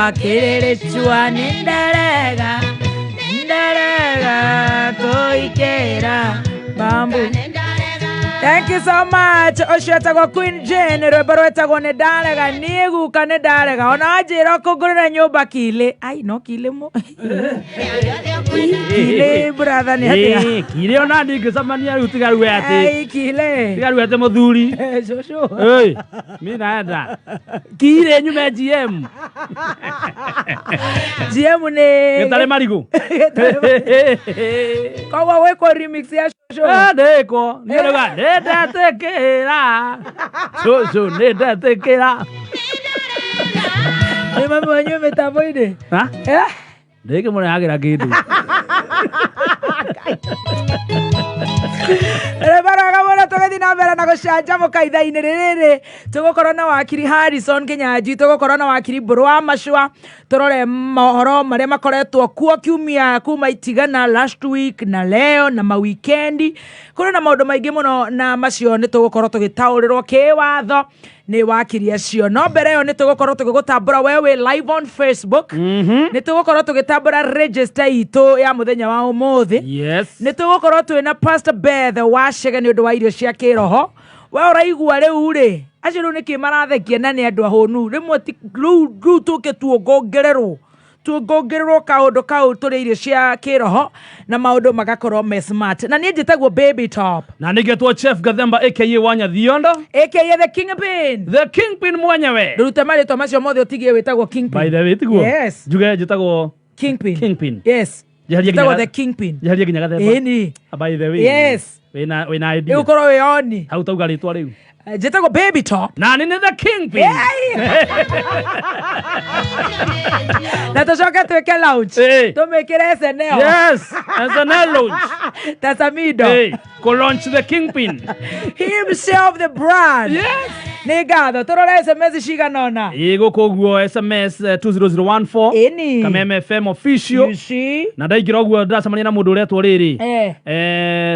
Wakiri chua nindarega koikera bambu. Thank you so much. Osheta kwa Queen Jane roberota kwa nedalega nigu ka nedalega ona ajira kugurira nyumba kile. Ai no kile mo. Kile brother ni hatia. Kile ona ndike samania utigaru ate. Ai kile. Tigaru ate muthuri. Shosho. Hey, mimi naenda. Kile nyume GM. GM ne. Getale marigo. Kwa weko remix ya shosho. Deko. Nyoga. Neda tekera. So neda tekera. Ni mama wanyo metaboide. Ha? Deke mwana hagira kitu. Rebara kamona togedi na mbere na gushaja mukaitha inirire tugukorwo na Wakiri Harrison Kinyanjui tugukorwo na Wakiri Mburu Machua turore mohoro maria makoretwo kuo kiumia kuma itigana last week na leo na ma weekendi kuri na maundu maingi muno na macio ni tugukorwo tugitaurirwo kiwatho ni Wakiri acio no mbere yo ni tugukorwo tugigutambura wewe live on Facebook ni tugukorwo tugitambura register itu ya muthenya wa umuthi yes ni tugukorwo twina Pastor Beth washega ni undu wa irio cia kiroho we uraigua riu ri acio riu niki marathekia na ni andu ahonu rimwe riu tuke tuongongererwo kaundu kau turi irio cia kiroho na maundu magakorwo me smart na ni njitagwo Baby Top na nigetwo Chef Gathemba aka Wanya Thiondo aka the Kingpin mwenyewe rute marito macio mothe utigie witagwo Kingpin by the way tiguo yes juga njitagwo Kingpin yes njitagwo the Kingpin jaharia ginya Gathemba eni by the way yes wina idea ukorwo we oni hau tauga ritwa riu njitagwo Baby Top na ni the Kingpin na tucoke twike launch tumikire SNL yes SNL launch Tasamido ko launch the Kingpin himself the brand yes Nigado turore SMS shiganona gukuguo SMS 20014 eni Kameme FM official na ndaigira guo ndacamania na mundu uretwo riri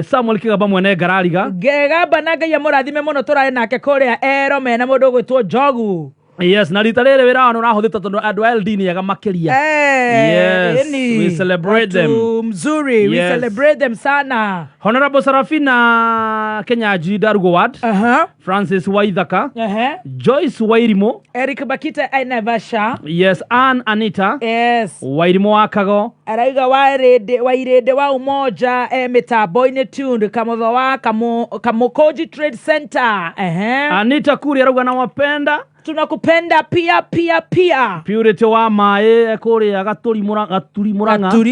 Samuel Kigamba mwene Garariga Gegamba na Ngai amurathime muno turare nake kuria ero mena mundu gwitwo Jogu yes na rita riri wira wano rahuthita tondu andu LD ni yaga makiria yes we celebrate them mzuri we celebrate them sana Honorable Sarafina Kinyanjui Darugo Ward Francis Waithaka Joyce Wairimo Eric Bakita Ainavasha yes Ann Anita yes Wairimo akago araiga wairede wa umoja mitambo-ini tundu kamutho wa Kamukoji Trade Center Anita Kuri arauga na wapenda tunakupenda pia Purity wa mae kuri agaturi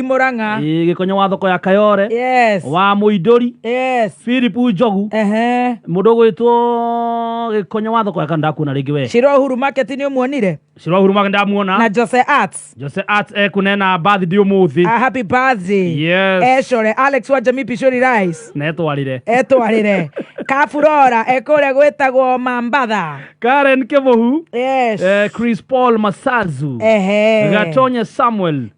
muranga gikonyo wa thoko ya Kayore yes wa Muidori yes Philip Ujogu mundu gwitwo gikonyo wa thoko ya Kandaku na ringi we Shiro Huru Market ni umuonire Shiro Huru Market ndamuona na Jose Arts kunena birthday umuthi happy birthday yes Shore Alex wa Jamii Pishori Rice etwarire Kafurora ekore gwetagwo Mambatha Karen Kemohu yes Chris Paul Masazu Gatonya Samuel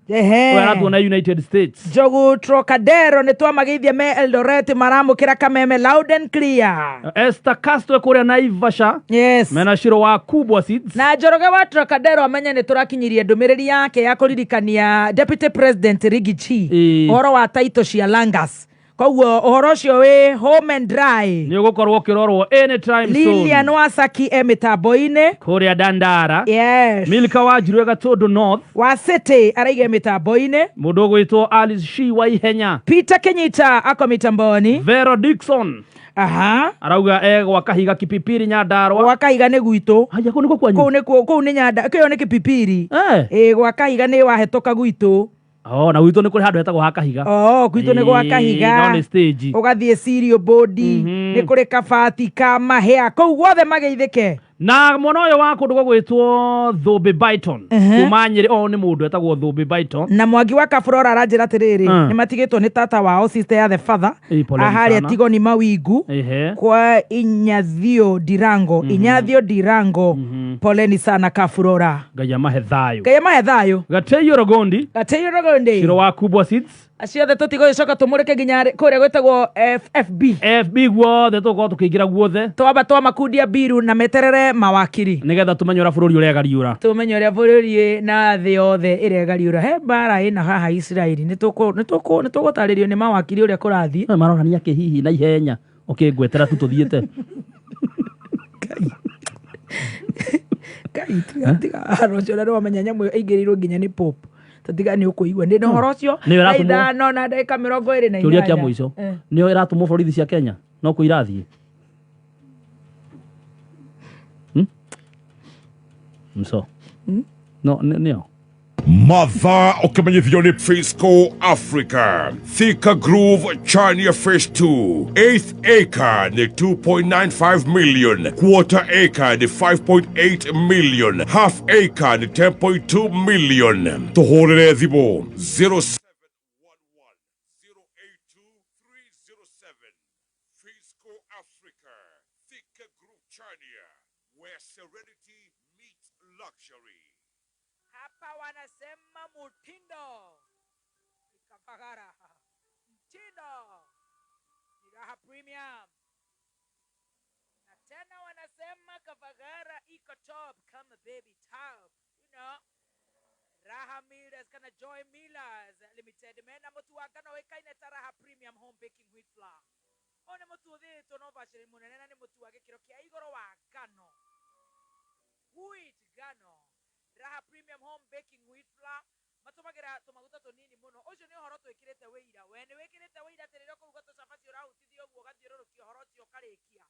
na United States Jogu Trocadero ni twamageithia me Eldoret maramukira Kameme loud and clear Esther Castro kore na Ivasha yes mena Shiro wa Kubwa Seeds na Njoroge wa Trocadero amenya ni turakinyirie ndumiriri yake ya kuririkania Deputy President Rigichi horo wa title cia Langas Koguo uhoro cio we home and dry ni ugukorwo kirorwo anytime soon Lilian Wasaki mitambo-ini kuria Dandara yes Milka wa Njirwe Gatondo North wa City araiga mitambo-ini mundu gwitwo Alice Shi wa Ihenya Peter Kenyita ako mitamboni Vero Dixon arauga gwa Kahiga Kipipiri Nyandarwa gwa Kahiga ni gwitu haja ko niko kwanyu ko ni Nyanda kiyo ni Kipipiri gwa Kahiga ni wahetoka gwitu na gwitu ni kuri handu hetagwo ha Kahiga gwitu ni gwa Kahiga no stage ugathie Sirio Body ni kuri Kabati ka Mahea kou guothe mageithike na mwana uyu wa kundu gwitwo Thubi Byton kumanyiri ni mundu etagwo Thubi Byton na Mwangi wa Kafurora aranjira atiriri ni matigitwo ni tata wao sister ya the father ahari atigo ni Mawingu kwa Inyathio Dirango poleni sana Kafurora Gaya mahe thayo Gateyo Rogondi Shiro wa Kubwa Seeds acio the tutigũcoka tumũrĩke nginya kũrĩa gwĩtagwo FB guothe tũkorwo tũkĩingĩra guothe twamba makundia biru na meterere mawakiri nĩgetha tũmenye ũrĩa bũrũri ũregariũra tumenye ũrĩa bũrũri na thĩ yothe ĩregariũra he mbara ĩna haha Israeli nĩtũgũtarĩrio nĩ mawakiri ũrĩa kũrathiĩ maronania kĩhihi na ihenya ngwetera tu tũthiĩte tiga ũcio na wamenya nyamũ ĩingĩrĩirwo nginya nĩ Pope tatiga nĩ ũkũigua ndĩ na ũhoro ũcio ithano na ndagĩka 28 kĩũria kĩa mũico nĩyo ĩratũmwo borithi cia Kenya no kũ irathiĩ nĩyo Mother ukimenyithio ni Frisco Africa. Thika Groove Chania Phase 2. 8th acre ni 2.95 million. Quarter acre ni 5.8 million. Half acre ni 10.2 million. Tohorere thibo 0711 082307. Frisco Africa. Thika Groove Chania, where serenity meets luxury. Hapa wanasema mutindo ikafagara mtindo ni raha premium, na tena wanasema kafagara iko top kama baby top, raha millers kana joy millers limited mena mutu wakana wekaine ta raha premium home baking wheat flour one mutu thito no bashiri munene na ni mutu wa gikiro kia igoro wa ngano wheat ngano raha premium home baking wheat flour matumagira tumaguta tunini muno ucio ni horo twikirite wira we ni wikirite wira tiriro kuruga tucabaci urahutithio guo gathiururukia horo cio karikia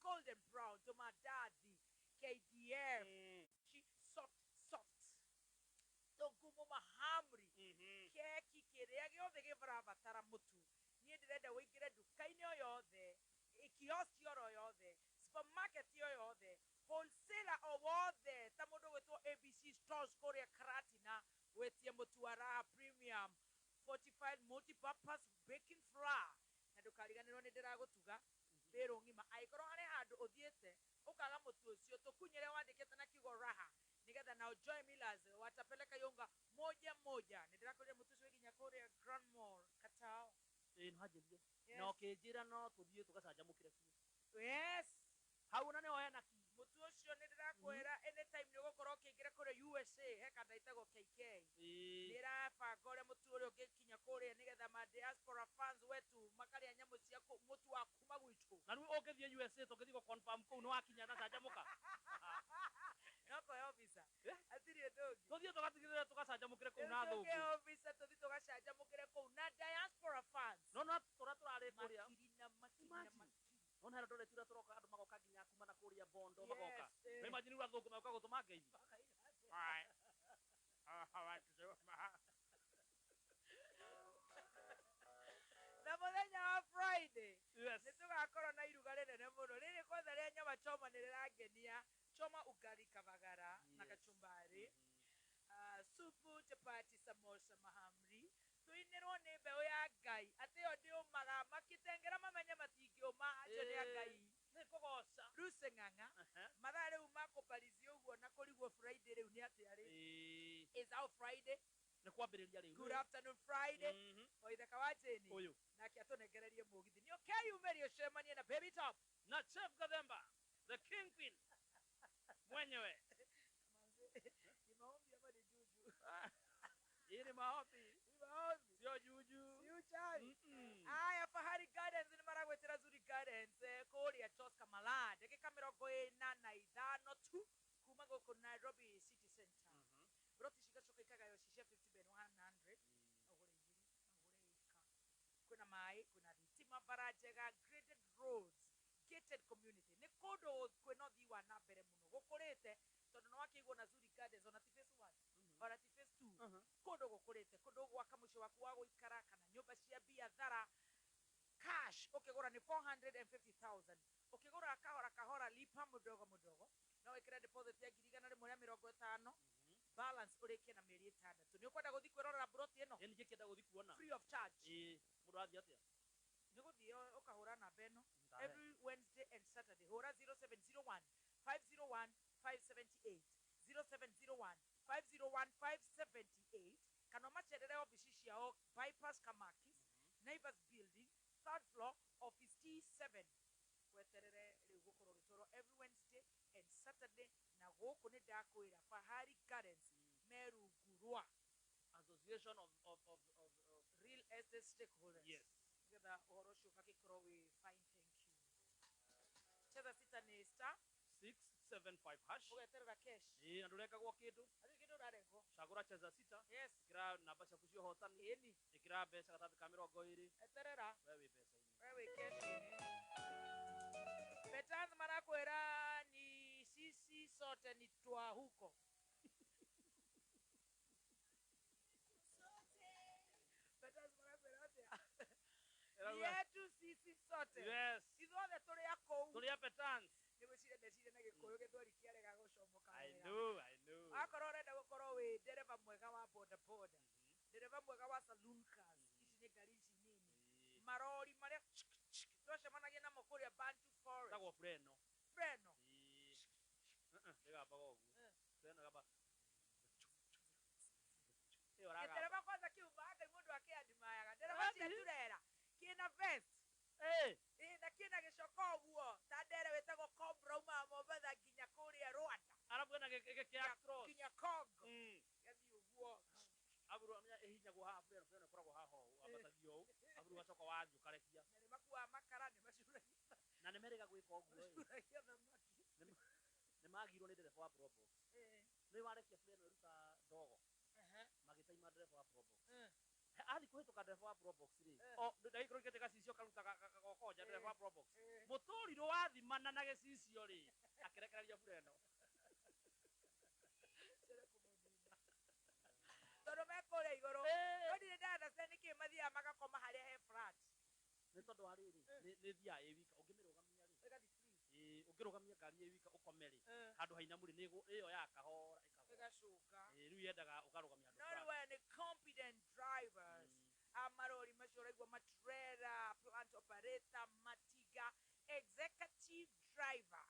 golden brown tumandathi KDF soft tungumu mahamri keki kiria giothe gibarabatara mutu nie ndirenda wingire dukaini o yothe kioski oro yothe supermarket yo yothe wholesaler o wothe ta mundu gwitwo ABC stores kuria Karatina wetie mutu wa raha premium fortified multi-purpose baking flour na ndukariganirwo ni ndiragutuga mbiro ngima aikorwo hari handu uthiete ukaga mutu ucio tukunyire wandikite na kigo raha nigetha na Joy Millers watapeleka yunga moja moja nindirakuria mutu ucio ginya kuria Grand Mall Katao nhajirie no kinjira no tuthie tugacanjamukire yes hau na ni hoena mutu ucio nindirakwira anytime ni gukorwo kingira kuria USA he kada itago KK ndirabanga uria mutu uria ungikinya kuria nigetha ma diaspora fans wetu makaria nyamu cia mutu wa kuma gwitu na riu ungithie USA tugithi go confirm kuu no wakinya na canjamuka yoko yo visa atiri ndogi tuthie tugatigithira tugacanjamukire kuu na thungu yo visa tuthie tugacanjamukire kuu na diaspora fans no turarĩ kuria makina no hera ndore tira turoka andu magoka nginya kuma na kuria bondo magoka imagine ura thungu magoka gutuma ngeithi na muthenya wa Friday nitugakorwo na iruga rinene muno riri kwanza ria nyama choma nirangenia choma ugali kavagara na kachumbari supu chapati samosa mahamri tuinirwo ni mbeu ya ngai ati yo ndiumaga makitengera mamenye matingiuma acio ni ngai ni kugoca ruse ng'ang'a mathaa riu makubalizia uguo na kurigwo Friday riu ni ati ari is out Friday ni kwambiriria riu good afternoon Friday oitheka wajeni uyu nake atunengererie mugithi ni ukeyumerio cemanie na baby top na chef Gademba the kingpin mwenyewe maombi ama ni juju hii ni maombi sio juju sio chai aya Fahari Gardens ni maragwetera Zuri Gardens kuria Tosca Malad dakika 45 tu kuma goko Nairobi City Center broti shigacoka ikagayo shisha 50 ben 100 kuna mai kuna thitima barajega graded roads gated community ni kodo kweno thiwa na mbere muno gukurite tondu no wakigwo na Zuri Gardens ona ti phase 1 ona ti phase 2 kodo gukurite kodo gwaka mucio waku wa guikara kana nyumba cia biathara cash ukigura ni 450,000 ukigura kahora lipa mudogo na wekira deposit ya 150 balance ureke na mieri 6 ni ukwenda guthi kwirora broti eno ni ngikenda guthi kuona free of charge mudo athi atia ni guthi ukahura na beno every Wednesday and Saturday hura 0701 501 578 0701 501 578 kana macerere office ciao bypass Kamaki neighbors building 3rd floor office T7 weterere riu gukoro gitoro every Wednesday and Saturday na guku ni ndakwira Fahari Gardens Meru Gurua Association of Real Estate Stakeholders. Yes. Getha uhoro shuka gikoro we fine thank you. Cheza sita ni star 675 hash. Ugeterera cash. Andureka gwa kindu. Ari kindu rarengo. Shagura cheza sita. Yes. Kira namba cia kucio hotani. Eni. Ikira pesa gatatu ka 20. Eterera. Wewe pesa ini. Wewe cash ini. Betanz marakwera ni sisi sote ni twa huko. Yetu sisi sote. Yes. Izothe turi akou. Turi Betanz. Nigwicire ndecire na gikuyu githori kiarega gucomoka. I know. Akorwo renda gukorwo wi dereva mwega wa boda boda. Dereva mwega wa saloon cars. Ici ni gari ici nini. Marori maria twacemanagia namo kuria Bantu Forest. Tagwo freno. Ndega bago. Freno gaba. Dereva kwanza kiubaga mundu akiandimayaga. Dereva cia turera. Kina vest. Na kina gicoko guo. Tandere wetagwo Cobra uma Mombasa nginya kuria Rwanda. Arabu na kia cross. Kinya Congo. Gathi guo. Aburu amya ehinya gwa hapo freno koragwo haho abatagio. Aburu wacoko wanju karekia. Nĩ makua makara nĩ macuragia. Na nĩ merega gwika ũguo. Nĩ magirwo nĩ ndereba wa Probox. Nĩ warekia freno ruta ndogo. Magitaima ndereba wa Probox. Ali kuhituka ndereba wa Probox ri. Ndaikoro kete gacicio karuta gagokoja ndereba wa Probox. Muturiro wathimana na gicicio ri. Akirekereria freno. Toro mekore igoro. Odi ndada senike mathia magakoma haria he flat. Nĩ tondũ wa rĩrĩ nĩ thia ĩwika ũngĩmĩrũgamia rĩ ũngĩrũgamia ngari ĩwika ũkomere handũ haina mũrĩ ĩyo yakahora ĩgacoka rĩu yendaga ũkarũgamia andũ. No way ni competent drivers amarori macoraigwa matrera plant operator matiga executive driver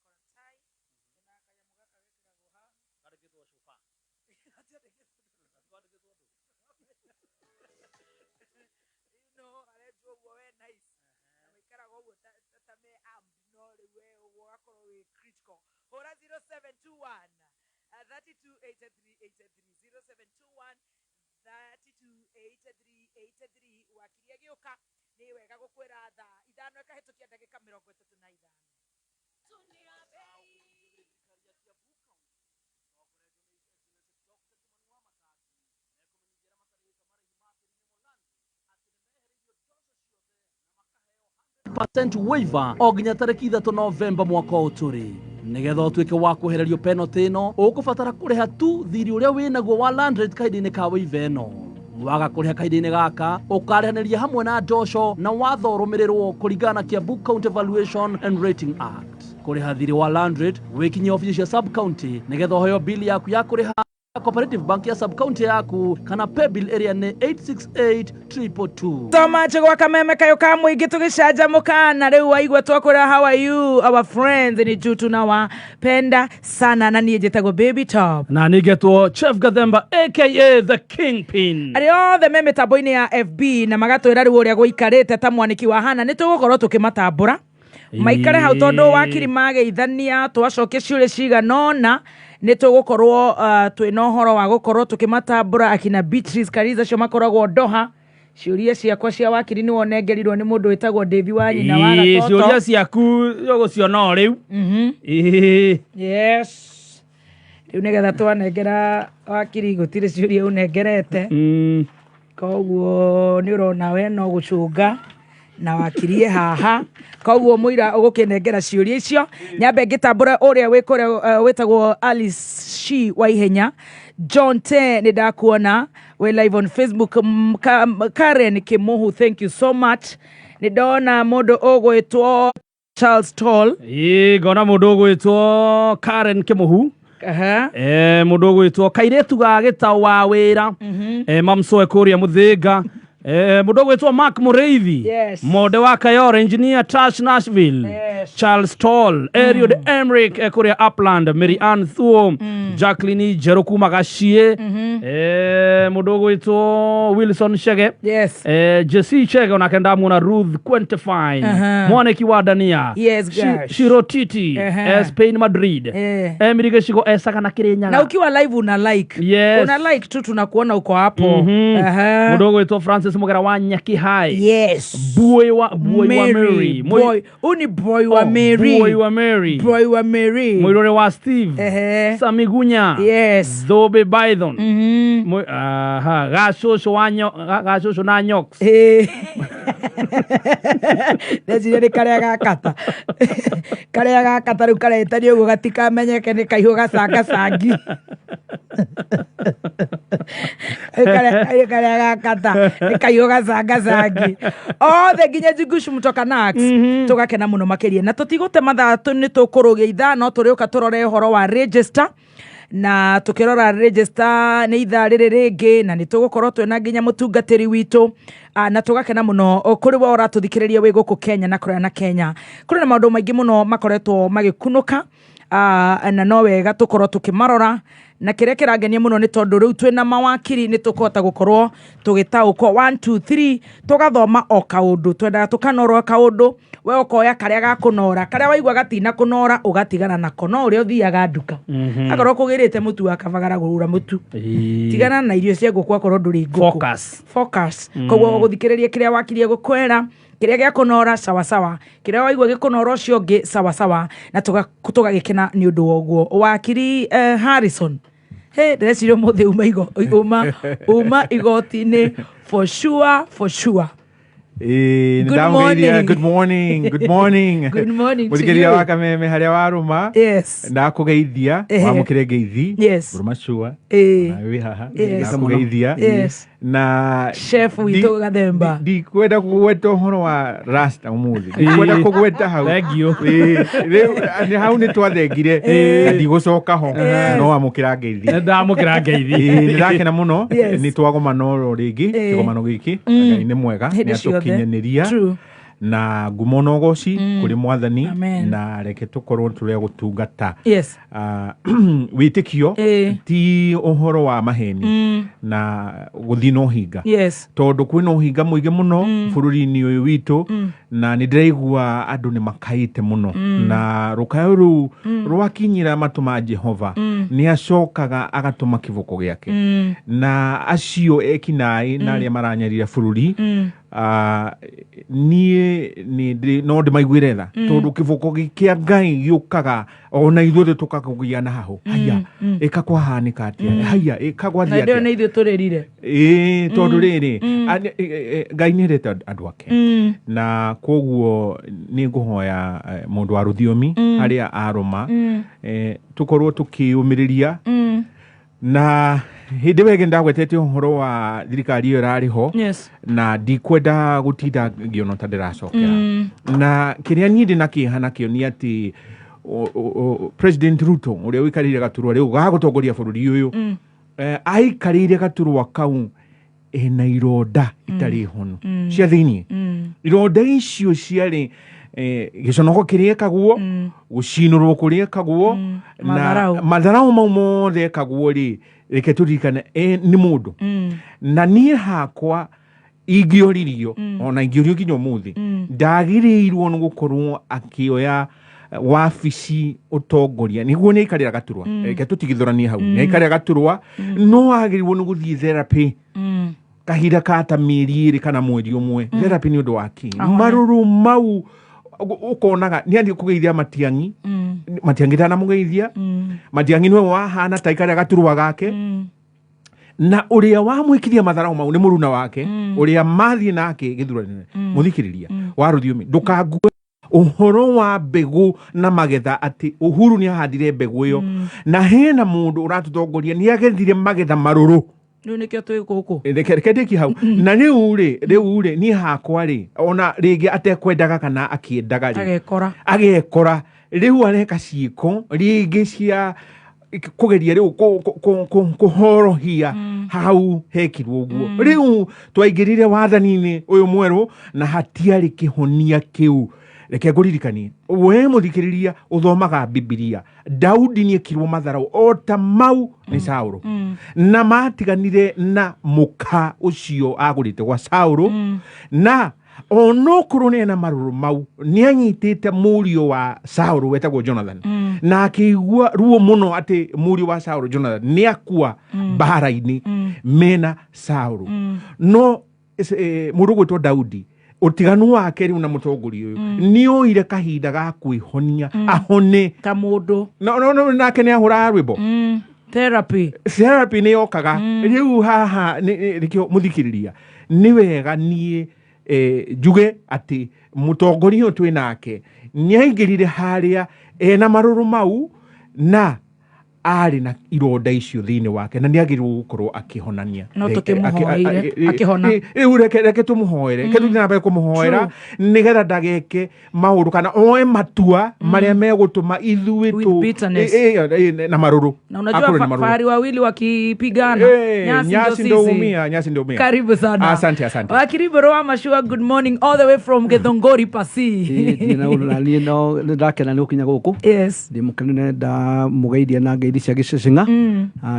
koratai na kanyamuga kawekiragwo ha karigithwo shufa no arejo we nice amikara go tatame no we wakorwo we critical hora 0721 328383 0721 wakiria gioka ni wega gukwira tha ithano ekahitukia ndagika 35 tunia bei % waiver o nginya tariki 3 Novemba mwaka uturi nigetha utuike wa kuhererio penalty no ukubatara kuriha tu thiri uria winaguo wa land rate kahinda-ini ka waiver no waga kuriha kahinda-ini gaka ukarihaniria hamwe na ndosho na watho rumirirwo kuringana na Kiambu County Valuation and Rating Act. Kuriha thiri wa land rate wikinye ofisi cia sub county nigetha hoyo bill yaku ya kuriha Cooperative Bank ya sub county yaku kana pay bill area ni 868222. Toma chegwa kameme kayo ka muingi tugicanjamuka na riu waigwa twakura how are you our friends ni jutu na wa penda sana na nie jetagwo baby top na nigetwo Chef Gathemba aka the Kingpin. Ari othe meme tambo-ini ya FB na magatwira riu uria guikarite ta mwaniki wa hana ni tugukorwo tukimatambura maikare hau tondu wakiri mageithania twacokia ciuria ciganona ni tugukorwo twina uhoro wa gukorwo tukimatambura akina Beatrice Kariza cio makoragwo Doha. Ciuria ciakwa cia wakiri ni wonengerirwo ni mundu witagwo Devi wa nyina wa gatoto. Ciuria ciaku yoguciona riu. Yes. Riu nigetha twanengera wakiri gutire ciuria unengerete. Koguo ni urona we no gucunga na wakirie haha koguo muira ugukinengera ciuria icio nyambe ngitambura uria wikore wetagwo Alice Shi wa ihenya John T ni ndakuona we live on Facebook. Karen Kimuhu, thank you so much. Ni ndona mundu ugwitwo Charles Toll ngona mundu ugwitwo Karen Kimuhu mundu ugwitwo Kairetu ga gitawa wira mamsoe kuria muthinga mundu gwitwo Mark Mureithi mode wa Kayore engineer Tash Nashville Charles Toll, Eriod Emrick kuria Upland, Mary Ann Thuo, Jacqueline Jeroku Magashie, mudogo ito Wilson Shege, Jesse Shege onakenda muna Ruth Quentifine, Mwane Kiwadania, Shirotiti, Spain Madrid, Emirige Shigo Esaka na Kirenya. Na ukiwa live una like. Una like tu tunakuona uko hapo. Mudogo ito Francis Mugera wa Nyakihai. Boy wa Mary. Uni boy wa Mary. Boy wa Mary. Mwirore wa Steve. Samigunya. Zobe Biden. Gashosho na Nyox. Nezire kare gakata. Kare gakata ru kare tani ugo gatika menyeke ni kaiho gasanga sangi. Kare gakata ni kaiho gasanga sangi. The Kinyanjui gushu mutoka nax tugakena muno makiria na tutigote mathaa ni tukurugia ithaa no turiuka turore horo wa register na tukirora register ni ithaa riri ringi na ni tugukorwo twina nginya mutungatiri witu na tugakena muno kuri wa uratuthikiriria wi guku Kenya na kuria na Kenya kuri na maundu maingi muno makoretwo magikunuka na no wega tukorwo tukimarora na kiria kirangenia muno ni tondu riu twina mawakiri ni tukota gukorwo tugitaukwo 1 2 3 tugathoma o kaundu twenda tukanorwa kaundu we ukoya karia gakunora karia waigwa gatina kunora ugatigana nako no uri uthiaga nduka akorwo kugirite mutu akabagara gurura mutu tigana na irio cia nguku akorwo nduri nguku focus koguo guthikiriria kiria wakirie gukwera kiria gya kunora sawa sawa kiria waigwa gikunora ucio ngi sawa sawa na tugagikena ni undu woguo Wakiri Harrison ndecirio muthi uma igoti-ini for sure. Good morning. Mudikiria waka me haria waruma. Na kugeithia wa mukirengeithi. Mburu Machua. Na wi haha. Na kugeithia. Na chef witu gathemba. Di kwenda kugweta horo wa rasta umuthi. Kwenda kugweta hau. Thank you. Ni hau ni twathengire. Ndi gucoka ho. No wa mukirengeithi. Ndamukira ngeithi. Ndakena muno. Ni twagoma no ringi. Kigomano giki. Ngai ni mwega. Ni atukinyaniria. Na ngumono goci kuri mwathani na reke tukorwo turia gutungata witikio ti uhoro wa maheni na guthino hinga tondu kwina uhinga muige muno bururi-ini uyu witu na ni ndiraigua andu ni makaite muno na rukayo ru rwakinyira matuma Jehova ni acokaga agatuma kivuko giake na acio ekinai na aria maranyarira bururi ni no ndimaiguire tha tondu kivuko kia Ngai giukaga ona ithuothe tukakugia na haho haya ikakwa hanika atia haya ikagwathia atia na ndio ithuo turirire tondu riri Ngai ni rete andu ake na koguo ni nguhoya mundu wa ruthiomi haria aroma tukorwo tukiumiriria na hindi wege ndagwetete uhoro wa thirikari iyo rariho na ndikwenda gutinda ngiono ta ndiracokera na kiria ni ndi nakihana kio ni ati President Ruto uria wikarire gaturwa riu gagutongoria bururi uyu aikarire gaturwa kau na ironda itari hono cia thiini ironda icio ciari giconoko kiria kaguo gucinurwo kuria kaguo na matharau mau mothe kaguo ri reke turirikane ni mundu na nie hakwa ingioririo ona ingiorio kinyo muthi ndagirirwo ni gukorwo akioya wabici utongoria niguo ni ikarira gaturwa reke tutigithoranie hau ni ikarira gaturwa no agirirwo ni guthie therapy kahira kata mieri iri kana mweri umwe therapy ni undu waki maruru mau ukonaga ni andi kugeithia matiangi tana mugeithia matiangi niwe wahana taikara gaturwa gake na uria wa mwikiria matharau mau ni muruna wake uria mathie nake githurani muthikiriria wa ruthiomi ndukague uhoro wa mbegu na magetha ati Uhuru ni ahandire mbegu iyo na hena mundu uratutongoria ni agethire magetha maruru riu nikio twi guku reke hau na riu ri ni hakwa ri ona ringi atekwendaga kana akiendaga ri agekora riu areka ciiko ringi cia kugeria riu kuhorohia hau hekirwo uguo riu twaingirire wathani-ini uyu mweru na hatiari kihonia kiu reke nguririkanie we muthikiriria uthomaga Biblia Daudi ni ekirwo matharau ota mau ni Saulu na matiganire na muka ucio agurite gwa Saulu na onokorwo ni na maruru mau ni anyitite murio wa Saulu wetagwo Jonathan na akigua ruo muno ati murio wa Saulu Jonathan ni akua baharaini mena Saulu no murugo to Daudi utiganu wake riu na mutongori uyu ni oire kahinda ga kwihonia ahone kamundu no nake ni ahura rwimbo therapy ni yokaga riu haha nikio muthikiriria ni wega nie juge ati mutongori uyu twi nake ni aingirire haria na maruru mau na ari na ironda icio thini wake na niagirwo gukorwo akihonania no tukimuhoire akihona reke tumuhoere ke tuthina mbe kumuhoera nigetha ndageke mauru kana oe matua maria megutuma ithuĩ na maruru na unajua fahari wawili wakipigana nyasi ndio umia karibu sana asante Wakiri Mburu Machua, good morning all the way from Githongori Pasi na ulani no ndakena ni ukinya guku yes ndimukene nda mugaidia na ngeithia cia gicecinga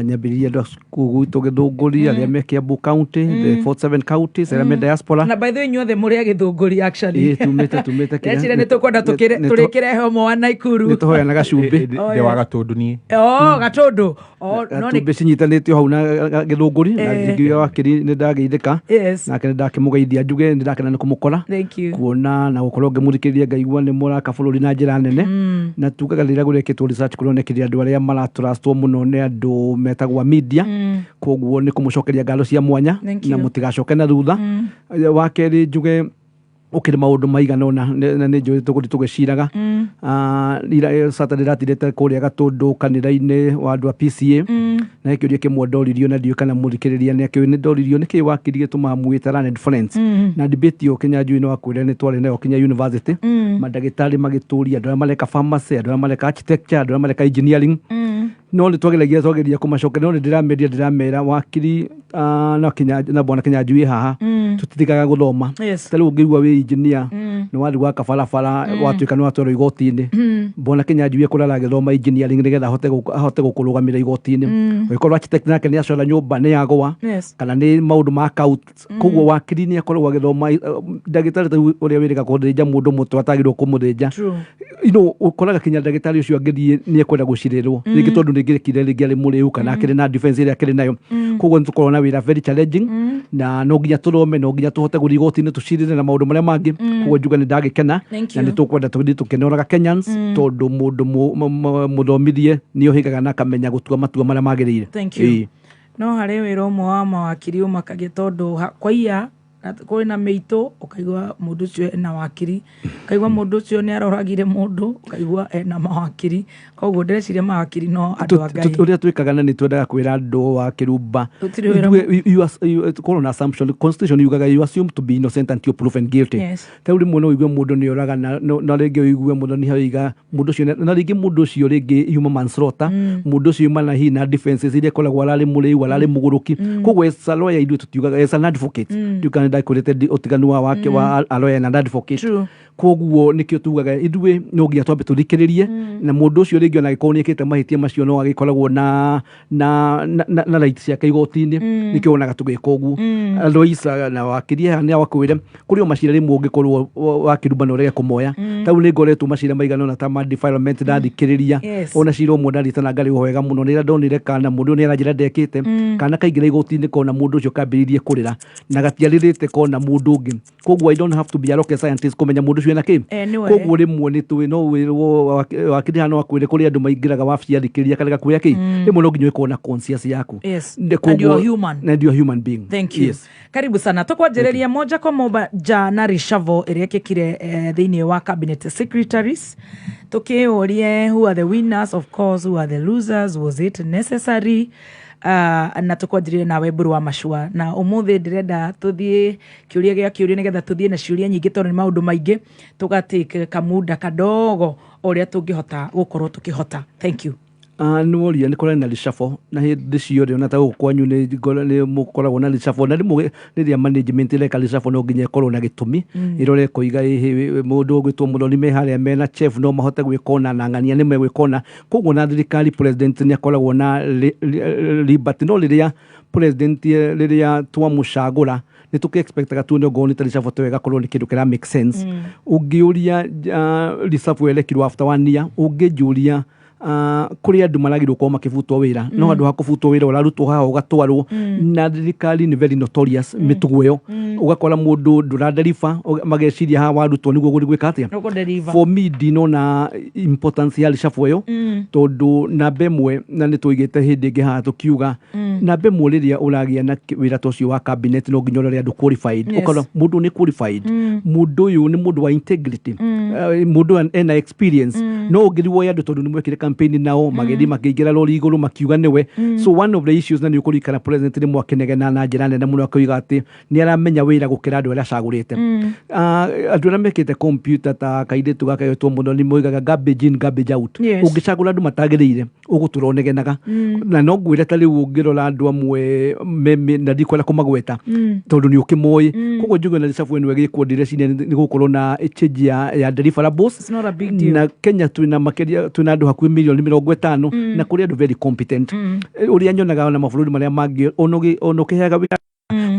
nyambiririe ndo kugwito Githunguri aria me Kiambu county the 47 counties aria me diaspora na by the way nyothe muri a Githunguri actually tumete kire ni tukwenda turikire homo wa Naikuru ni tuhoya na gacumbi de wa Gatundu nie Gatundu no ni becinyitanitio hau na Githunguri na ngiuga Wakiri ni ndageithika nake ni ndakimugeithia njuge ni ndakena ni kumukora kuona na gukorwo ngimuthikiriria ngaigua ni muraka bururi na njira nene na tugaga rira gureketwo research kuronekiria andu aria maratrustwo muno ni andu metagwa media koguo ni kumucokeria ngalo cia mwanya na mutigacoke na thutha wakeri njuge ukiri maundu maigana na ni njuri tugiciraga Saturday ratirete kuria Gatundu kanitha-ini wa andu a PCA na ikiuria kimwe ndoririo na ndio kana muthikiriria ni akiu ni ndoririo ni ki Wakiri gituma mwita Learned Friends na debate yo Kinyanjui no akwire ni twari nayo Kenya University madagitari magituria andu maleka pharmacy andu maleka architecture andu maleka engineering no ni twageragia kumacokeria no ndiramera Wakiri na Kenya na bwana Kinyanjui haha tutitikaga guthoma tari ungirwa wi engineer no wari wa kabarabara watuika no atwaro igoti-ini bwana Kinyanjui kurara githoma engineering nigetha ahote gukurugamira igoti-ini wikorwo architect nake ni acora nyumba ni yagwa kana ni maundu ma account koguo Wakiri ni akorwo agithoma ndagitari uria wirika kuthija mundu mutwe atagirwo kumuthinja ukoraga kinya ndagitari ucio angithie ni ekwenda gucirirwo ringi tondu ningirikire ringi ari muriu kana akiri na defense iria akiri nayo koguo nitukorwo na wira very challenging na no nginya turome no nginya tuhote guthi igoti-ini tucirire na maundu maria mangi koguo njuga ni ndagikena na ni tukwenda tuthi tukenoraga Kenyans tondu mundu muthomithie ni uhigaga na kamenya gutua matua maria magirire no hari wira umwe wa mawakiri umakage tondu kwa iya kuri na meito ukaigwa mundu ucio na Wakiri ukaigwa mundu ucio ni aroragire mundu ukaigwa na mawakiri koguo ndeciria mawakiri no andu angai uria twikaga na ni twendaga kwira andu wa kirumba you na assumption constitution yugaga you assume to be innocent until proven guilty tauri muno uigwe mundu ni oraga na ringi uigwe mundu ni haiga mundu ucio na ringi mundu ucio ringi human manslaughter mundu ucio mana hi na defenses iria kolagwa arari muriu arari muguruki koguo esa lawyer idu tutiugaga esa an advocate you ndakurete utiganu wake wa aloya na advocate koguo nikio tugaga idwe no ngia twambe tuthikiririe na mundu ucio ringi ona gikorwo niekite mahitia macio no agikoragwo na rights ciake igoti-ini nikio onaga tugika uguo Aloisa na Wakiri ni awakwire kuri o macira rimwe ungikorwo Wakirumba no rege kumoya tau ni ngoretwo macira maigana na ta ma defilement ndathikiriria ona cira umwe ndaritana ngari hoega muno ni ndonire kana mundu ni aranjira ndekite kana kaingira igoti-ini kona mundu ucio kambiririe kurira na gatiaririte kona mundu ungi koguo I don't have to be a rocket scientist kumenya mundu ucio na ki koguo rimwe ni tuwi no wirwo Wakiri hano akwire kuri andu maingiraga wabici athikiria kana gakuya ki rimwe no nginya ikona conscience yaku and you're human being. Thank you. Karibu sana tukwanjiriria moja kwa moja na rishavo iria kekire thiini wa cabinet secretaries tukiurie who are the winners, of course, who are the losers, was it necessary na tukwanjiriria nawe Mburu Machua na umuthi ndirenda tuthie kiuria gia kiuria nigetha tuthie na ciuria nyingi tondu ni maundu maingi tugatake kamuda kadogo uria tungihota gukorwo tukihota. Thank you. Nimoria nä korwo na reshuffle na hĩndĩ ciothe ona ta gũkũ kwanyu nĩ mũkoragwo na reshuffle na rĩrĩa management ĩreka reshuffle no nginya ĩkorwo na gĩtũmi ĩrore kũiga mũndũ ũgwĩtwo mũrori me harĩa mena chef no mahote gwĩka ona na ng'ania nĩ megwĩka ona koguo na thirikari president nĩ akoragwo na liberty no rĩrĩa president rĩrĩa twamũcagũra nĩ tũkĩ-expectaga tu ngorwo nĩ ta reshuffle ĩgakorwo nĩ kĩndũ kĩra make sense ũngĩũria reshuffle ĩrekirwo after 1 year ũngĩnjũria kuri andu maragirwo kwa makibutwo wira no andu hakubutwo wira urarutwo haha ugatwarwo na thirikari ni very notorious mitugo yo ugakora mundu nduranderifa mageciria haha warutwo niguo gwika atia for me dino na importance ya reshuffle yo tondu namba ĩmwe na nĩ tũigĩte hĩndĩ ĩngĩ haha tũkiuga namba ĩmwe rĩrĩa ũragĩa na wĩra ta ũcio wa cabinet no nginya ũrore andũ qualified ũkora mũndũ nĩ qualified mũndũ ũyũ nĩ mũndũ wa integrity mũndũ ena experience no ũngĩrwo andũ tondu nĩ mwekire campaign nao magedi makĩingĩra rori igũrũ makiuga nĩwe so one of the issues na nĩ ũkũririkana president nĩ mwakenegena na njĩra nene mũno akauga atĩ nĩ aramenya wĩra gũkĩra andũ arĩa acagũrĩte andũ arĩa mekĩte computer ta kairĩtu gaka getwo mũno nĩ moigaga garbage in garbage out ũngĩcagũra andũ matagĩrĩire ũgũtũra ũnegenaga na no ngwĩre ta rĩu ũngĩrora andũ amwe na ndikwenda kũmagweta tondũ nĩ ũkĩmoĩ koguo njuge na reshuffle ĩno ĩgĩkwo ndĩreciria nĩ gũkorwo na change ya deliverables na Kenya twĩna makĩria twĩna andũ hakuhĩ milioni 50 na kũrĩ andũ very competent ũrĩa nyonaga na mabũrũri marĩa mangĩ ono kĩheaga wĩra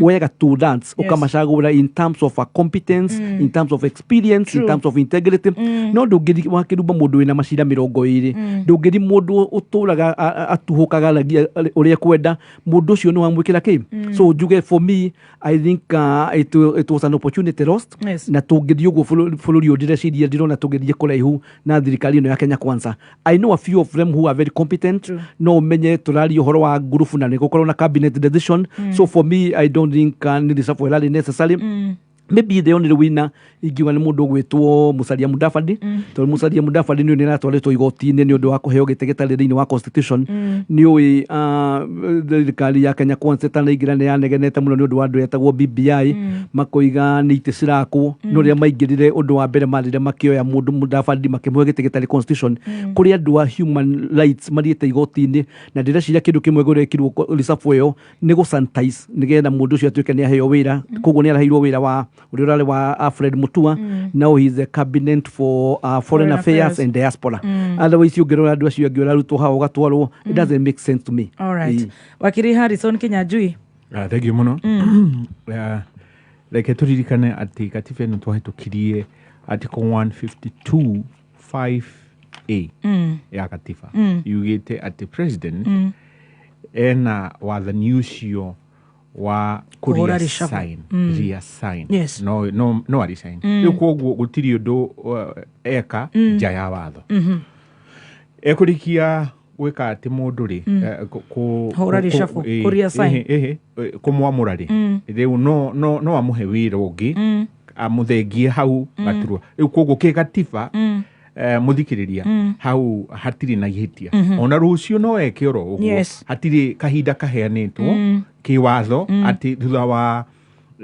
wega to dance ukamacagũra in terms of competence in terms of experience in terms of integrity no ndũngĩri wakĩrumba mũndũ wĩna macira 20 ndũngĩri mũndũ ũtũraga atuhũkaga ũrĩa kwenda mũndũ ũcio nĩ wamwĩkĩra kĩ so njuge for me I think it was an opportunity lost na tũngĩthiĩ ũguo bũrũri ũyũ ndĩreciria ndirona tũngĩthiĩ kũraihu na thirikari ĩno ya Kenya Kwanza I know a few of them who are very competent no menye tũraria ũhoro wa group na nĩ gũkorwo na cabinet decision so for me I don't think ni reshuffle really necessary maybe the only winner ingiuga nĩ mũndũ ũgwĩtwo Musalia Mudavadi tondũ Musalia Mudavadi nĩ aratwarĩtwo igoti-inĩ nĩ ũndũ wa kũheo gĩtĩ gĩtarĩ thĩinĩ wa constitution nĩ ũĩ thirikari ya Kenya Kwanza tanaingĩra nĩ yanegenete mũno nĩ ũndũ wa andũ etagwo BBI makoiga nĩ itĩ cirakwo no rĩrĩa maingĩrire ũndũ wa mbere marire makĩoya mũndũ Mudavadi makĩmũhe gĩtĩ gĩtarĩ constitution kũrĩ andũ a human rights mathiĩte igoti-inĩ na ndĩreciria kĩndũ kĩmwe gũrekirwo reshuffle ĩyo nĩ gũsanitize nĩgetha mũndũ ũcio atuĩke nĩ aheo wĩra koguo nĩ araheirwo wĩra wa ũrĩa ũrarĩ wa Fred Mutua now he is the cabinet for foreign affairs and diaspora otherwise ũngĩrora andũ acio angĩ ũrarutwo haha ũgatwarwo it doesn't make sense to me all right Wakiri Harrison Kinyanjui thank you mũno reke tũririkane atĩ katiba ĩno twahĩtũkirie article 152 5A ya katiba yugĩte atĩ president ena wathani ũcio wa kuria sign no ari sign rĩu koguo gũtirĩ ũndũ eka nja ya watho ekũrikia gwĩka atĩ mũndũ rĩ kũhũra reshuffle kuria sign kũmwamũra rĩ rĩu no amũhe wĩra ũngĩ amũthengie hau gaturwa rĩu koguo kĩgatiba muthikiriria hau hatirĩ na ihĩtia ona rũcio no eke oro ũguo hatirĩ kahinda kaheanĩtwo kĩwatho atĩ thutha wa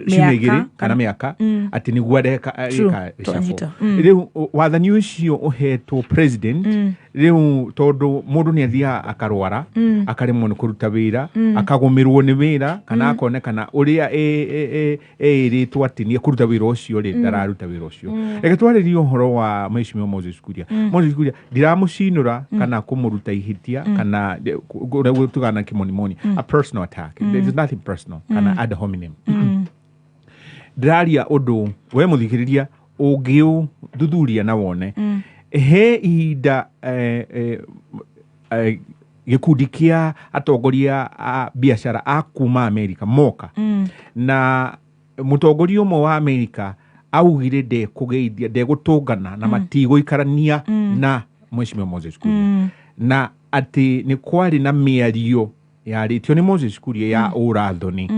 ciumia igĩrĩ kana mĩaka atĩ nĩguo areka reshuffle rĩu wathani ũcio ũhetwo president rĩu tondũ mũndũ nĩ athiaga akarwara akaremwo nĩ kũruta wĩra akagũmĩrwo nĩ wĩra kana akonekana ũrĩa erĩtwo atĩ nĩ ekũruta wĩra ũcio rĩ ndararuta wĩra ũcio reke twarĩrie ũhoro wa Mheshimiwa Moses Kuria ndiramũcinũra kana kũmũruta ihĩtia kana tugana kĩmonimoni a personal attack there is nothing personal kana ad hominem ndĩraria ũndũ we mũthikĩrĩria ũngĩũthuthuria na wone he ihinda gĩkundi kĩa atongoria a biacara a kuma Amerika moka na mũtongoria ũmwe wa Amerika augire ndekũgeithia ndegũtũngana na matigũikarania na Mheshimiwa Moses Kuria na atĩ nĩ kwarĩ na mĩario yarĩtio nĩ Moses Kuria ya ũrathoni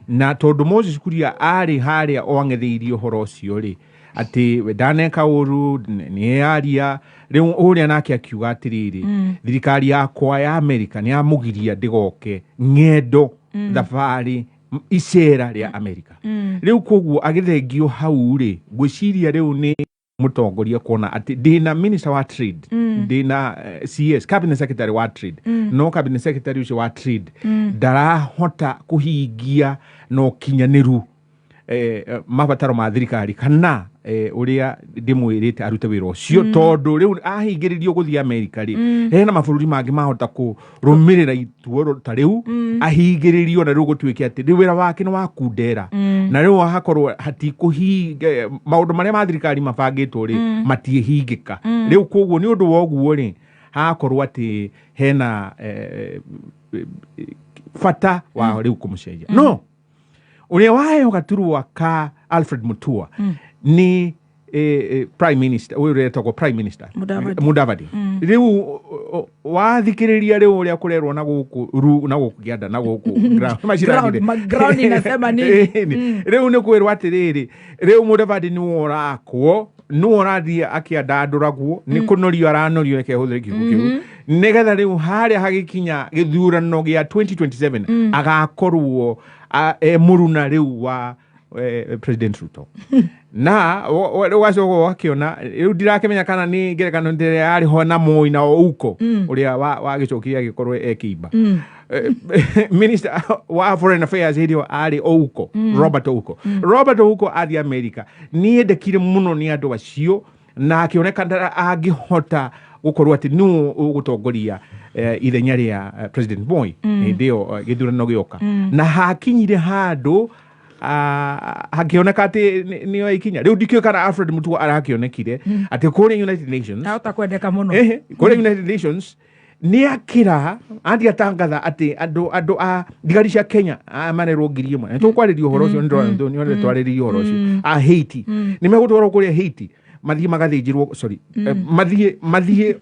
na tondu Moses Kuria ari haria oang'etheirie ũhoro ũcio rĩ atĩ we ndaneka ũru nĩ yaria rĩu ũrĩa nake akiuga atĩrĩrĩ thirikari yakwa ya Amerika nĩ amũgiria ndĩgoke ng'endo thabarĩ icera rĩa Amerika rĩu koguo agĩthengio hau rĩ gwĩciria rĩu nĩ mutongoria kuona ati ndina minister wa trade ndina CS cabinet secretary wa trade no cabinet secretary ucio wa trade darahota kuhingia no kinyaniru mabataro ma thirikari kana uria ndimwirite arute wira ucio tondu riu ahingiririo guthia America ri hena mabũrũri mangĩ mahota kurumirira ituoro ta riu ahingiririo na riu gutwike ati ri wira wake ni wa kundera na riu hakorwo hatikuhinga maundu maria ma thirikari mabangitwo ri matihingika riu koguo ni undu woguo ri hakorwo ati hena fata wa riu kumucenjia no uria wayo gaturwa ka Alfred Mutua ni prime minister uria toko prime minister Mudavadi riu wathikiriria riu uria kurerwo na guku na guku gianda na guku ground inasema ni riu ni kwirwa atiriri riu Mudavadi ni worakwo no rathia akiandandura guo ni kunorio aranorio ke huthire kiugo kiu nigetha riu haria hagikinya githurano gia 2027 agakorwo muruna riu wa President Ruto na wacogo wakiona riu ndirakimenya kana ni ngerekano ndire ari ho na moi na uko uria wagicokiria gikorwe ekimba minister wa foreign affairs hirio ari uko Robert uko athi America ni endekire muno ni andu acio na akioneka angihota gukorwo ati nu ugutongoria ithenya ria President Boy ndio githurano gioka na hakinyire handu hakioneka ati niyo ikinya riu ndikio kana Alfred Mutua arakionekire ati kuri United Nations auta kwendeka muno kuri United Nations ni akira andi atangatha ati andu a thigari cia Kenya amarerwo ngiri imwe na tukwaririo horo ucio ndo ni onde twaririo horo ucio a Haiti ni megutwarwo kuri Haiti mathie magathinjirwo mathie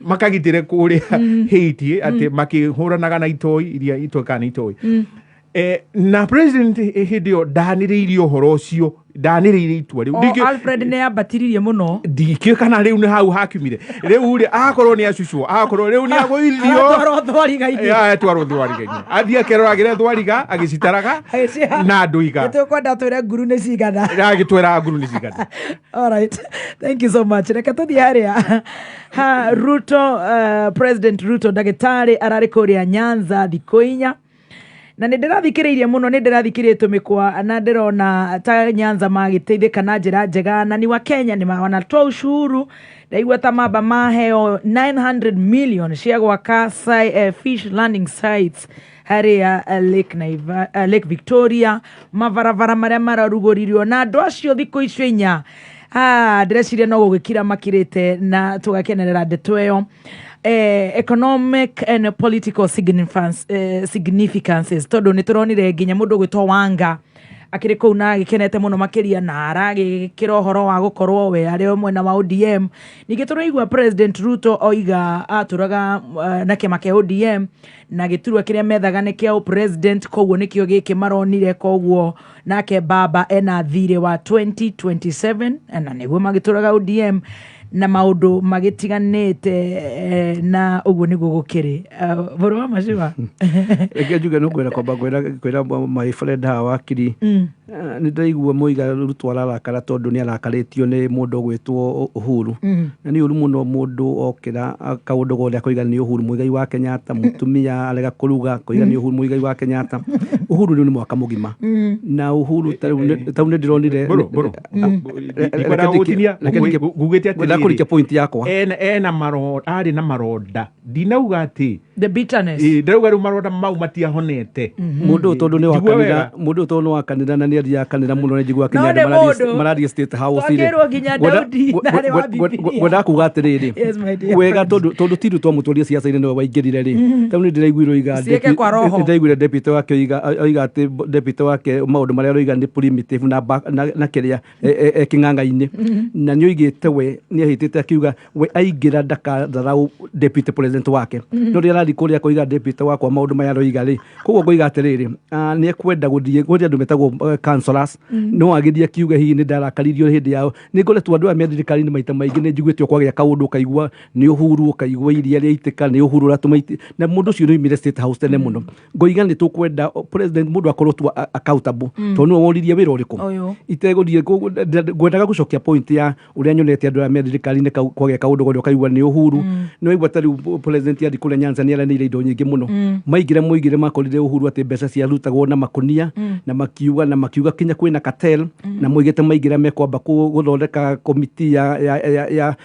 makagitire kuri Haiti ati makihuranaga na itoi iria itokana itoi na president hidio daniririo horo ucio daniririo itua riu Alfred ne abatiririe muno ndikio kana riu ni hau hakiumire riu ri akorwo ni acucwo akorwo riu ni agoirio twaro thwariga athia keroragire thwariga agicitaraga na nduiga tukwenda twire nguru ni cigana agitwera nguru ni cigana. All right, thank you so much. Reka tuthie haria Ruto President Ruto ndagitari arari kuria Nyanza thikũ inya na ndirathikiririe muno ndirathikiririe tumikwa na ndirona ta Nyanza magiteithika na njira njega na ni wa Kenya ni wanatoa ushuru ndaigua ta maba maheo 900 million cia gwaka fish landing sites haria Lake Victoria mavaravara maria mararugoririo na andu acio thikũ icio inya ndireciria no gugikira makirite na tugakenerera ndeto iyo economic and political significances tondu ni turonire nginya mundu gwitwo Wanga akiri kou na gikenete muno makiria na aragikira horo wa gukorwo we ari mwena wa ODM ningi turaigua President Ruto oiga aturaga na kima ke ODM na giturwa kiria methaga ni kia president koguo nikio giki maronire koguo nake baba ena thire wa 2027 na niguo magituraga ODM na maundu magitiganite na uguo niguo gukiri Mburu wa Machua ngiuga no kwera kwera my friend ha Wakiri ni ndaigua muiga Ruto ararakara tondu ni arakaritio ni mundu gwitwo Uhuru na ni uru muno mundu okira kaundu gothe koiga ni Uhuru muigai wa Kenyatta mutumia alega kuruga koiga ni Uhuru muigai wa Kenyatta Uhuru ni mwaka mugima na Uhuru tau ni ndironire gugite ati kurikia point yakwa ena maroda ari na maroda dinauga ati the bitterness ndauga ru maroda mau matiahonete mundu tondu ni wakanira mundu tondu wakanira na ni aria kanira muno njigua Kinyanda maradi state house ile goda kugatiriri wega tondu tiru twa muturia siasa ile no waingirire ri tau ni ndiraiguiro iga ndiraiguire deputy wake oiga ati deputy wake maundu maria oiga ni primitive na kiria king'ang'a-ini na ni oigite we ni ahitite akiuga we aingira ndaka dharau deputy president wake no ria athi kuria koiga deputy wakwa maundu maya roiga ri koguo ngoiga atiriri ni ekwenda guthie andu metagwo councillors no agithie kiuge hihi ni ndarakaririo hindi yao ni ngoretwo andu aya me thirikari-ini maita maingi ni njiguite kwagĩa kaundu kaigua ni Uhuru kaigua iria ria itika ni Uhuru ratumaiti na mundu ucio ni imire state house tene muno ngoiga ni tukwenda president mundu akorwo tu accountable to no woririe wira uriku iteguthie ngwendaga gucokia point ya uria nyonete andu aya me thirikari-ini kwagĩa kaundu gothe kaigua ni Uhuru no igwa tari president ya dikule Nyanza ni aranire indo nyingi muno maigire muigire makorire Uhuru ati mbeca cia rutagwo na makunia na makiuga kinya kwina cartel na muigite maigira mekwamba guthondeka komiti ya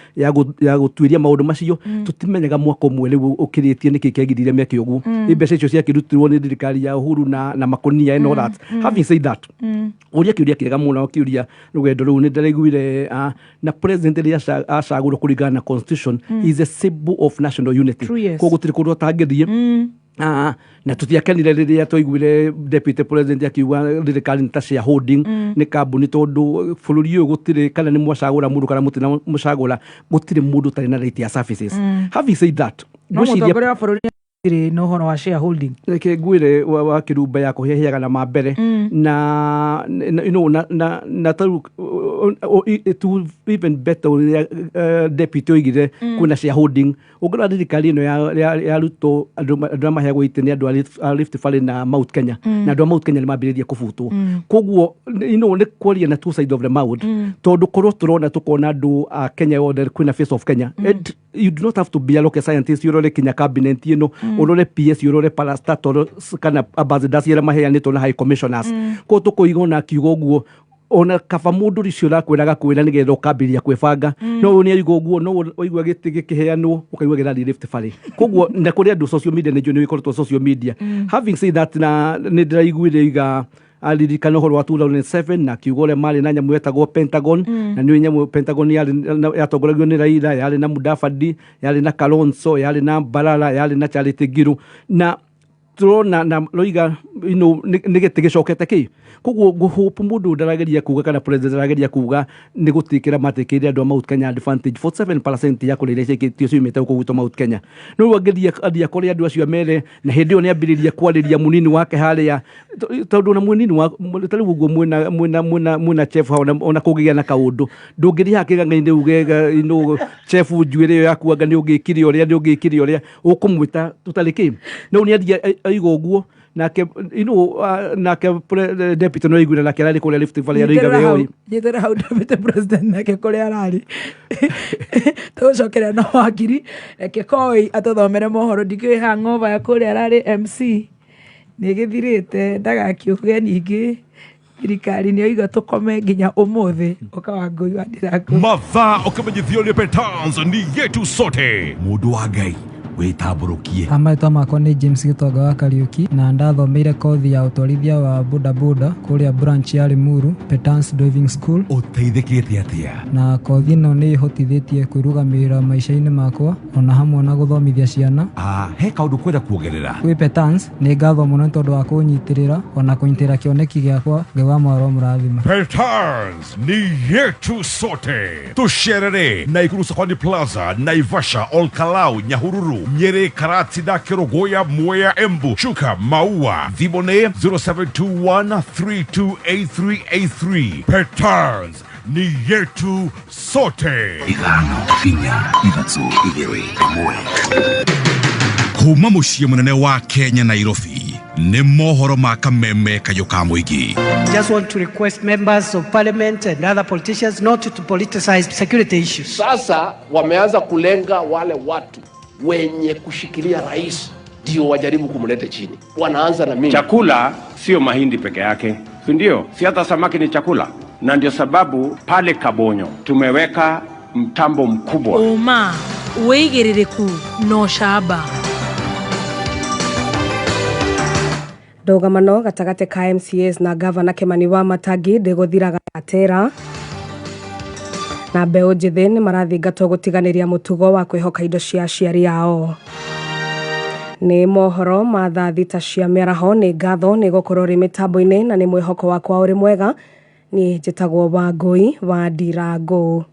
gutwiria maundu macio tutimenyaga mwaka umwe riu ukiritie niki kiagirire meke uguo mbeca icio ciakirutirwo ni thirikari ya Uhuru na makunia and all that having said that uria kiuria kiega muno kiuria rugendo riu ni ndaraiguire na president ria acagurwo kuringana na constitution is a symbol of national unity koguo tiri kundu tangithie na tutiakenire riria twaiguire deputy president akiuga thirikari ta shareholding ni kambuni tondu bururi uyu gutire kana ni mwacagura mundu kana mutina mucagura gutire mundu tari na right ya services having said that no mutongoria wa bururi no horo wa shareholding ke ngwire wa kirumba ya kuheheaga na mambere na taru to even better deputy oigire kuna shareholding ugora thirikari ino ya ruto andu maheagwo itini andu a Rift Valley na Mount Kenya na andu a Mount Kenya ni mambiririe kubutwo koguo ni kwaria na two side of the mouth tondu korwo turona tukona andu a Kenya yothe kuna face of Kenya and you do not have to be a rocket scientist urore Kenya cabinet urore PS urore parastatal kana ambassadors yera maheanitwo na high commissioners ko tukuigona kiugo guo ona kaba mundu ricio rakwiraga kwira nigetha ukambiria kwibanga no ni aigwo guo no oigwa giti kiheanwo ukaigwa githari Rift Valley koguo na kuri andu social media ni joni wikorwo social media having said that na ni ndiraiguire iga alirikana horo wa 2007 na kiugole mali na nyamu yetagwo Pentagon na ni nyamu Pentagon yatongoragio ni Raila yale na Mudavadi yale na Kalonzo yale na Balala yale na Charity Ngilu na turona na loiga nigete gicokete ki koguo guhope mundu ndarageria kuga kana president ndarageria kuga ni gutikira matikire andu a Mount Kenya advantage 47% ya kurire cikitio ciumite kugutwa Mount Kenya no wageria kore andu acio mere na hindi oni ambiriria kwariria munini wake haria tondu na munini wa tari guguo mwena chef ona kugia na kaundu ndungiria hakigangaine ugega chef njuire yo yakuanga ni ungikire uria ukumwita tutariki no ni aigo guo nake nake deputy no igura nake ari kule Rift Valley ariga wewe nyitera how deputy president nake kule arari tucokera na Wakiri ke koi atothomere mohoro ndikwe hangover ya kule arari MC nigithirite ndagakiuge ningi thirikari ni oiga tukome nginya umuthi ukawangui wa ndiraku mathaa ukamenyithio ni Petans ni yetu sote mundu wa Ngai witamburukie amaitwa makwa ni James Gitonga wa Kariuki na ndathomeire kothi ya utwarithia wa bodaboda kuria branch ya Limuru Petans Driving School uteithikite atia na kothi ino ni hotithitie kwirugamira maisha-ini makwa ona hamwe na guthomithia ciana he kaundu kwenda kuongerera kwi Petans ni ngatho muno tondu wa kunyitirira ona kunyitira kioneki giakwa ngewa mwaro murathima Petans ni yetu sote tusherere na Ikuru Sokoni Plaza Naivasha Olkalau Nyahururu Nyeri Karati na Kerogoya Mwea Embu Chuka Maua Thibone 0721328383 Petans ni yetu sote Igano Kinya Igatsu Igere Mwe kuma muciĩ munene wa Kenya Nairobi ni mohoro ma kameme kayo ka muingi. Just want to request members of parliament and other politicians not to politicize security issues. Sasa wameanza kulenga wale watu wenye kushikilia rais ndio wajaribu kumleta chini. Wanaanza na mimi. Chakula sio mahindi peke yake, si ndio? Si hata samaki ni chakula. Na ndio sababu pale Kabonyo tumeweka mtambo mkubwa. Uma, uigiririku no shaba. Ndogamano gatagate ka MCAs na Governor Kimani Wamatangi ndiguthiraga atera na mbeu njithi ni marathingatwo gutiganiria mutugo wa kwihoka indo cia aciari ao. Ni mohoro ma thaa thita cia mĩaraho ni ngatho ni gukorwo ri mitambo-ini na ni mwihoko wakwa uri mwega ni njitagwo Wangui wa Ndirangu.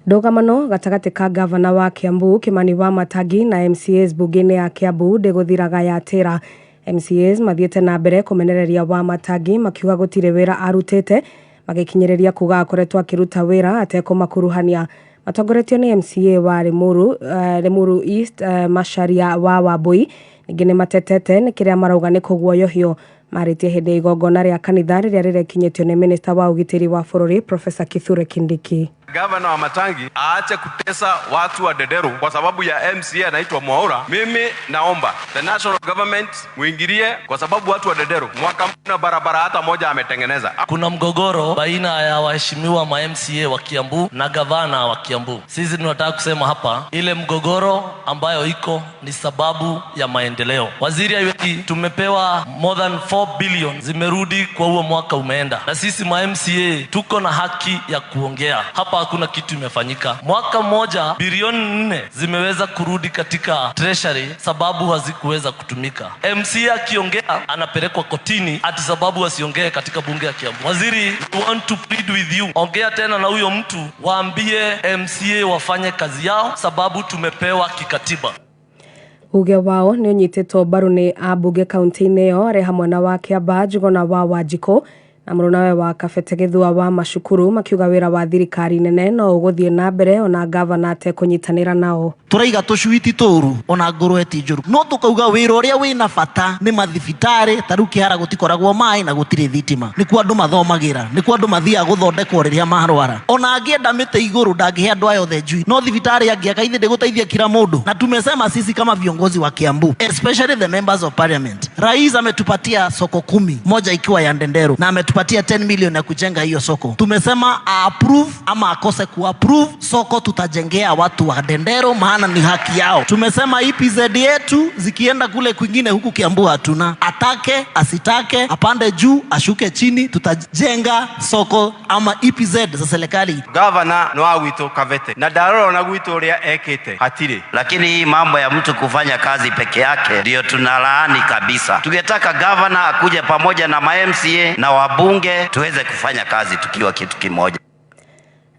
Ndũgamano gatagati ka gavana wa Kiambu Kimani wa Matangi na MCAs bunge-inĩ ya Kiambu ndĩgũthiraga yatĩra. MCAs mathiĩte na mbere kũmenereria wa Matangi makiuga gũtirĩ wĩra arutĩte, magĩkinyĩrĩria kuga akoretwo akĩruta wĩra atekũmakuruhania. Matongoretio nĩ MCA wa Limuru East Macharia wa Wambui, ningĩ nĩ matetete nĩ kĩrĩa marauga nĩ kũguoyohio. Marĩtie hĩndĩ ya igongona rĩa kanitha rĩrĩa rĩrekinyĩtio nĩ minista wa ũgitĩri wa bũrũri Profesa Kithure Kindiki. Gavana wa Matangi aache kutesa watu wa Dederu kwa sababu ya MCA anaitwa Mwaura. Mimi naomba the national government muingilie kwa sababu watu wa Dederu mwaka mmoja barabara hata moja ametengeneza. Kuna mgogoro baina ya waheshimiwa ma MCA wa Kiambu na gavana wa Kiambu. Sisi tunataka kusema hapa ile mgogoro ambayo iko ni sababu ya maendeleo. Waziri haiweki tumepewa more than 4 billion zimerudi kwa huo mwaka umeenda. Na sisi ma MCA tuko na haki ya kuongea. Hapa hakuna kitu imefanyika. Mwaka mmoja bilioni 4 zimeweza kurudi katika treasury sababu hazikuweza kutumika. MCA akiongea anapelekwa kotini ati sababu asiongee katika bunge ya Kiambu. Waziri, we want to plead with you. Ongea tena na huyo mtu, waambie MCA wafanye kazi yao sababu tumepewa kikatiba. Uge wao nĩ ũnyitĩtwo mbaru nĩ ambunge kaunti-inĩ ĩyo arĩ hamwe na wa Kĩamba, Njuguna wa Wanjikũ na mũrũnawe wa Kabete Gĩthua wa Macukuru makiuga wĩra wa thirikari nene no ũgũthiĩ na mbere ona gavana atekũnyitanĩra nao. Turaiga tucuiti turu ona ngũrwe ti njũru no tukauga wĩra ũrĩa wĩna bata nĩ mathibitarĩ ta rĩu Kĩhara gũtikoragwo maĩ na gũtirĩ thitima, nĩkuo andũ mathomagĩra, nĩkuo andũ mathiaga gũthondekwo rĩrĩa marwara. Ona angĩenda mĩtĩ igũrũ ndangĩhe andũ aya othe njui, no thibitarĩ angĩaka ithe ndĩgũteithia kila mũndũ. Na tumesema sisi kama viongozi wa Kiambu, especially the members of parliament, rais ametupatia soko 10, moja ikiwa ya Ndenderu, na ametupatia 10 million ya kujenga hiyo soko. Tumesema approve ama akose kuapprove soko tutajengea watu wa Ndenderu maana ni haki yao. Tumesema EPZ yetu zikienda kule kwingine huku Kiambu hatuna. Atake, asitake, apande juu, ashuke chini, tutajenga soko ama EPZ za serikali. Gavana no agwito Kabete na daroro na gwito uria ekete hatire. Lakini hii mambo ya mtu kufanya kazi peke yake ndio tunalaani kabisa. Tungetaka gavana akuje pamoja na ma-MCA na wabunge tuweze kufanya kazi tukiwa kitu kimoja.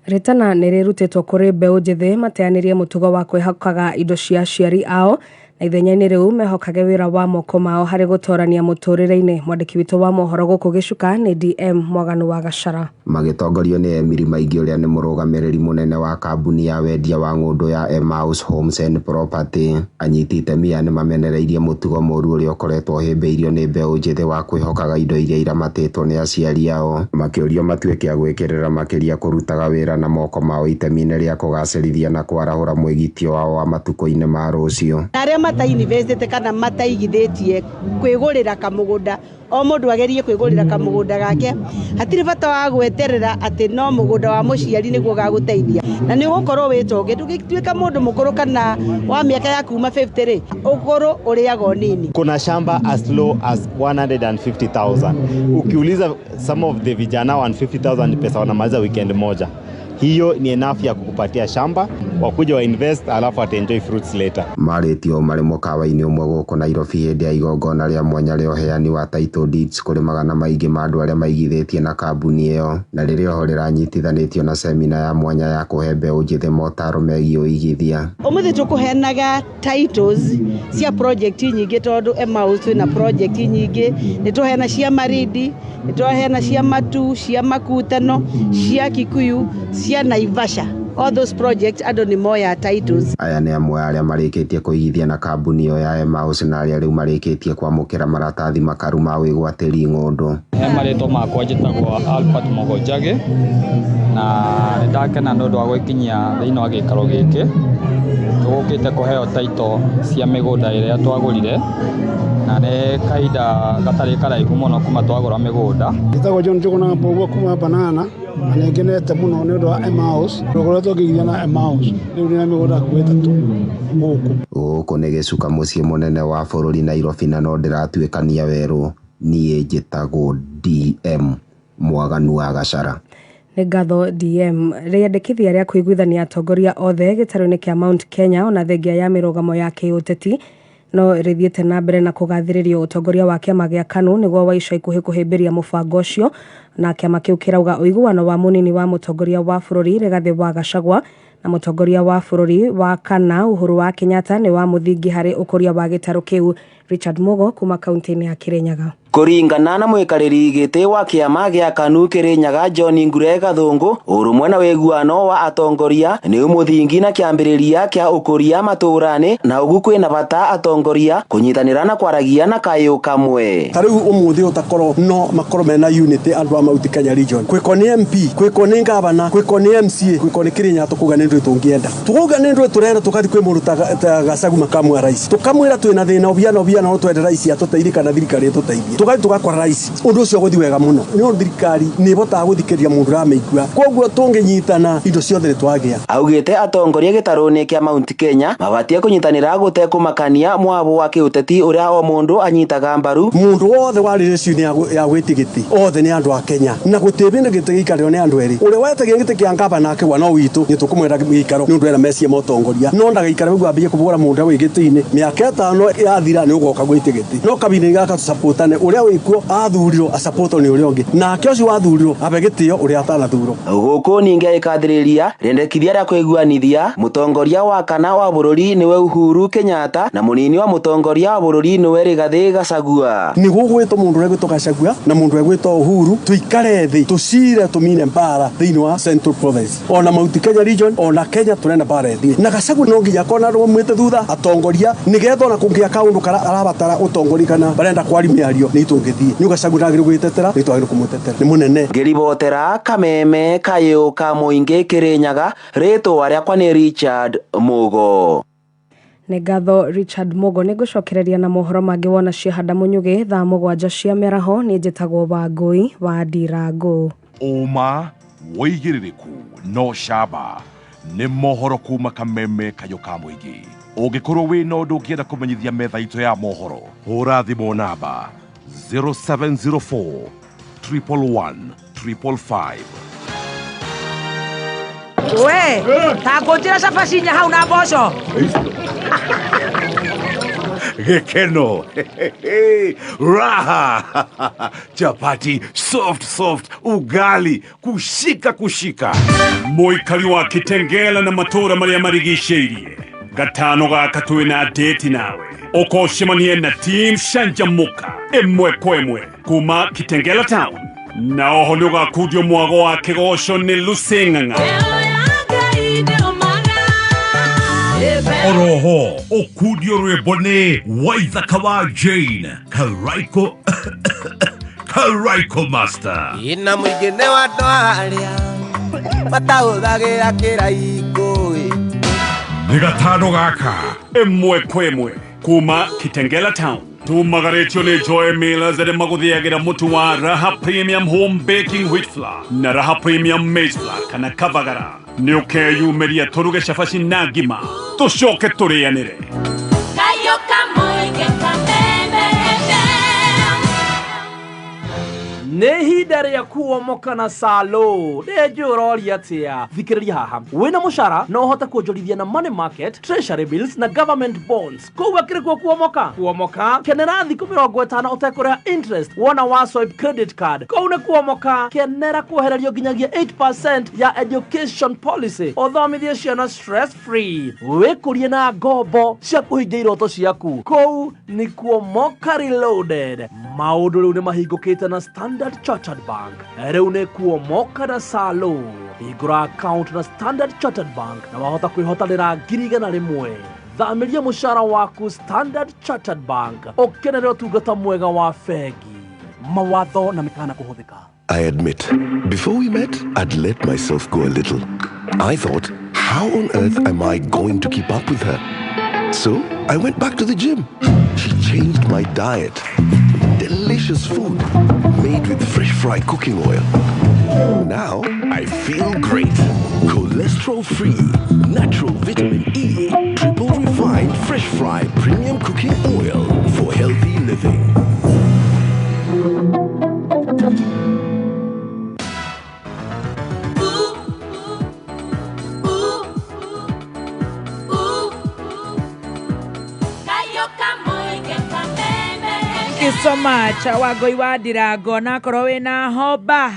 Ritana nĩrĩrutĩtwo kũrĩ mbeũ njĩthĩ mateanĩrie mũtugo wa kwĩhokaga indo cia aciari ao na ithenya-inĩ rĩu mehokage wĩra wa moko mao harĩ gũtorania mũtũrĩre-inĩ. Mwandĩki witũ wa mohoro gũkũ Gĩcuka nĩ DM Mwaganu wa Gacara. Magĩtongorio nĩ Emiri Maingĩ ũrĩa nĩ mũrũgamĩrĩri mũnene wa kambuni ya wendia wa ng'ũndũ ya Emmaus Homes and Property. Anyiti itemi nĩ mamenereirie mũtugo mũru ũrĩa ũkoretwo hĩmbĩirio nĩ mbeũ njĩthĩ wa kwĩhokaga indo iria iramatĩtwo nĩ aciari ao, makĩũrio matuĩke a gwĩkĩrĩra makĩria kũrutaga wĩra na moko mao itemi-inĩ rĩa kũgacĩrithia na kwarahũra mwĩgitio wao wa matukũ-inĩ ma rũciũ. Mata university kana mataigithĩtie kwĩgũrĩra kamũgũnda, o mũndũ agerie kwĩgũrĩra kamũgũnda gake, hatirĩ bata wa gweterera atĩ no mũgũnda wa mũciari nĩguo gagũteithia. Na nĩ ũgũkorwo wĩtonge ndũgĩtuĩka mũndũ mũkũrũ kana wa mĩaka ya kuma 50 rĩ, ũkũrũ ũrĩago nini. Kuna shamba as low as 150,000. Ukiuliza some of the vijana 150,000 pesa wanamaliza weekend moja. Hiyo ni enough ya kukupatia shamba wakuja wa invest alafu enjoy fruits later. Marĩtio marĩ mũkawa-inĩ ũmwe gũkũ Nairobi hĩndĩ ya igongona rĩa mwanya rĩa ũheani wa title deeds kũrĩ magana maingĩ ma andũ arĩa maigithĩtie na kambuni ĩyo, na rĩrĩa ho rĩranyitithanĩtio na semina ya mwanya ya kũhe mbeũ njĩthĩ motaro megiĩ ũigithia. Ũmũthĩ tũkũheanaga titles cia project nyingĩ tondũ Emmaus na project nyingĩ nĩ tũheana cia Marindi, nĩ tũheana cia Matu, cia Makutano, cia Kikuyu, cia Naivasha. All those projects andũ nĩ moya titles. Aya nĩ amwe arĩa marĩkĩtie kũigithia na kambuni ĩyo ya Emmaus na arĩa rĩu marĩkĩtie kwamũkĩra maratathi makaru ma wĩgwatĩri ng'ũndũ. He marĩtwa makwa njĩtagwo Albert Mogojage na nĩ ndakena nĩ ũndũ wa gwĩkinyia thĩinĩ wa gĩikaro gĩkĩ. Tũgũkĩte kũheo title cia mĩgũnda ĩrĩa twagũrire na nĩ kahinda gatarĩ karaihu mũno kuma twagũra mĩgũnda. Njĩtagwo John Njuguna kuma Banana na nĩngenete mũno nĩ ũndũ wa Emmaus. Tũkoretwo ngĩigithia na Emmaus rĩu nĩ mĩgũnda hakuhĩ 3 gũkũ nĩ Gĩcuka mũciĩ mũnene wa bũrũri Nairobi, na no ndĩratuĩkania werũ. Niĩ njĩtagwo DM Mwaganu wa Gacara. Nĩ ngatho DM. Rĩendekithia rĩa kũiguithania atongoria othe gĩtarũ-inĩ kĩa Mount Kenya ona thengia ya mĩrũgamo ya kĩũteti no rĩthiĩte na mbere na kũgathĩrĩrio ũtongoria wa kĩama gĩa KANU nĩguo wa ica ikuhĩ kũhĩmbĩria mũbango ũcio, na kĩama kĩu kĩrauga ũiguano wa mũnini wa mũtongoria wa bũrũri Rigathĩ wa Gachagua na mũtongoria wa bũrũri wa kana Uhuru wa Kenyatta nĩ wa mũthingi harĩ ũkũria wa gĩtarũ kĩu. Richard Mugo kuma kaunti-inĩ ya Kirinyaga. Kuringana na mwikariri giti wa kiama gia KANU Kirinyaga John Ngure Gathungu, urumwe na weguano wa atongoria ni umuthingi na kiambiriria kia ukuria maturani na ugu kwina bata atongoria kunyitanira na kwaragia na kayo kamwe. Tariu umuthi utakoro no makoro mena unity andu a Mount Kenya region. Kwiko ni MP, kwiko ni governor, kwiko ni MCA, kwiko ni Kirinyaga tukuga ni ndu tungienda. Tukuga ni ndu turera tukathi kwi mundu ta Gacagu makamwa rais. Tukamwira twina thina obiana no twende rais atuteithika na thirikari tuteithie. Tugai tugakwa rais undu ucio guthi wega muno ni thirikari ni bota guthikiria mundu rameigua koguo tunginyitana indo ciothe twagia. Augite atongoria gitaruni kia Mount Kenya mabatie kunyitanira gute kumakania mwabo wa kiuteti uria o mundu anyitaga mbaru. Mundu wothe wari reciuni ya gwitigiti othe ni andu a Kenya na gutibinde gite gikario ni andu eri uria wete gite kia ngaba nake wa no witu ni tukumwera gikaro ni undu era mesia motongoria no ndagikara bigwa ambie kubura mundu wigitini miaka 5 yathira ni ugoka gwitigiti no kabine gaka supportane uria wikuo athurirwo a support ni uria ungi na kioci wathurirwo abegitio uria atanathurwo guku ninge ikathiriria rendekithia ria kwiguanithia mutongoria wa kana wa bururi niwe Uhuru Kenyatta na munini wa mutongoria wa bururi niwe Rigathi Gachagua. Ni gugwito mundu uri gwitwo Gachagua na mundu uri gwitwo Uhuru tuikare thi tucire tumine mbara thiini wa Central Province ona Mount Kenya region ona Kenya turenda mbara thi na Gachagua no nginya kona rumwite thutha atongoria nigetho na kungia kaundu kara arabatara utongoria kana barenda kwari miario ni tungithie ni Gachagua ndagire gwitetera ni twagire kumutetera ni munene. Ngiribotera kameme kayo ka muingi Kirinyaga rĩtwa rĩakwa ni Richard Mugo. Nĩ ngatho Richard Mugo. Nĩ ngũcokereria na mohoro mangĩ wona ciahanda Munyugi thaa 7 cia mĩaraho. Nĩ njĩtagwo Wangui wa Ndirangu. Uma woigĩrĩrĩku no camba nĩ mohoro kuma kameme kayo ka mũingĩ. Ũngĩkorwo wĩna ũndũ ũngĩenda kũmenyithia metha itũ ya mohoro, hũra thimũ namba 0704 111 555. We, ta ngũnjĩra cabacinya hau na mboco. Gekeno. Raha. Chapati soft ugali kushika. Muikari wa Kitengela na matura maria marigicĩirie. Gatano gaka twina date nawe. Okoshemanie na team Shanjamuka emwe kwemwe kuma Kitengela town. Na oho nĩũgakundio mwago wa kĩgoco nĩ Luseng'ang'a. Oroho okudio rwĩmbo nĩ Waithaka wa Jane Karaiko Master. Ina mũingĩ wa andũ arĩa matahũthagĩra kĩraikũ. Nĩ gatano gaka emwe kwemwe kuma Kitengela town. Tumagaretio nĩ Joy Millers arĩa magũthĩagĩra mũtu wa Raha Premium Home Baking Wheat Flour na Raha Premium Maize Flour kana Kavagara. Nĩ ũkeyumeria tũruge cabaci na ngima tũcoke tũrĩanĩre. Kayo kamoige kameme. Nĩ ihinda rĩa kuomoka na Salo. Nĩ njũroria atĩa. Thikĩrĩria haha. Wĩna mũcara no ũhote kuonjorithia na money market, treasury bills na government bonds. Kũu akĩrĩ kuo kuomoka. Kuomoka kenera thikũ 50 ũtekũrĩha interest wona wa swipe credit card. Kũu nĩ kuomoka kenera kuohererio nginyagia 8% ya education policy. Ũthomithie ciana stress free. Wĩkũrie na ngombo cia kũhingia iroto ciaku. Kũu nĩ kuomoka reloaded. Maũndũ rĩu nĩ mahingũkĩte na Standard Chartered Bank. Rĩu nĩ kuomoka na Salo. Hingũra account na Standard Chartered Bank na wahota kwĩhotanĩra 1,000. Thamiria mũcara waku Standard Chartered Bank. Ũkenere ũtungata mwega wa bengi. Mawatho na mĩkana kũhũthĩka. I admit, before we met, I'd let myself go a little. I thought, how on earth am I going to keep up with her? So I went back to the gym. She changed my diet. Delicious food made with fresh fry cooking oil. Now I feel great. Cholesterol free, natural vitamin E, triple refined fresh fry premium cooking oil for healthy living. So much Wangui wa Ndirangu na korwo wina homba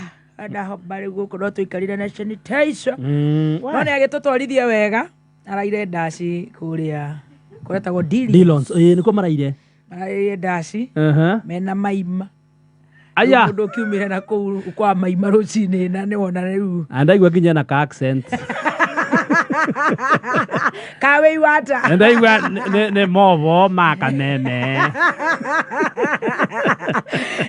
ndaho bari guko no tuikarire na sanitation no ne agitutwarithia wega araire ndaci kuria kuretagwo Dillons niko maraire ndaci mena maima aya mundu kiumire na kuu kwa maima rucini na ne wona riu andaigua nginya na ka accent kawe iwata andaigua ne movo makanene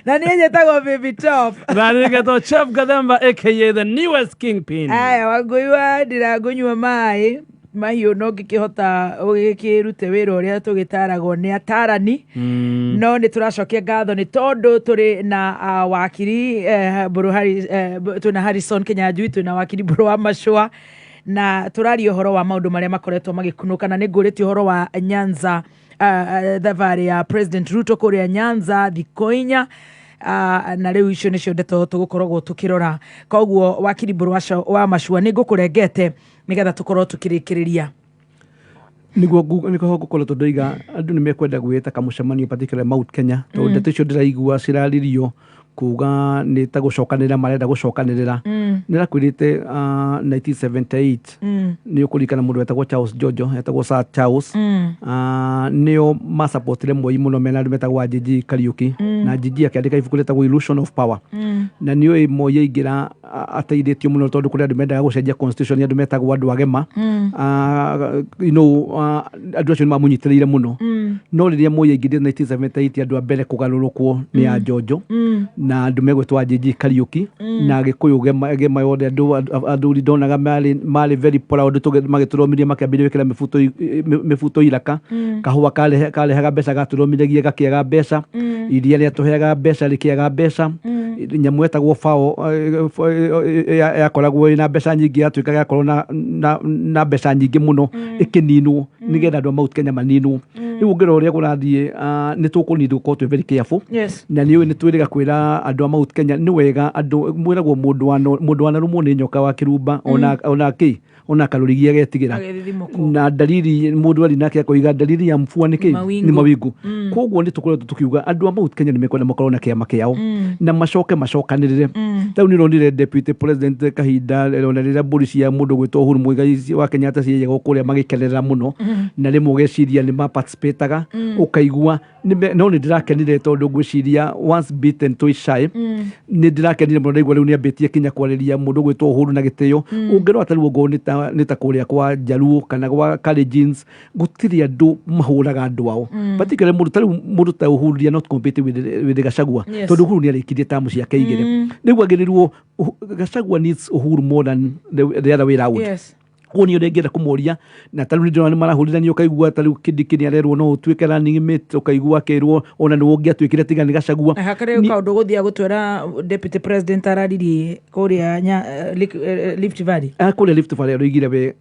na niye njetago baby top na nigeto Chef Gathemba aka the newest kingpin aya wanguiwa ndiragunywa mai mahiũ no ngĩkĩhota ũgĩkĩrute wĩra ũrĩa tũgĩtaragwo nĩ atarani no nĩ tũracokia ngatho nĩ tondũ tũrĩ na wakiri twĩna Harrison Kinyanjui twĩna wakiri Mburu Machua na tũraria ũhoro wa maũndũ marĩa makoretwo magĩkunũka na nĩ ngũrĩtie ũhoro wa Nyanza thabarĩ ya President Ruto kũrĩa Nyanza thikũ-inya na rĩu icio nĩcio ndeto tũgũkoragwo tũkĩrora koguo wakiri Mburu Machua nĩ ngũkũrengete nĩgetha tũkorwo tũkĩrĩkĩrĩria niguo ngũkorwo tũndũiga andũ nĩ mekwenda gwĩta kamũcemanio particularly Mount Kenya tondũ ndeto icio ndĩraigua ciraririo kuga nĩ ta gũcokanĩrĩra marenda gũcokanĩrĩra nĩrakwĩrĩte 1978 nĩ ũkũririkana mũndũ wetagwo Charles Jojo etagwo Sir Charles nĩo macapotire Moi mũno mena andũ metagwo Jiji Kariuki na Jiji akĩandĩka ibuku rĩtagwo Illusion of Power na nĩoĩ Moi aingĩra ateithĩtio mũno tondũ kũrĩ andũ mendaga gũcenjia constitution andũ metagwo andũ agema andũ acio nĩ mamũnyitĩrĩire mũno no rĩrĩa Moi aingĩrire 1978 andũ a mbere kũgarũrũkwo nĩ a Jojo na andũ megwĩtwo Jiji Kariuki na Gĩkũyũ gema yothe andũ ndonaga marĩ very proud magĩtũrũmirie makĩambĩrĩria gwĩkĩra mĩbuto iraka kahũa karehaga mbeca gatũrũmiragie gakĩaga mbeca iria rĩatũheaga mbeca rĩkĩaga mbeca nyamũ etagwo bao yakoragwo ĩna mbeca nyingĩ yatuĩkaga yakorwo na mbeca nyingĩ mũno ĩkĩninwo nĩgetha andũ a Mount Kenya maninwo rĩu ũngĩrora ũrĩa kũrathiĩ nĩ tũkũnini tũkorwo twĩ very careful na nĩ twĩrĩga kwĩra andũ a Mount Kenya nĩ wega andũ mwĩragwo mũndũ wanarũmwo nĩ nyoka wa kĩrumba ona karũrigia getigĩra na dalili mũndũ arĩ nake akoiga dalili ya mfua nĩ mawingu koguo nĩ tũkoretwo tũkiuga andũ a Mount Kenya nĩ mekwenda makorwo na kĩama kĩao na macokanĩrĩre rĩu nĩ ronire deputy president kahinda ona rĩrĩa mbũri cia mũndũ gwĩtwo Uhuru Muigai wa Kenyatta ciĩyagwo kũrĩa magĩkenerera mũno na rĩmwe ũgeciria nĩ maparticipataga ũkaigua no nĩ ndĩrakenire tondũ ngwĩciria once beaten twice shy nĩ ndĩrakenire mũno ndaigua rĩu nĩ ambĩtie kinya kwarĩria mũndũ gwĩtwo Uhuru na gĩtĩo ũngĩrora ta rĩu ũguo nĩ ta kũrĩa kwa Jaluo kana gwa Kalenjins gũtirĩ andũ mahũraga andũ ao particularly mũndũ ta Uhuru dia not compete with Gachagua tondũ Uhuru nĩ arĩkirie tamu ciake igĩrĩ nĩguo agĩrĩrwo Gachagua needs Uhuru more than the other way around kuni ũrĩa ngĩenda kũmoria na tarĩu nĩndĩrona nĩ marahũrithania ũkaigua tarĩu Kindiki nĩ arerwo no ũtuĩke running mate ũkaigua akerwo ona nĩ ũngĩatuĩkire tiga nĩ Gachagua hakarĩ kaũndũ gũthiĩ gũtwĩra deputy president araririe kũrĩa Rift Valley kũrĩa Rift Valley aroigire we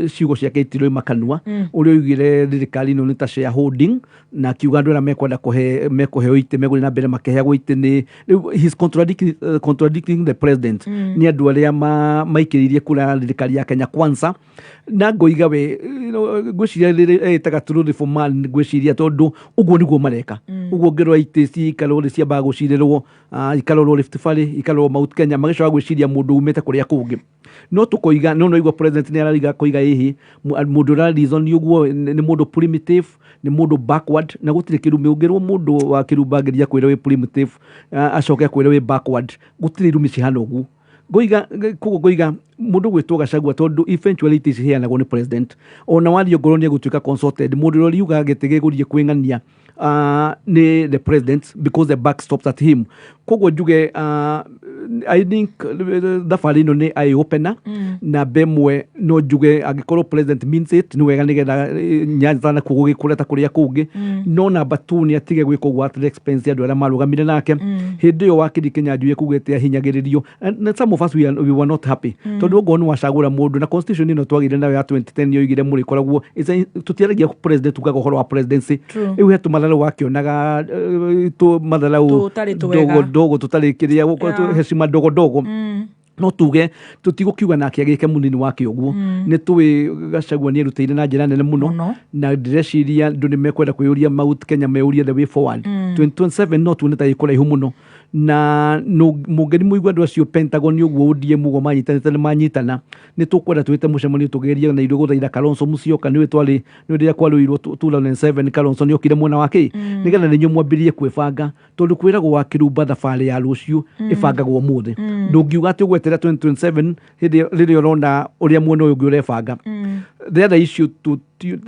ciugo ciake itirĩ makanua ũrĩa oigire thirikari ĩno nĩ ta shareholding na akiuga andũ arĩa mekũheo itĩ megũthiĩ na mbere makĩheagwo itĩ nĩ he's contradicting the president nĩ andũ arĩa maikĩrĩirie kura thirikari ya Kenya Kwanza na ngoiga we ngwĩciria rĩrĩ etaga true reform man ngwĩciria tondũ ũguo nĩguo mareka ũguo ngĩrora itĩ ciikarwo nĩ ciambaga gũcirĩrwo ikarorwo Rift Valley ikarorwo Mount Kenya magĩcoka gwĩciria mũndũ umĩte kũrĩa kũngĩ no tũkoiga no igua president nĩ arariga koiga ĩhĩ mũndũ ra reason ũguo nĩ mũndũ primitive nĩ mũndũ backward na gũtirĩ kĩrumi ũngĩrwo mũndũ wa kĩrumba ngĩria kwĩra wĩ primitive acoke kwĩra wĩ backward gũtirĩ irumi cihana ũguo ngoiga mũndũ gwĩtwo Gachagua tondũ eventually ciheanagwo nĩ president ona wathi ngoro nĩ egũtuĩka consulted mũndũ ũrĩa riuga gĩtĩ gĩgũthiĩ kwĩng'ania nĩ the president because the back stops at him koguo njuge I think thabarĩ ĩno nĩ eye opener na bemwe no njuge angĩkorwo president means it nĩ wega nĩgetha Nyanza nakuo gũgĩkũra ta kũrĩa kũngĩ no number 2 nĩ atige gwĩka ũguo at the expense ya andũ arĩa marũgamire nake hĩndĩ ĩyo Wakiri Kinyanjui ekugĩte ahinyagĩrĩrio and some of us we were not happy tondũ ũguo nĩ wacagũra mũndũ na constitution ĩno twagire nayo ya 2010 yoigire mũrĩ koragwo tũtiaragia president tugaga ũhoro wa presidency rĩu he tũmatharũ wakĩonaga tũmatharũ ndogo tũtarĩ kĩrĩa heshima ndogo no tuge tũtigũkiuga nake agĩke mũnini wake ũguo nĩ tũĩ Gachagua nĩ erutĩire na njĩra nene mũno na ndĩreciria andũ nĩ mekwenda kwĩyũria Mount Kenya meyũrie the way forward 2027 no tuone ta ikũraihu mũno na mugeni muigwa andu acio Pentagon uguo ODM uguo manyitana ni tukwenda twite mucemanio tugerie na irio guthaira Kalonzo Musyoka niwe twari ni ria kwaruirwo 2007 Kalonzo ni okire mwena wake nigetha ninyu mwambirie kwibanga tondu kwiragwo wakirumba thabari ya rucio ibangagwo muthi ndungiuga ati ugwetera 2027 riria urona uria mwena uyu urebanga the other issue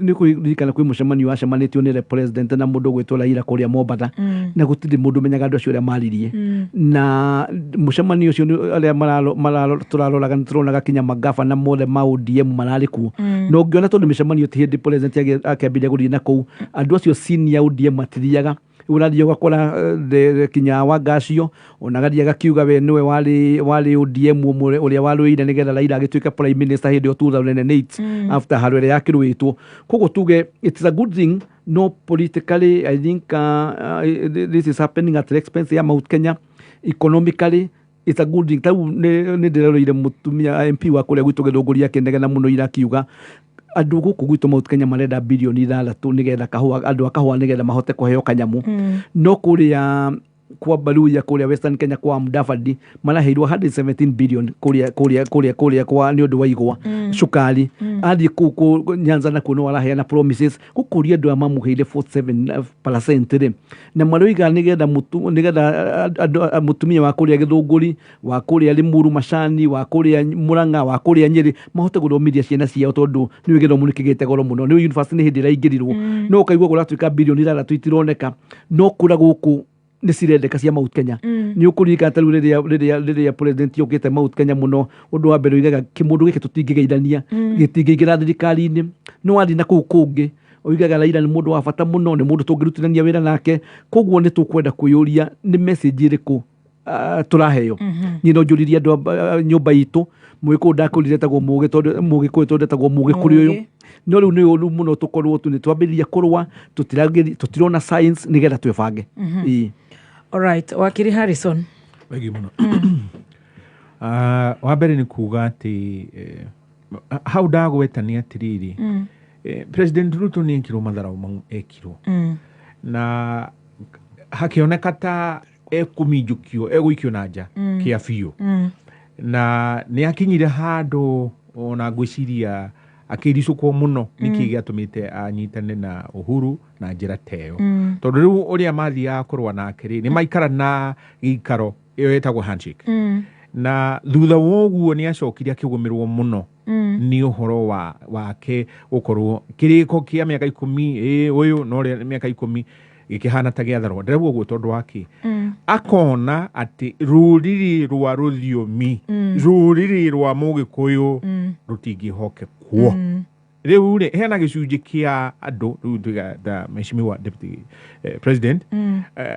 ni kuririkana kwi mucemanio wacemanitio ni president na mundu gwitwo Raila kuria Mombasa na gutiri mundu menyaga andu acio aria maririe na mucemanio ucio aria turaroraga ni turonaga kinya magafa na mothe ma ODM marari ku no ngiona tondu micemanio ti hindi president akambia guthii na kou andu acio senior ODM matiriaga urathio gakora kinya Wangacio onagaria gakiuga we niwe wali ODM uria waruire nigetha Raila agituika prime minister hindi 2008 after harwere yakirwitwo kogo tuge it's a good thing no politically I think this is happening at the expense ya Mount Kenya economically it's a good thing tau ni ndireroire mutumia MP wa kuria gwitu githunguria kendegena muno irakiuga andu guku gwitu Mount Kenya marenda bilioni 6 nigetha kahua andu akahua nigetha mahote kuheo kanyamu no kuria kwa Baluya kuria Western Kenya kwa Mudavadi maraheirwo 117 billion kuria kwa ni undu wa igwa cukari athi ku Nyanza na kuno araheana promises gukuria andu amamuheire 47% ri na maroiga nigetha mutumia wa kuria githunguri wa kuria Limuru Machani wa kuria Muranga wa kuria Nyeri mahote guthomithia ciana ciao tondu ni githomo nikigite goro muno ni university ni hindi raingirirwo no ukaigwa guratuika bilioni 6 itironeka no kura guku ni cirendeka cia Mount Kenya ni ukurika taru riria president yokite Mount Kenya muno undu wa mbere igaga kimundu giki tutingigeithania gitingigira thirikari-ini no athi na kungi oigaga Raila ni mundu wa bata muno ni mundu tungirutithania wira nake koguo ni tukwenda kuyuria ni message iriku turaheo ni no njuriria andu nyumba itu mugiku ndakurire tagwo mugi tondu mugiku tondu tagwo mugi kuri uyu no riu ni uru muno tukorwo tu ni twambiriria kurwa tutirona science nigetha twibange alright Wakiri Harrison wegi muno wa mbere ni kuga ati how ndagwetania atiriri President Ruto ni ekirwo matharau ekirwo na hakioneka ta ekuminjukio eguikio na nja kia biũ na ni akinyire handu ona ngwiciria akiricukwo muno niki giatumite anyitane na Uhuru na njira teo tondu riu uria mathiaga kurwa nake ri ni maikara na gikaro iyo yetagwo handshake na thutha woguo ni acokirie akigumirwo muno ni uhoro wake ukorwo kiriko kia miaka 10 uyu no miaka 10 gikihana ta giatharwo ndeguo guo tondu wake akona ati ruriri rwa ruthiomi ruriri rwa mugikuyu rutingihoke kuo riu ri hena gicunji kia andu riu da mheshimiwa deputy president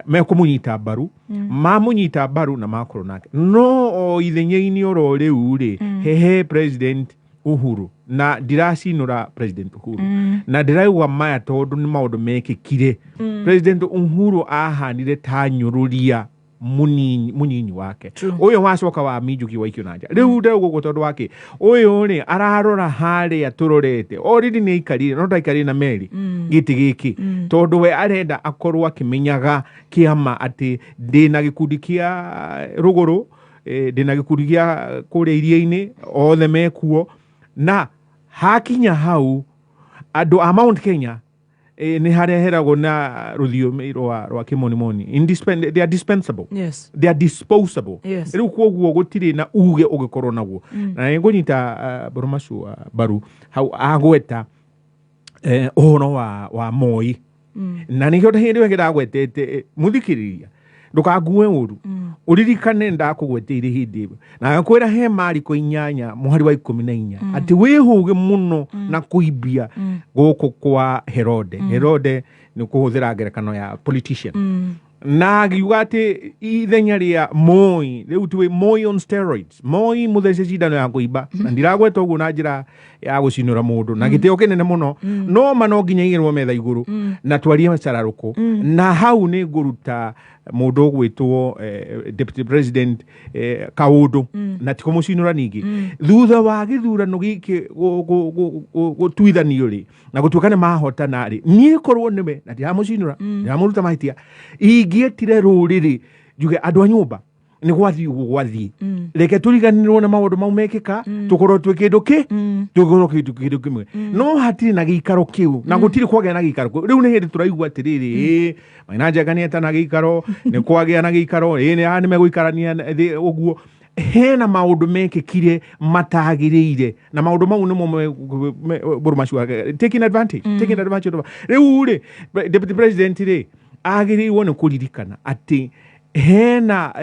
mekumunyita mbaru mamunyita mbaru na makoro nake no o ithenyaini oro riu ri hehe president Uhuru na ndiracinura president Uhuru na ndiraigwa maya tondu ni maundu mekikire president Uhuru ahanire ta nyururia munyinyi wake uyu wacoka wa minjuki waikio nanja riu ndaugo tondu wake uyu ri ararora hari aturorete already ni ikarire no ndaikarire na meri giti giki tondu we arenda akorwo akimenyaga kiama ati ndina gikundi kia ruguru ndina gikundi gia kuria iria-ini othe mekuo na hakinya hau andu a Mount Kenya ni hareheragwo na ruthiomi rwa kimonimoni they are dispensable they are disposable riu koguo gutiri na uge ugikorwo naguo na ngunyita Mburu Machua baru hau agweta uhoro wa Moi na nikio hindi we ndagwetete muthikiriria ndukague uru uririkane ndakugweteire hindi na kwira he mariko 8 muhari wa 14 ati wihuge muno na kuibia guku kwa Herode ni kuhuthira ngerekano ya politician na giuga ati ithenya ria Moi riu tuwe Moi on steroids Moi muthece cidano ya kuiba na ndiragweta uguo na njira ya gucinura mundu na giteo kinene muno no mano nginyagirwo metha iguru na twarie macararuko na hau ni nguruta mundu gwitwo deputy president Kaundu na tiko mucinura ningi thutha wa githurano giki gutwithanio ri na gutukane mahotana ri nie korwo niwe na ndiramucinura ndiramuruta mahitia ingietire ruriri njuge andå a nyå nä gwathiä å guo gwathiä reke tå riganärwo na maå ndå mau mekä ka tå korwo twä kä ndå tå korwo kä ndå kä mwe no hatirä na gä ikaro kä u na gå tirä kwagä na gä ikaro rä u nä hä ndä tå raigua atä rä rä Maina Njenga nä eta na gä ikaro nä kwagä na gä ikaro nä megå ikarania å guo hena maå ndå mekä kire matagä rä ire na maå ndå mau nä mo Mburu Machua taking advantage rä u rä deputy president rä agä rä irwo nä kå ririkana atä hena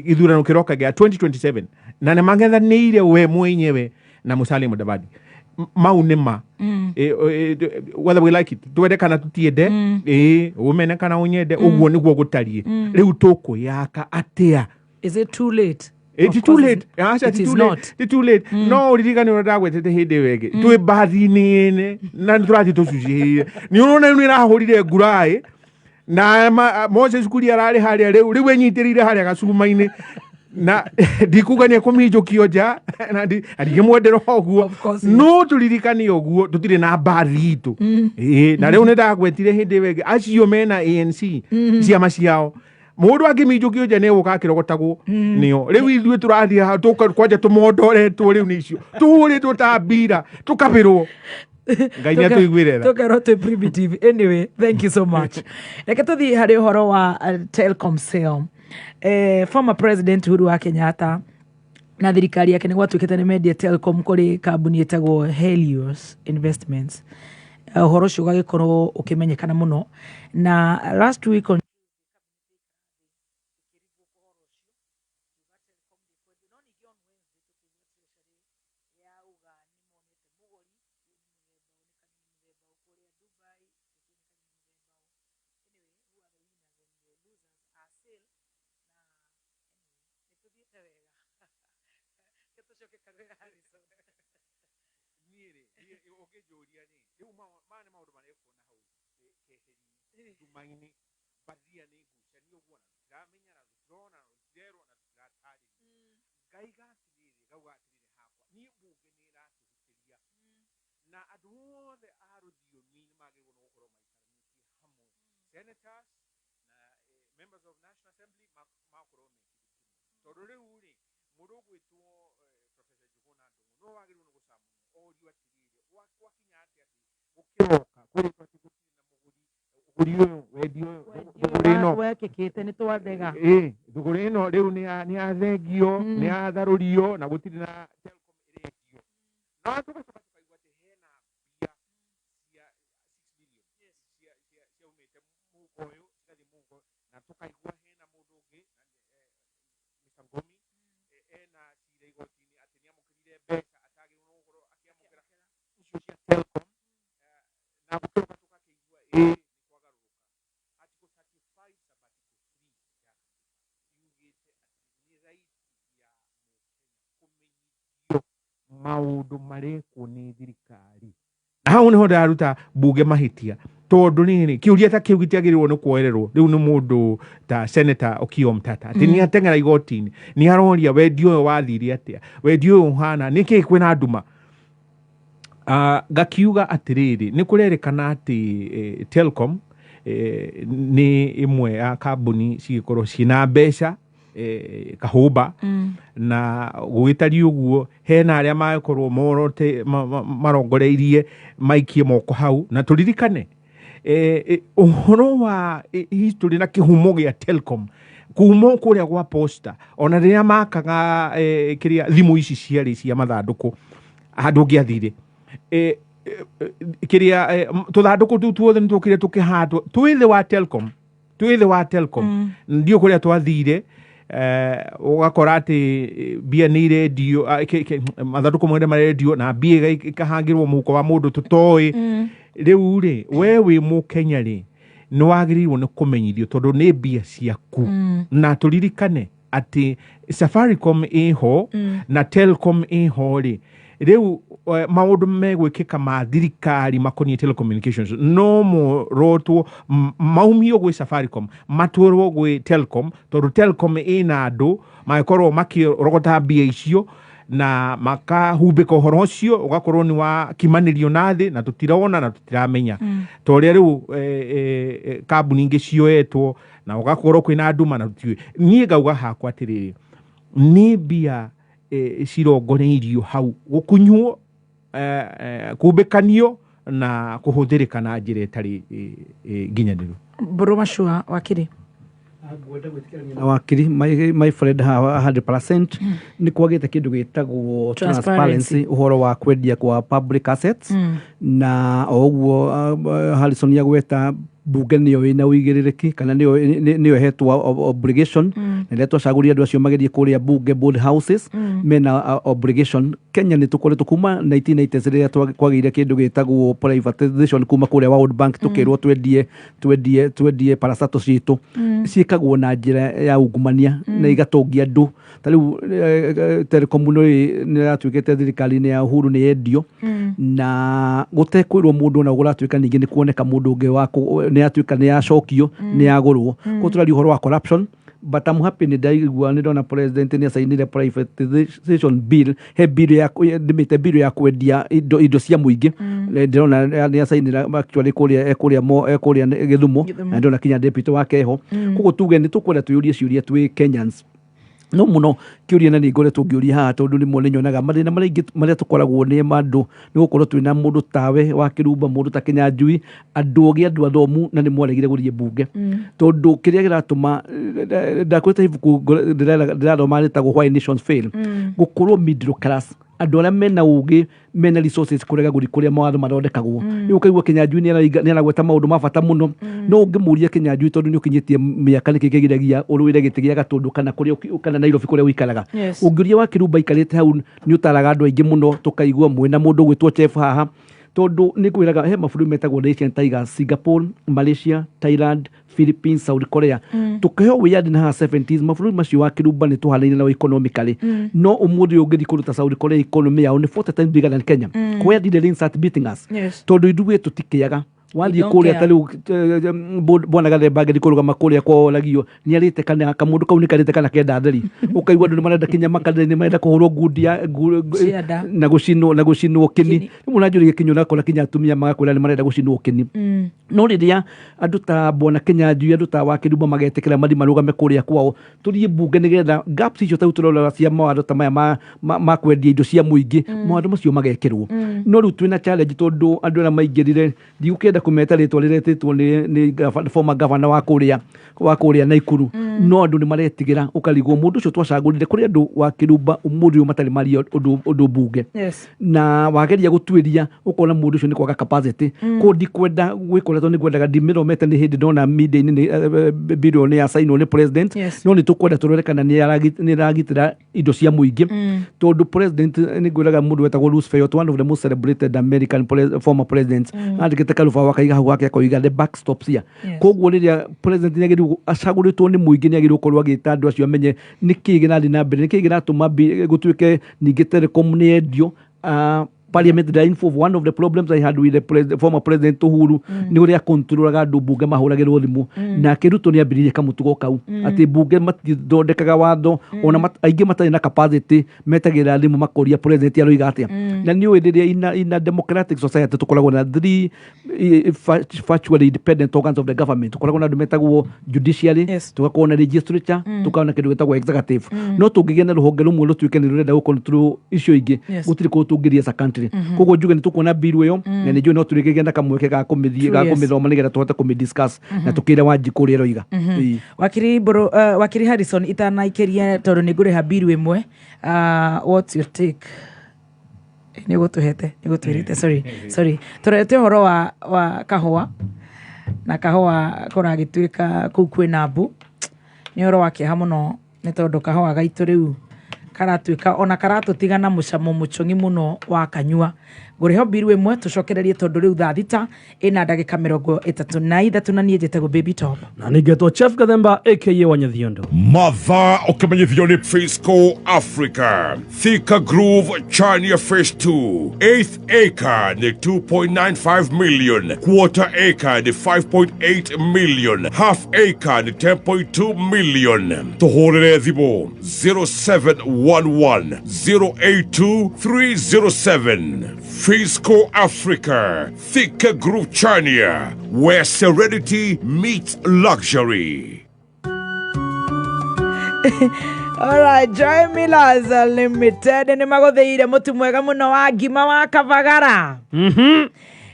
githurano kiroka gya 2027 na nä magethanĩire we mwenyewe na Musalia Mudavadi mau nĩ ma whether we like it twende kana tutiende umene kana unyende ũguo nĩguo gũtariĩ rĩu tũkwĩyaka atĩa. Is it too late? It's too late. It is not. It's too late. No uririkane ũragwetete hĩndĩ wege twĩ mbathi-inĩ ĩnĩ na tũrathiĩ tũcucĩhĩire nĩ ũrona nĩ ĩrahũrire nguraĩ na Moses Kuria ararĩ harĩa rĩu enyitĩrĩire harĩa gacuma-inĩ na ndikuga nĩ ekũminjũkio nja na ndingĩmwendera ũguo no tũririkane ũguo tũtirĩ na mbathi itũ na rĩu nĩ ndagwetire hĩndĩ wege acio mena ANC ciama ciao mũndũ angĩminjũkio nja nĩ egũka akĩrogotagwo nĩo rĩu ithuĩ tũrathiĩ kwanja tũmondoretwo rĩu nĩ icio tũhũrĩtwo ta mbira tũkabĩrwo. Tokerwo twi primitive. Anyway, thank you so much. Reke tuthi hari uhoro wa Telcom sale. Former President Uhuru wa Kenyatta na thirikari yake nĩ gwatuĩkĩte nĩ mendia Telcom kũrĩ kambuni ĩtagwo Helios Investments. Uhoro ũcio ũgagĩkorwo ũkĩmenyekana mũno na last week on senators members of National Assembly makorome tororeuri murugwitwo Professor Juguna no wagirwo no gusamu orio atirire wakinya ati ukiroka kuri twatikutina muguri wedio thugurino wekikite ni twathega thugurino riu ni athengio ni atharurio na gutiri na Telcom iregio no tukacoka tukaigua ati hena bia cia 6 million cia umite mugoyo ikathi mugo na tukaigua hena mundu ungi Mr. Ngomi ena cira igoti-ini ati ni amukirire mbeca atagirwo gukoro akiamukira icio cia Telcom na gucoka tukakeigua kwagaruruka ati ku certify sabbatical free yugite ati ni raisi ya kumenyithio maundu marekwo ni thirikari na hau niho ndaruta mbunge mahitia tondu nini kiuria ta kiu gitiagirwo ni kuoererwo riu ni mundu ta Senator Okiya Omtata ati ni atengera igoti-ini ni aroria wendio uyu wathire atia wendio uyu hana niki kwina nduma gakiuga atiriri ni kurerikana ati Telcom ni imwe ya kambuni cigikorwo cina mbeca kahumba na gwitari uguo hena aria makorwo morote marongoreirie maikie moko hau na turirikane uhoro wa history na kihumo gya Telcom kumo kuria gwa posta ona riria makaga kiria thimu ici ciari cia mathanduku handu ngiathire kiria tuthanduku tu tuothe nitukire tukihandwo twithe wa Telcom ndio kuria twathire ugakora ati bia ni radio mathanduku mwende ma radio na bia ikahangirwo muko wa mundu tutoi riu ri we wi Mukenya ri ni wagiriirwo ni kumenyithio tondu ni bia ciaku na turirikane ati Safaricom iho na Telcom iho ri riu maundu megwikika ma thirikari makonie telecommunications no morotwo maumio gwi Safaricom matwarwo gwi Telcom tondu Telcom ina andu makorwo makirogota bia icio na makahumbika uhoro ucio ugakorwo ni wa kimanirio nathi na tutirona na tutiramenya to ria riu kambuni ingi cioetwo na ugakorwo kwina andu manarutio nie gauga hakwa atiriri ni mbia cirongoreirio hau gukunywo kumbikanio na kuhuthirika na njira itari nginyaniru. Mburu Machua, Wakiri. Na Wakiri, my friend 100% ni kwagite kindu gitagwo transparency uhoro wa kwendia kwa public assets na oguo Harrison yagweta bunge niyo ina uigiriki kana niyo hetwa obligation na letwa caguria andu acio magerie kuria bunge board houses mena obligation. Kenya ni tukoretwo kuma 1980 riria kwagire kindu gitagwo privatization kuma kuria World Bank tukirwo twendie parastato citu ciikagwo na njira ya ungumania na igatongia andu. Tariu telecom ni ratwikete thirikari ni ya Uhuru ni endio na gutekwirwo mundu na guratwika ningi ni kuoneka mundu ungi wako ni atuika ni acokio ni agurwo ko turari uhoro wa corruption. But I'm happy ni ndaigua ni ndona president ni asainire privatization bill bill ya kwendia indo cia muingi ndona ni asainira actually kuria Githumo na ndona kinya deputy wake ho kugo tuge ni tukwenda tuyurie ciuria twi Kenyans no muno kiuria na ningore tungiuria haha tondu ni mone nyonaga mathina maria tukoragwo ni mandu ni gukorwo twina mundu tawe wa Kirumba mundu ta Kinyanjui andu ogi andu athomu na ni mwaregire gurie bunge tondu kiria giratuma ndakwita ibuku ndirathoma ritagwo Why Nations Fail gukorwo middle class andu aria mena ugi mena resources kurega guri kuria mawatho mathondekagwo ni ukaigua Kinyanjui ni aragweta maundu mabata muno no ungimuria Kinyanjui tondu ni ukinyitie miaka ni kigiragia urwire gitigia gatundu kana kuria kana Nairobi kuria wikaraga ungiuria wa Kirumba ikarite hau ni utaraga andu aingi muno tukaigua mwena mundu gwitwo chef haha tondu ni kwiraga he maburu metagwo Asian Tigers Singapore, Malaysia, Thailand, Philippines, South Korea tukiheo wiyadi na 70s maburu macio wa Kirumba ni tuhanaine na economically no umuthi ungithi kuruta South Korea economy yao ni 40 times bigger than Kenya. Where did they start beating us? Tondu ithuĩ tutikiaga wathi kuria tariu bona gathemba ngi kurugama kuria kwa lagio ni arite kana kamundu kau ni karite kana kenda theri ukaigua ndu marenda kinya makadeni marenda kuhurwo ngudia na gucinwo kini munajuri kinyo na kola kinya atumia magakwira ni marenda gucinwo kini no riria andu ta bona Kinyanjui andu ta wa Kirumba magetekera mathi marugame kuria kwao turie bunge nigetha gaps icio tau turora cia mawatho ta maya ma kwendia indo cia muingi mawatho macio magekirwo no riu twina challenge tondu andu na maingirire ndiukenda kumeta ritwa riretitwo ni former governor wa kuria Naikuru no andu ni maretigira ukarigwo mundu ucio twacagurire kuri andu wa Kirumba umuthi matari mari undu bunge na wageria gutwiria ukona mundu ucio ni kwaga capacity ko ndikwenda gwikoretwo ni gwendaga ndimiro mete ni hindi ndona media ni billion ya sign ni president no ni tukwenda turorekana ni aragitira indo cia muingi tondu president ni gwiraga mundu wetagwo Roosevelt one of the most celebrated American former presidents andikite kalufa wakaiga hau wake akoiga the backstops here koguo riria president ni agiru acaguritwo ni muingi ni agiru korwa gita andu acio amenye ni kigi na thina mbere ni kigi na tuma gutwike ningi telecom ni endio Parliament the info of one of the problems I had with the former president Uhuru ni uria controlaga andu bunge mahuragirwo thimu na kiruto ni ambiririe kamutugo kau ati bunge matithondekaga watho ona aingi matari na capacity metagira thimu makoria president aroiga atia na ni uidiria ina democratic society tukoragwo na three factually independent organs of the government tukoragwo na andu metagwo judiciary tugakorwo na legislature tukaona na kindu gitagwo executive no tungigia na ruhonge rumwe rutwike ni rurenda gukontrol icio ingi gutiri ko tungiria sa country koguo njuge ni tukuona biru iyo na ni njuge no turigigenda kamweke ga kumithoma nigetha tuhote kumidiscuss na tukire Wanjiku ria roiga. Wakiri Harrison itanaikeria tondu ni nguriha biru imwe what's your take? Ni gutuhete sorry turete horo wa kahua na kahua kuragituika kuu kwina mbu ni horo wa kiha muno ni tondu kahua gaitu riu karatuika ona karatutigana mucamo muchongi muno wa kanyua nguriho biru imwe tucokererie tondu riu thaa thita ina ndagika 33 na nie njete go baby top na ningetwo Chef Gathemba aka Wanyathiondo Matha ukimenyithio ni Fisco Africa Thika Groove Chania Phase 2 8th acre ni 2.95 million quarter acre ni 5.8 million half acre ni 10.2 million tuhorere thibo 0711 082 307 Fisco Africa, Thika Group Chania, where serenity meets luxury. Alright, Joy Millers Limited ni maguthiire mutu mwega muno wa ngima wa Kavagara.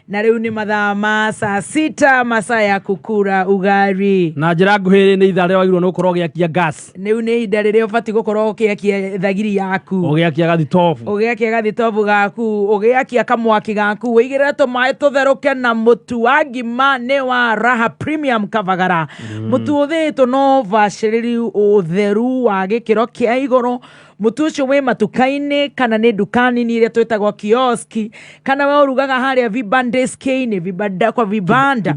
Na riu ni mathaa ma saa 6 masaa ya kukura ugari. Na njira nguhiri ni ithaa ria wagirwo no korwo giakia gas. Riu ni ida riria ubati gukorwo ugiakia thagiri yaku. Ugiakia gathitobu. Ugiakia gathitobu gaku, ugiakia kamwaki gaku, wigirira tumai tutheruke na mutu wa ngima ni wa Raha Premium Kavagara. Mutu uthitwo no vaciriri utheru wa gikiro kia iguru. Mutu ucio we matukaini kana ni dukani ni iria twetagwo kioski kana we urugaga haria vibandeski ni vibanda kwa vibanda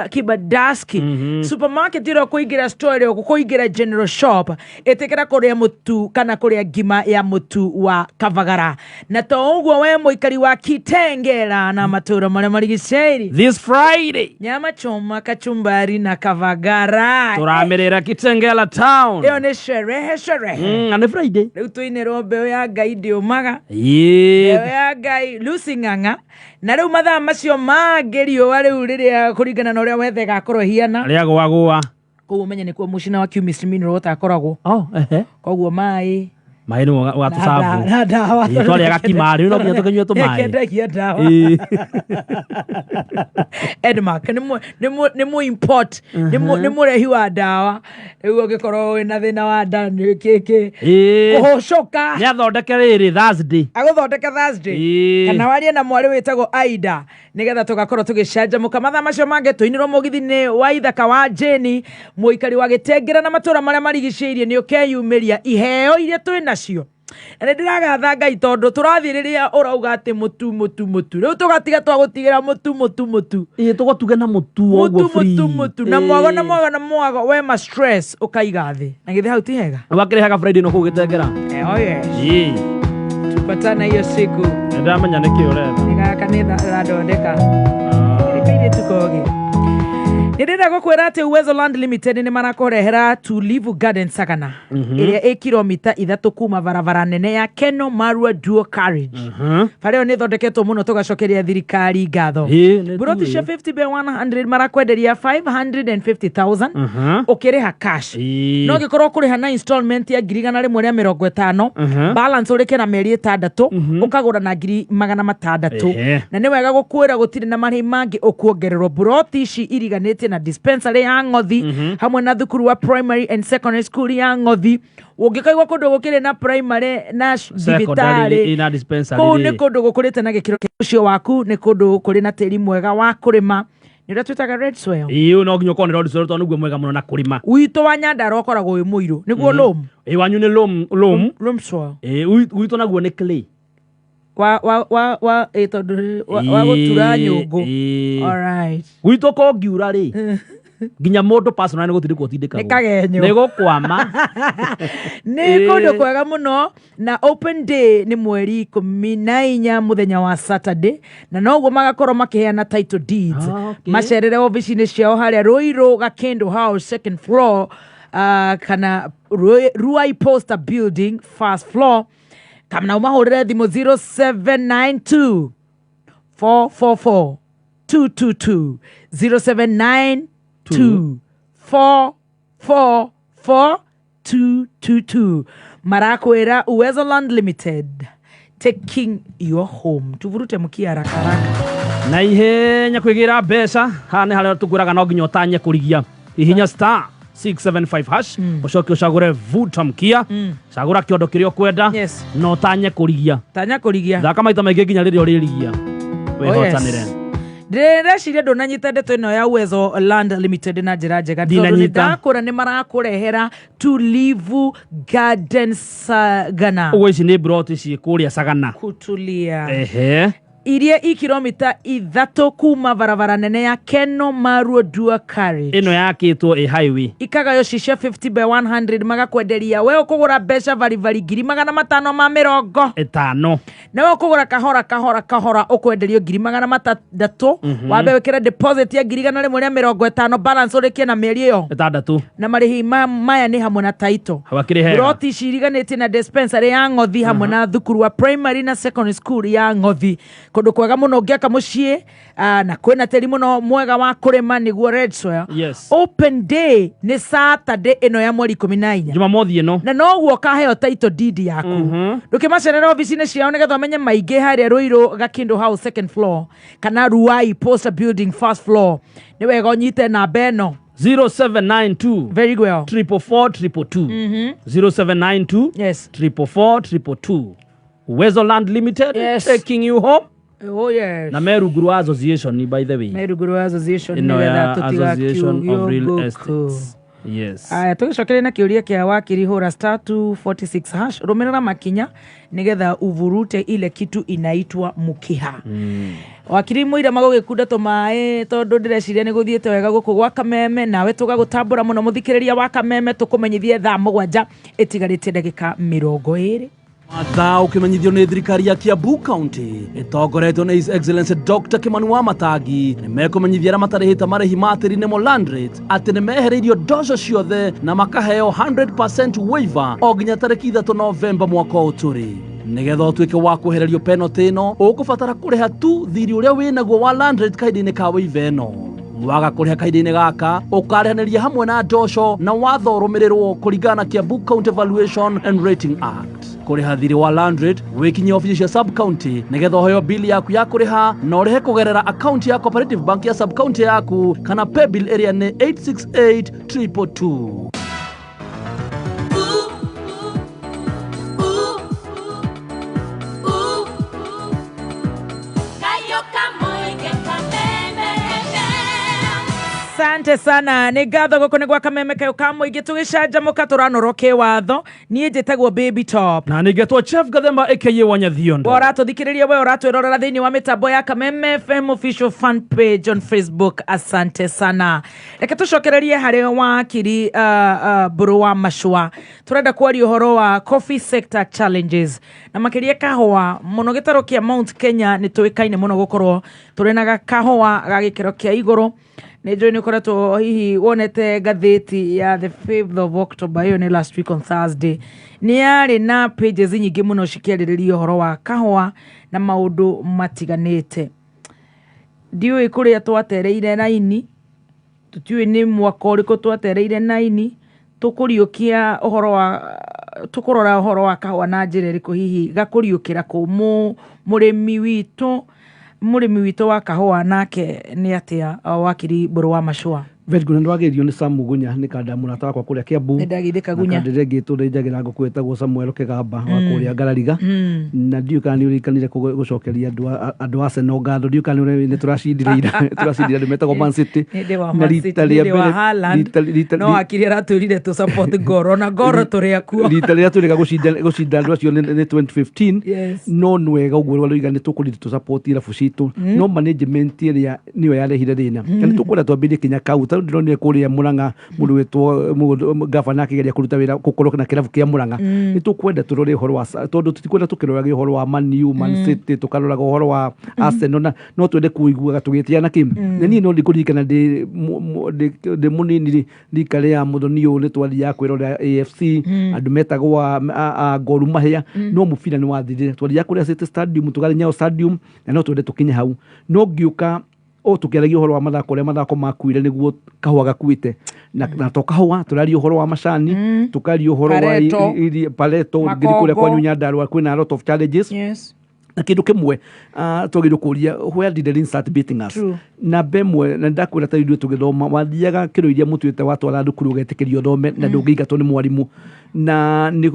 kibandaski supermarket iro kuingira store iro kuingira general shop etekera kuria mutu kana kuria ngima ya mutu wa Kavagara na to uguo we muikari wa Kitengela na matura maria marigiceri this Friday nyama choma kachumbari na Kavagara turamerera Kitengela town iyo ni sherehe Friday. Riu tuinirwo mbeo ya Ngai ndiumaga. Mbeo ya Ngai Lucy Ng'ang'a. Na riu mathaa macio mangerio riu riria kuringana na uria wethe gakorwo hiana. Ria gwagwa. Ko umenye ni kwa mucina wa Kiumisi Mineral utakoragwo. Koguo mai ni watusavu. Na dawa. Twari agakimari no nginya tukenywe tu mai. Kendagia dawa. Edmark ni mu import ni mu rehi wa dawa. Riu ugikorwo na thina wa ndani kiki. Kuhocoka. Ni athondeke riri Thursday. Aguthondeka Thursday. Kana warie na mwari witagwo Aida. Nigetha tugakorwo tugicanjamuka mathaa macio mange tuinirwo mugithi-ini wa ithaka wa Jeni muikari wa Gitengera na matura maria marigiceirie ni ukeyumiria iheo iria twina cio. Ene ndiragatha Ngai tondu turathiriria urauga ati mutu riu tugatiga twagutigira mutu tugotuge na mutu ogwo free mutu na mwago we ma stress ukaiga thi na githi hau ti hega wakire hega Friday no kugitengera oh yes tupatana hiyo siku ndamenya niki urenda niga kanitha radondeka ikaire tukoge ndirenda gukwira ati Uwezo Land Limited ni marakorehera Tulivu Garden Sagana iria 1 kilomita 3 kuma barabara nene ya Keno Marua Dual Carriage fareo ni thondeketwo muno tugacokeria thirikari ngatho burotisha 50 by 100 marakwenderia 550,000 ukiriha cash no gikorwo kuriha na installment ya 150 balance urike na meri 6 ukagura na 600 na ni wega gukwira gutire na marhi mangi ukuongererwo burotishi iriganite na dispensary ya Ngothi hamwe na thukuru wa primary and secondary school ya Ngothi ungikaigwa kundu gukire na primary na dispensary na dispensary ko ni kundu gukurite na gikiro cio waku ni kundu kuri na tiri mwega wa kurima nira twitaga red soil iyo no nginya kone red soil tondu gwe mwega muno na kurima wito wa Nyandarua ukoragwo wi muiru niguo loam wanyu ni loam soil wito naguo ni clay wa tondu wa gutura nyungu alright wito ko ngiura ri nginya mundu personal ni gutiri kutindika nikagenyo ni gukwama ni kundu kwega muno na open day ni mweri 14 muthenya wa Saturday na noguo magakorwo makiheana title deeds macerere ofici-ini ciao haria Ruiru Gakindu House second floor kana Ruai Poster Building first floor kamna umahurire thimu 0792 444 222 0792 444 222 marakwira Uwezo Land Limited taking your home tuvurute mukia haraka na ihenya kwigira mbeca hane haria tukuraga no nginya utanye kurigia ihinya star 675 hash ucoke ucagure vuta mkia cagura kiondo kiria kwenda no tanye kurigia thaka maita maingi nginya riria uririgia wehotanire ndĩreciria ndũnanyita ndeto ĩno ya Uwezo Land Limited na njĩra njega tondũ ndakũra nĩ marakũrehera Tulivu Garden Sagana ũguo ici nĩ broti ciĩ kũrĩa Sagana kutulia iria 1 kilomita 3 kuma barabara nene ya Keno Marua Dual Carriage ino yakitwo highway ikagayo shisha 50 by 100 magakwenderia we ukugura besha vari 550 na we ukugura kahora ukwenderio 300 wabe wekera deposit ya 150 balance urikie na mieri iyo 6 na marihi maya ni hamwe na title broti shiriganite na dispensary ya Ngothi hamwe na thukuru wa primary na secondary school ya Ngothi kundu kwega muno ngiaka mucii na kwina teri muno mwega wa kurima niguo red soil. Yes. Open day ni Saturday ino ya mweri 14 Jumamothi ino na noguo kaheo title deed yaku ndukimacerera ofici-ini ciao nigetha umenye maingi haria Ruiru Gakindu House second floor kana Ruai Poster Building first floor ni wega unyite namba eno 0792 very well 444 0792 yes 444 Uwezo Land Limited taking you home. Oh yes. Na Meru Guru Association by the way. Meru Guru Association ni Association of Real Estates. Yes. Aya tugicokere na kiuria kia Wakiri hura star 246 hash rumirira makinya nigetha uvurute ile kitu inaitwa mukiha. Wakiri muira magugikunda tumae tondu ndireciria ni guthiete wega guku gwa Kameme nawe tugagutambura muno muthikiriria wa Kameme tukumenyithie thaa 7 itigarite ndagika 20. Mathaa ukimenyithio ni thirikari ya Kiambu County itongoretwo ni His Excellency Dr. Kimani wa Matangi nimekumenyithia aria matarihite marihi matiri-ini mo land rate ati nimehereirio ndoco ciothe na makaheo 100% waiver o nginya tariki 3 Novemba mwaka uturi. Nigetha utuike wa kuhererio penalty ino ukubatara kuriha tu thiri uria winaguo wa land rate kahinda-ini ka waiver ino. Waga kuriha kahinda-ini gaka ukarihaniria hamwe na ndoco na watho rumirirwo kuringana na Kiambu County Valuation and Rating Act. Kuriha thiri wa land rate wikinye ofisi cia sub county nigetha hoyo bill yaku ya kuriha na urihe kugerera account ya Cooperative Bank ya sub county yaku kana pay bill area ni 868222. Asante sana ni gatho guku ni gwa Kameme kayo kamwe igitugicanjamuka turanoro kiwatho nie njitagwo baby top na nigetwo chef Gathemba aka Wanyathiondo. Uratuthikiriria we uratwirorera thiini wa mitambo ya Kameme FM official fan page on Facebook. Asante sana. Reke tucokererie hari Wakiri Mburu Machua turenda kwaria uhoro wa coffee sector challenges na makiria kahua muno gitaro kia Mount Kenya ni tuikaine muno gukorwo turena kahua ga gikiro kia iguru. Nejo ni korato hihi wonete gatheti ya the 5th of October hiyo ni last week on Thursday ni yari na pages nyingi muno cikiaririria horo wa kahua na maundu matiganite. Dio ikuria twatereire naini tutiwe ni mwaka uriko twatereire naini tukuriukia uhoro wa tukurora uhoro wa kahua na njira iriku hihi gakuriukira ku murimi witu wa kahua nake ni atia Wakiri Mburu Machua. Very good. Ndwagerio ni Sam Mugunya ni kada munata kwa kuria Kiambu. Ndagithika gunya. Ndege turejagira gukwetagwo Samuel Kigamba wa kuria Garariga. Na ndiu kana ni urikanire gucokeria andu a Arsenal ngatho ndiu kana ni turacindira metagwo Man City. Na rita no Wakiri araturire tu support Goro na Goro turia kuo. Rita ria turega gucinda andu acio ni 2015. No nwega uguo waloiga ni tukurite tu support ira fucitu. No management ria niyo yarehire thina. Ni tukwenda twambirie kinya kauta ndiro kuria Muranga mundu wetwo gavana akigeria kuruta wira gukoroka na kiravu kia Muranga ni tukwenda turore horo wa tondu tutikwenda tukirora horo wa Man U Man City tukarora horo wa Arsenal no twende kuigua tugitia na kim ni no ndikurikana de munini likare ya muthoni ule twali ya kwirora AFC andu metagwo Gor Mahia no mubira ni wathirire twali ya kuria City Stadium tugari Nyayo Stadium na no twende tukinye hau no ngiuka tukiaragia uhoro wa mathako uria mathako makuire niguo kahua gakuite na tokahua turaria uhoro wa macani tukaria uhoro wa Pareto ngiri kuria kwa Nyandarua kwina a lot of challenges. Yes. Na kindu kimwe tugirwo kuria where did the start beating us. Na bemwe na ndakwira ta ithuĩ tugithoma wathiaga kiro iria mutuite watwara thukuru ugetekerio thome na ndungiingatwo ni mwarimu na ni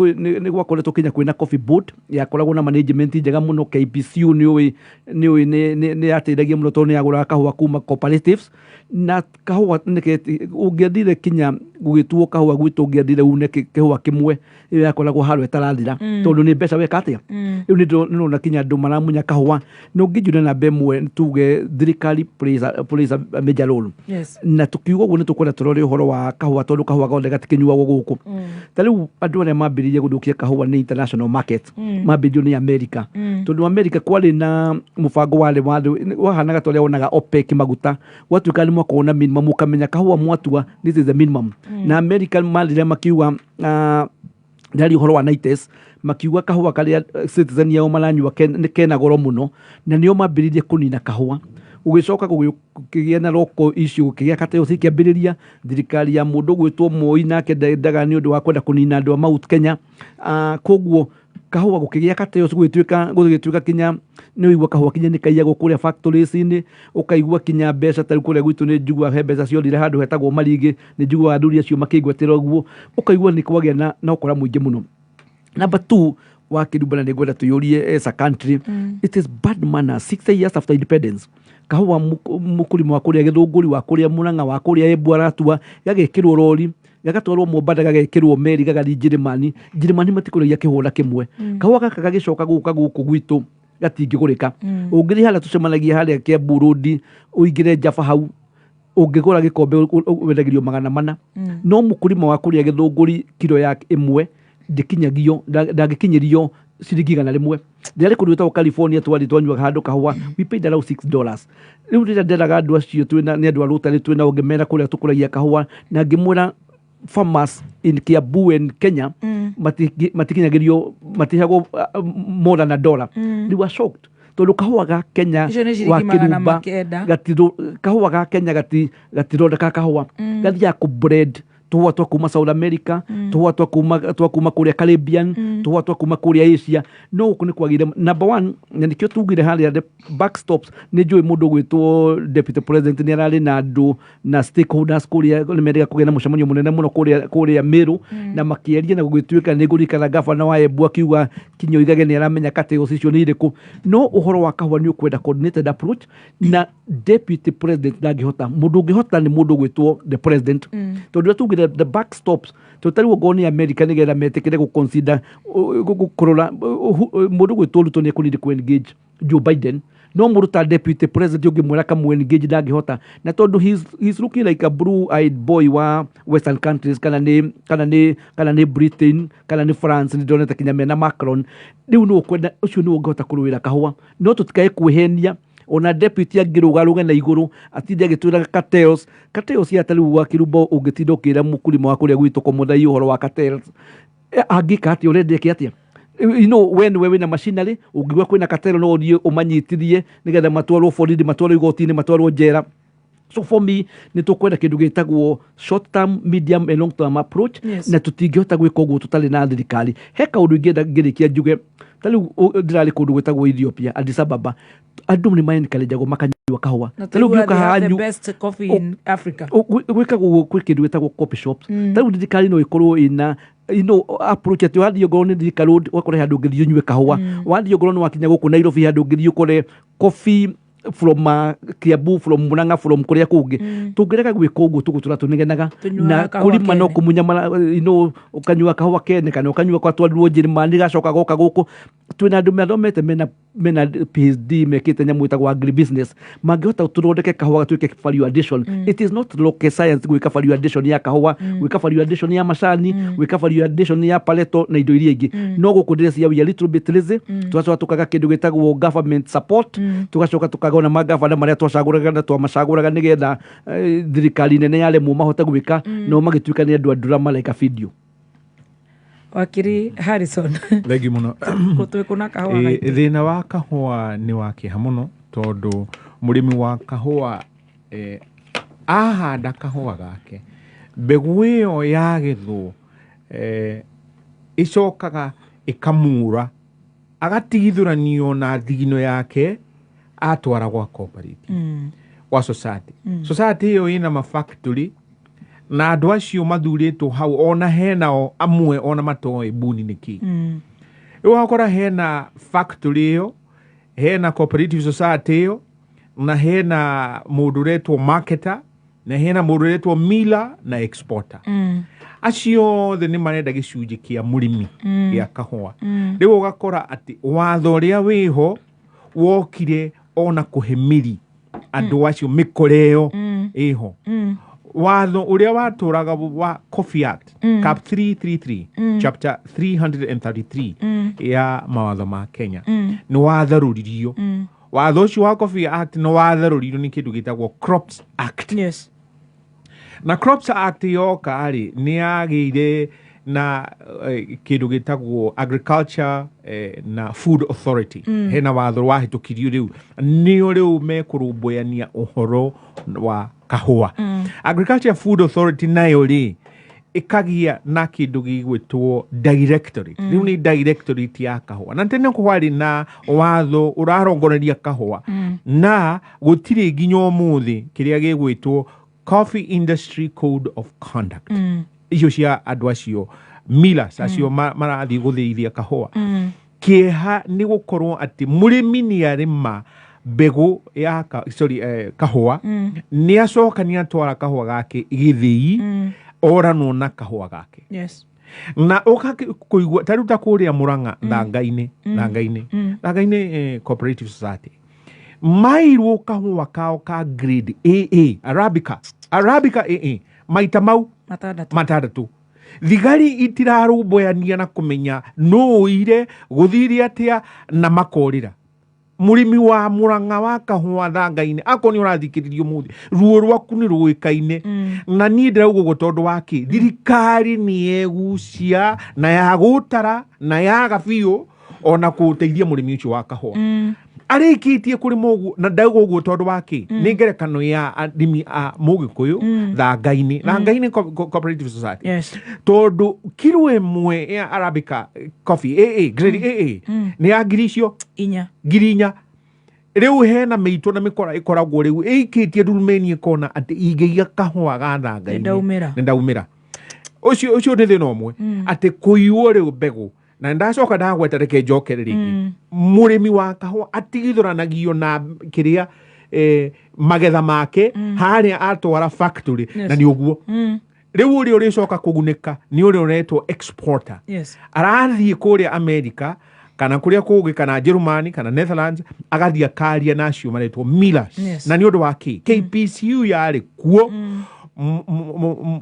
gwakoretwo Kenya kwina coffee board yakoragwo na management njega muno. KPCU ni ateithagia muno tondu ni agura kahua kuma cooperatives na kahua ungiathire Kenya gugituo kahua gwitu ungiathire une kahua kimwe iyo yakoragwo haro etarathira tondu ni mbeca weka atia riu ni na Kenya andu maramunya kahua no ngijure na bemwe tuge thirikari plays a major role. Na tukiuga uguo ni tukwenda turore uhoro wa kahua tondu kahua gothe gatikinyuagwo guku tariu andu aria mambiririe guthukia kahua ni international market mambirio ni America tondu America kwari na mubango wale wahanaga toria onaga OPEC maguta watuika ni mwakona minimum ukamenya kahua mwatua this is the minimum na American maliria makiuga ndari uhoro wa nites makiuga kahua karia citizen yao maranyua kena goro muno na nio mambiririe kunina kahua ugicoka kugia na roko issue kugia kateo cikiambiriria thirikari ya mundu gwitwo Moi nake ndaga ni undu wa kwenda kunina andu a Mount Kenya koguo kahua gukigia kateo gugituika kinya ni wigua kahua kinya ni kaiyagwo kuria factories ni ukaigua kinya mbeca tari kuria gwitu ni njugua he mbeca ciorire handu hetagwo marigi ni njugua nduri acio makigwetera uguo ukaigua ni kwagia na ukora muingi muno. Number 2 wakirumbana ni gwenda tuyurie as a country it is bad manners 60 years after independence kahua mukulima wa kuria githunguri wa kuria Murang'a wa kuria Embu aratua gagekirwo rori gagatwarwo Mombasa gagekirwo meri gagathi Njirimani matikuragia kihunda kimwe kahua gaka gagicoka guku gwitu gatingigurika ungiri hala tucemanagia haria Kiambu Road uingire Java hau ungigura gikombe wendagirio 400 no mukulima wa kuria githunguri kilo yake imwe ndikinyagio ndagikinyirio ciringi 100 ndari kundu California twanywa handu kahua we paid around $6 riu ndira nderaga andu acio twina ni andu arutani twina ungemera kuria tukuragia kahua na ngimwira farmers in Kiambu and Kenya matikinyagirio matihagwo more than $1 they were shocked tondu kahua ga Kenya wakirumba kahua ga Kenya gatironeka kahua gathia ku bread tuhua twa kuma South America tuhua twa kuma kuria Caribbean tuhua twa kuma kuria Asia no kuni kwagire number 1 na nikio tugire haria the backstops ni njui mundu gwitwo deputy president ni arari na andu na stakeholders kuria ni merega kugena mucemanio munene muno kuria Meru na makieria na gugituika ni gurikana gavana wa Embu akiuga Kinyo igage ni aramenya kateo cicio ni iriku no uhoro wa kahua ni ukwenda coordinated approach na deputy president ndangihota mundu ngihota ni mundu gwitwo the president tondu tugire the backstops totally goni America nigetha metikire gu consider kurora mundu gwitwo ruto ni kunidi ku engage Joe Biden no muruta deputy president ungimwira kamu engage ndangihota na tondu he's looking like a blue-eyed boy wa western countries kana ni Britain kana ni France ni doneta kinya na Macron riu no kwenda ucio ni ungihota kuruwira kahua no tutikae kwihenia ona deputy agirugaruga na iguru atinde agitwira cartels ya tariu wa kirumbo ungitindokira mukulima wa kuria gwitu komuthai uhoro wa cartels agika ati urendeke atia you know when we na machinery ungigwa kwina cartel no uthie umanyitithie nigetha matwarwo borithi matwarwo igotini matwarwo njera. So for me ni tukwenda kindu gitagwo short term medium and long term approach na tutingihota gwika uguo tutari na thirikari he kaundu ngirikia njuge tariu ndirari kundu gwitagwo Ethiopia Addis Ababa andu ni maenkalejagwo makanywa kahua tariu ngiuka hanyu the best coffee in Africa gwikagwo kindu gitagwo coffee shops tariu thirikari no ikorwo ina approach ati wathi ngoro ni thirikari wakore handu ngithio nywe kahua wathi ngoro no wakinya guku Nairobi handu ngithio kore coffee from Kiambu from Murang'a from kuria kungi tungireka gwika uguo tugutura tunigenaga na kulima no kumunya ukanywa kahua kene kana ukanywa kwa twadwo Njirimani gacoka goka guku twina andu mathomete mena PhD mekite nyamu itagwo agribusiness mangihota tuthondeke kahua gatuike value addition it is not rocket science gwika value addition ya kahua gwika value addition ya macani gwika value addition ya paleto na indo iria ingi no gukundirira cia a little bit lazy tugacoka tukaga kindu gitagwo government support tugacoka tukagona magavana maria twacaguraga na twamacaguraga nigetha thirikari nene yaremwo mahota gwika no magituika ni andu andura malaika video. Wakiri Harrison Thegi muno gutwikuna kahua thina wa kahua ni wakiha muno tondu murimi wa kahua ahanda kahua gake mbegu iyo yagethwo icokaga ikamura agatigithuranio na thigino yake atwara gwa cooperative wa society hiyo ina mafactory na andu acio mathuritwo hau ona henao amwe ona matoe buni niki wakora hena factory hiyo hena cooperative society hiyo na hena mundu retwo marketer na hena mundu retwo miller na exporter acio the ni marenda gicunji kia murimi ya kahua riu ugakora ati watho ria wiho wokire ona kuhemiri andu acio mikoreo iho watho uria waturaga wa Coffee Act Cap 333 chapter 333 ya mawatho ma Kenya ni watharuririo watho ucio wa Coffee Act no watharuririo ni kindu gitagwo Crops Act yes na Crops Act yoka ari ni agire na kindu gitagwo agriculture na food authority hena watho wahitukirio riu nio riu mekurumbuania uhoro wa kahua agriculture food authority nayo ri ikagia na kindu gigwitwo directorate riu ni directorate ya kahua na tene kwari na watho urarongoreria kahua na gutire nginya umuthi kiria gigwitwo Coffee Industry Code of Conduct icio cia andu acio Millers acio marathi guthithia kahua kieha ni gukorwo ati murimi ni arima mbegu ya kahua ni acokania twara kahua gake githii orano na kahua gake yes na kuigua taruta kuria Murang'a thangaine cooperative society mairwo kahua kao ka grade AA Arabica AA maita mau matandatu thigari itirarumboyania na kumenya no ire guthiri atia na makorira murimi wa Murang'a wa kahua thangaine akoni urathikiririo muthi ruo rwaku ni ruikaine na ni ndiraugo gotondu waki thirikari ni egucia na ya gutara na ya gabio ona kuteithia murimi ucio wa kahua arikitie kuri mogu na ndaugo guo tondu waki ni ngerekano ya arimi a Mugikuyu thangaine cooperative society tondu kilo emwe ya Arabica coffee AA grade AA ni ya ngiricio ngirinya riu hena meito na mikora ikoragwo riu ikitie ndurumeni ikona ati ingigia kahua ga thangaine ndaumira ucio ni thina omwe ati kuiwo riu mbegu na ndacoka ndagweta reke njokere ringi murimi wa kahua atigithũranagio na kiria magetha make haria atwara factory na ni uguo riu uri uricoka kuguneka ni uri uretwo exporter arathie kuria America kana kuria kugi kana Germany kana Netherlands agathia karia nacio maretwo Millers na ni undu wa KPCU yari kuo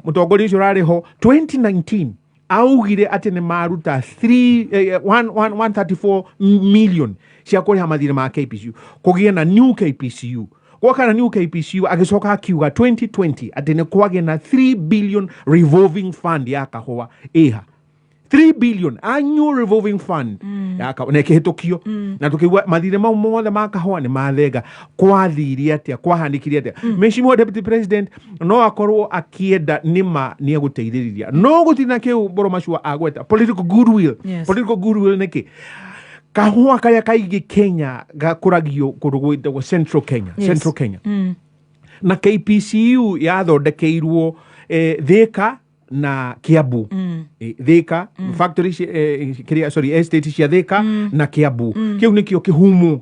mutongoria ucio rari ho 2019 augire ati ni maruta 134 million cia kuriha mathire ma KPCU kugia na new KPCU gwakana new KPCU agicoka akiuga 2020 ati ni kwage na 3 billion revolving fund ya kahua iha 3 billion annual revolving fund ya kahua na kihitukio na tukiwa mathire mau mothe ma kahua ni mathenga kwathiri atia kwahandikirie atia Mheshimiwa Deputy President no akorwo akienda nima ni eguteithiriria no gutina kiu Mburu Machua agweta political goodwill niki kahua kaya kaigi Kenya gakuragio kurugwitwo Central Kenya na KPCU yathondekeirwo Thika na Kiambu Thika factory estate cia Thika na Kiambu kiu nikio kihumu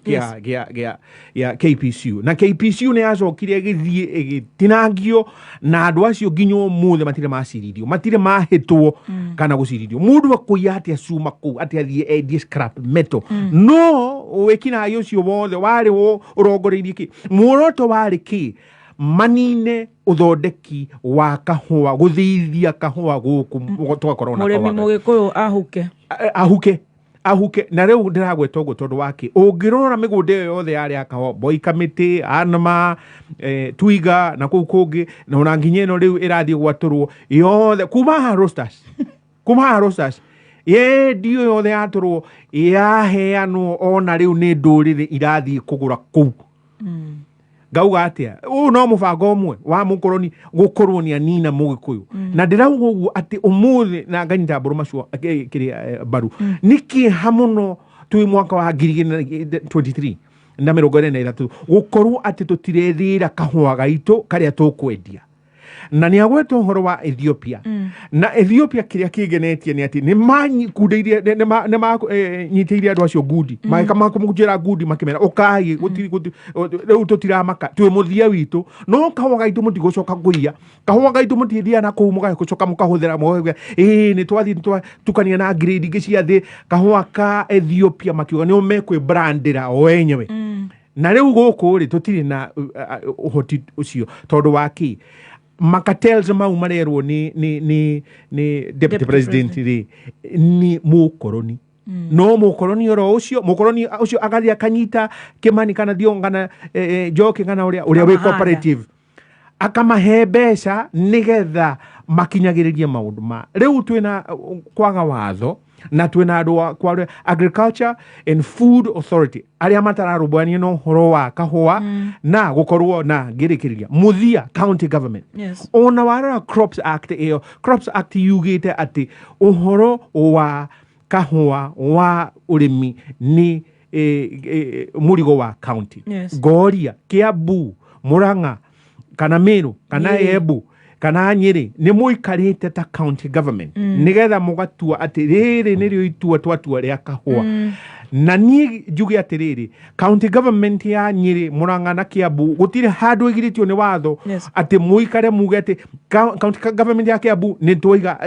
ya KPCU na KPCU ne acokire githie tinangio na andu acio nginyo muthe matire maciririo matire mahitwo kana guciririo mundu akuya ati acuma ku ati athie endie scrap metal no wekina ayo cio wothe wari wo urongoreirie ki muoroto wari ki manine uthondeki wa kahua guthithia kahua guku twakorona murimi Mugikuyu ahuke na riu ndiragweta uguo tondu waki ungirora migunda iyo yothe yari ya kahua Boy Kamiti Anama Twiga na kuu kungi na ona nginya ino riu irathie gwaturwo yothe kuma roasters ye dio yothe yaturwo yaheanwo ona riu ni ndurire irathie kugura kuu gauga atia no mubango umwe wa mukoroni gukorwo ni anina Mugikuyu na ndirauga uguo ati umuthi na nganyita Mburu Machua kiria baru niki hamuno twi mwaka wa 2023 na 2023 gukorwo ati tutirethira kahua gaitu karia tukwendia na ni agwetwo horo wa Ethiopia na Ethiopia kiria kigenetie ni ati ni manyikundeirie ne nyitiirie andu acio ngudi maika makumujira ngudi makimera ukai gutiri riu tutiramaka twi muthia witu no kahua gaitu mutigocoka kuia kahua gaitu mutithia na kuumuga gucoka mukahuthira moga ni twathi tukania na grade ingi cia thi kahua ka Ethiopia makiuga ni umekwe brandira o wenyewe na riu guku ri tutiri na uhoti ucio tondu waki makatels mau marerwo ni Deputy President ni mukoroni no mukoroni oro ucio agathia kanyita Kimani kana Thiong'o Njoki kana uria we cooperative akamahe mbeca nigetha makinyagĩrĩrie maũndũ ma rĩu twĩna kwaga watho na twĩna andũ kwa agriculture and food authority arĩa matararũmbũyania na ũhoro wa kahũa na gũkorwo na ngĩrĩkĩrĩria mũthia county government ona warora crops act ĩyo crops act yugĩte atĩ ũhoro wa kahũa wa ũrĩmi nĩ mũrigo wa county Goria Kiambu Murang'a kana Meru kana Embu kana Nyeri nĩ mũikarĩte ta county government nĩgetha mũgatua atĩ rĩrĩ nĩrĩo itua twatua rĩa kahũa na niĩ njuge atĩrĩrĩ county government ya Nyeri Murang'a na Kiambu gũtirĩ handũ igirĩtio nĩ watho atĩ mũikare muge atĩ county government ya Kiambu nĩ twaiga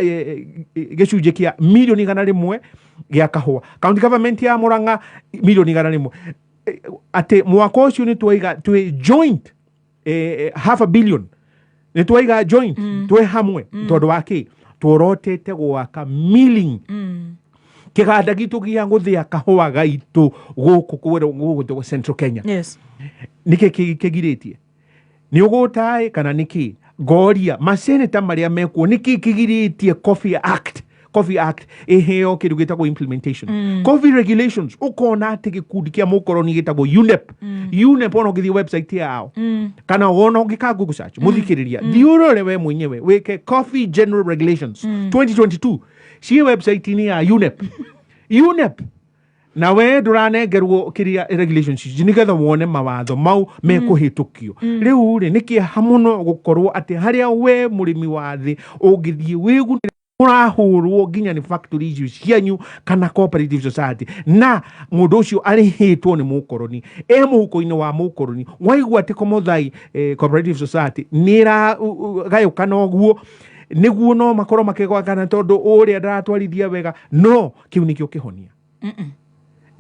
gĩcunjĩ kĩa milioni 100 gĩa kahũa county government ya Murang'a milioni 100 atĩ mwaka ũcio nĩ twaiga twĩ joint $500 million nĩ twaiga joint twĩ hamwe tondũ wa kĩ tworotete gwaka milling kĩganda gitũ gĩa gũthĩa kahũa gaitũ gũkũ Central Kenya nĩkĩ kĩgirĩtie nĩ ũgũtaĩ kana nĩkĩ Goria maseneta marĩa mekuo nĩkĩ kĩgirĩtie Coffee Act eheo kĩndũ gĩtagwo implementation coffee regulations ũkona atĩ gĩkundi kĩa mũkoroni gĩtagwo UNEP ona ũgĩthiĩ website yao kana ona ũngĩka Google search mũthikĩrĩria thiũrũre we mwenyewe wĩke coffee general regulations 2022 ci website-inĩ ya UNEP na we ndũranengerwo kĩrĩa regulations nĩgetha wone mawatho mau mekũhĩtũkio rĩu rĩ nĩ kĩeha mũno gũkorwo atĩ harĩa we mũrĩmi wa thĩ ũngĩthiĩ wĩgunĩre ũrahũrwo nginya nĩ factories cianyu kana cooperative society na mũndũ ũcio arĩhĩtwo nĩ mũkoroni mũhuko-inĩ wa mũkoroni waigua atĩ Komothai cooperative society nĩ ĩragayũkana ũguo nĩguo no makorwo makĩgwakana tondũ ũrĩa ndaratwarithia wega no kĩu nĩkĩo kĩhonia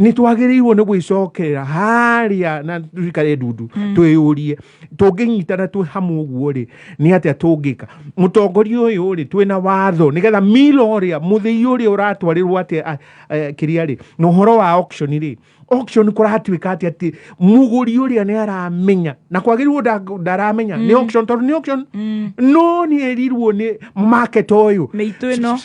nĩ twagĩrĩirwo nĩ gwĩcokerera harĩa na twikare ndundu twĩyũrie tũngĩnyitana twĩ hamwe ũguo rĩ nĩ atĩa tũngĩka mũtongoria ũyũ rĩ twĩna watho nĩgetha milo ũrĩa mũthii ũrĩa ũratwarĩrwo atĩ kĩrĩa rĩ na ũhoro wa auction rĩ auction kũratuĩka atĩ mũgũri ũrĩa nĩ aramenya na kwagĩrĩirwo ndaramenya nĩ auction tondũ nĩ auction no nĩ erirwo nĩ market ũyũ mĩitũ ĩno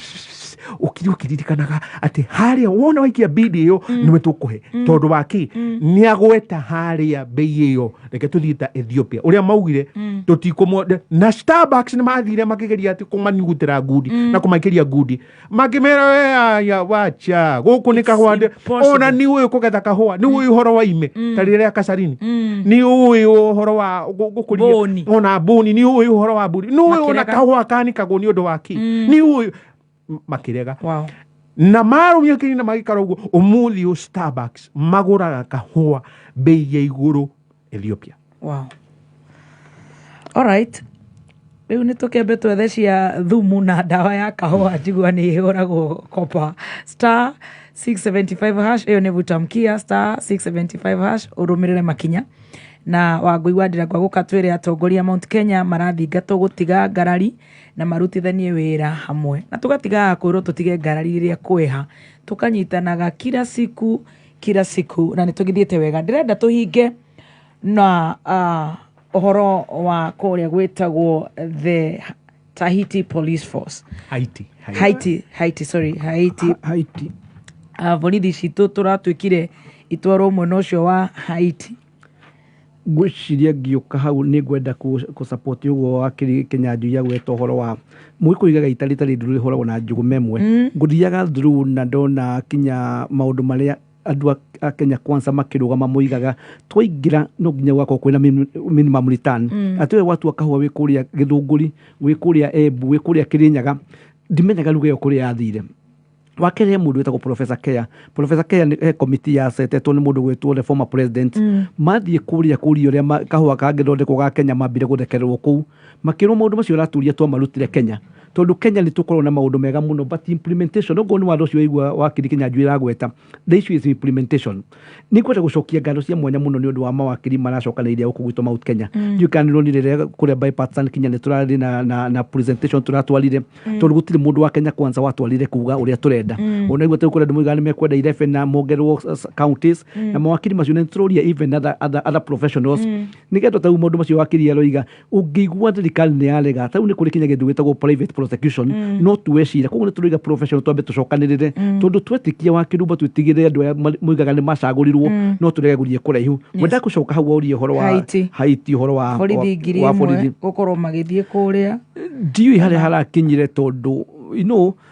ũkiririkanaga atĩ harĩa wona waikia bidi ĩyo nĩwe tũkũhe tondũ wa kĩ nĩ agweta harĩa bei ĩyo reke tũthiĩ ta Ethiopia ũrĩa maugire tũtikũmwende na Starbucks nĩ mathire makĩgeria atĩ kũmanyugutĩra ngundi na kũmaikĩria ngundi makĩmera ya wacha gũkũ nĩ kahũa ona nĩ ũĩ kũgetha kahũa nĩ ũĩ ũhoro wa ime ta rĩrĩa Kasarini nĩ ũĩ ũhoro wa gũkũria ona boni nĩ ũĩ ũhoro wa boni nĩ ũĩ ona kahũa kanikagwo nĩ ũndũ wa kĩ nĩ ũĩ makirega na marumia kĩrĩ na magĩkara ũguo ũmũthĩ Starbucks magũraga kahũa bei ya igũrũ Ethiopia alright rĩu nĩ tũkĩambe twethe cia thumu na ndawa ya kahũa njigua nĩ ĩhũragwo kopa star 675 hash ĩyo nĩ vutamkia star 675 hash ũrũmĩrĩre makinya na wangũigwandĩra kwa gũkatwĩre atongoria Mount Kenya marathingatwo gũtiga ngarari na marutithanie wĩra hamwe na tũgatigaga kwĩrwo tũtige ngarari rĩrĩa kwĩha tũkanyitanaga kila siku na nĩ tũgithiĩte wega ndĩrenda tũhinge na ũhoro wa kũrĩa gwĩtagwo the Tahiti Police Force Haiti borithi citũ tũratuĩkire itwarwo mwena ũcio wa Haiti ngwĩciria ngĩũka hau nĩ ngwenda kũ-support ũguo wa Kinyanjui ya gweta ũhoro wa mwĩkũigaga itarĩ ndũrĩ hũragwo na njũgũma ĩmwe ngũthiaga through na ndona kinya maũndũ marĩa andũ a Kenya Kwanza makĩrũgama moigaga twaingĩra no nginya gwakorwo kwĩna minimum return atĩ we watua kahũa wĩ kũrĩa Gĩthũngũri wĩ kũrĩa Embu wĩ kũrĩa Kĩrĩnyaga ndimenyaga lugha ĩyo kũrĩa yathire wakere mũndũ wetagwo Professor Kea nĩ committee ya setetwo nĩ mũndũ gwĩtwo the former president mathiĩ kũrĩa ũrĩa kahũa kangĩthondekwo ga Kenya mambire gũthekererwo kũu makĩrwo maũndũ macio araturia twamarutire Kenya tondũ Kenya nĩ tũkorwo na maũndũ mega mũno but implementation ũguo nĩ watho ũcio waigua wakiri Kinyanjui ĩragweta the issue is implementation nĩ kwenda gũcokia ngano cia mwanya mũno nĩ ũndũ wa mawakiri maracokanĩrĩria gũkũ gwitũ Mount Kenya ndiũkanĩrwo nĩ rĩrĩa kũrĩa bipartisan Kenya nĩ tũrarĩ na presentation tũratwarire tondũ gũtirĩ mũndũ wa Kenya Kwanza watwarire kuuga ũrĩa tũrenda ona igua tũkũrenda mũigana mekwenda 11 na mongerwo counties na mawakiri macio nĩ tũroria even other professionals nĩgetha tau maũndũ macio wakiri aroiga ũngĩigua thirikari nĩ yarega tau nĩ kũrĩ kinya kĩndũ gĩtagwo private prosecution no tuwecira koguo nituriga professional twambe tucokanirire tondu twetikia Wakirumba twitigire andu aya muigaga ni macagurirwo no turegurie kuraihu mwenda gucoka hau aurie horo wa Haiti horo wa borithi gukorwo magithie kuria ndiu hare harakinyire tondu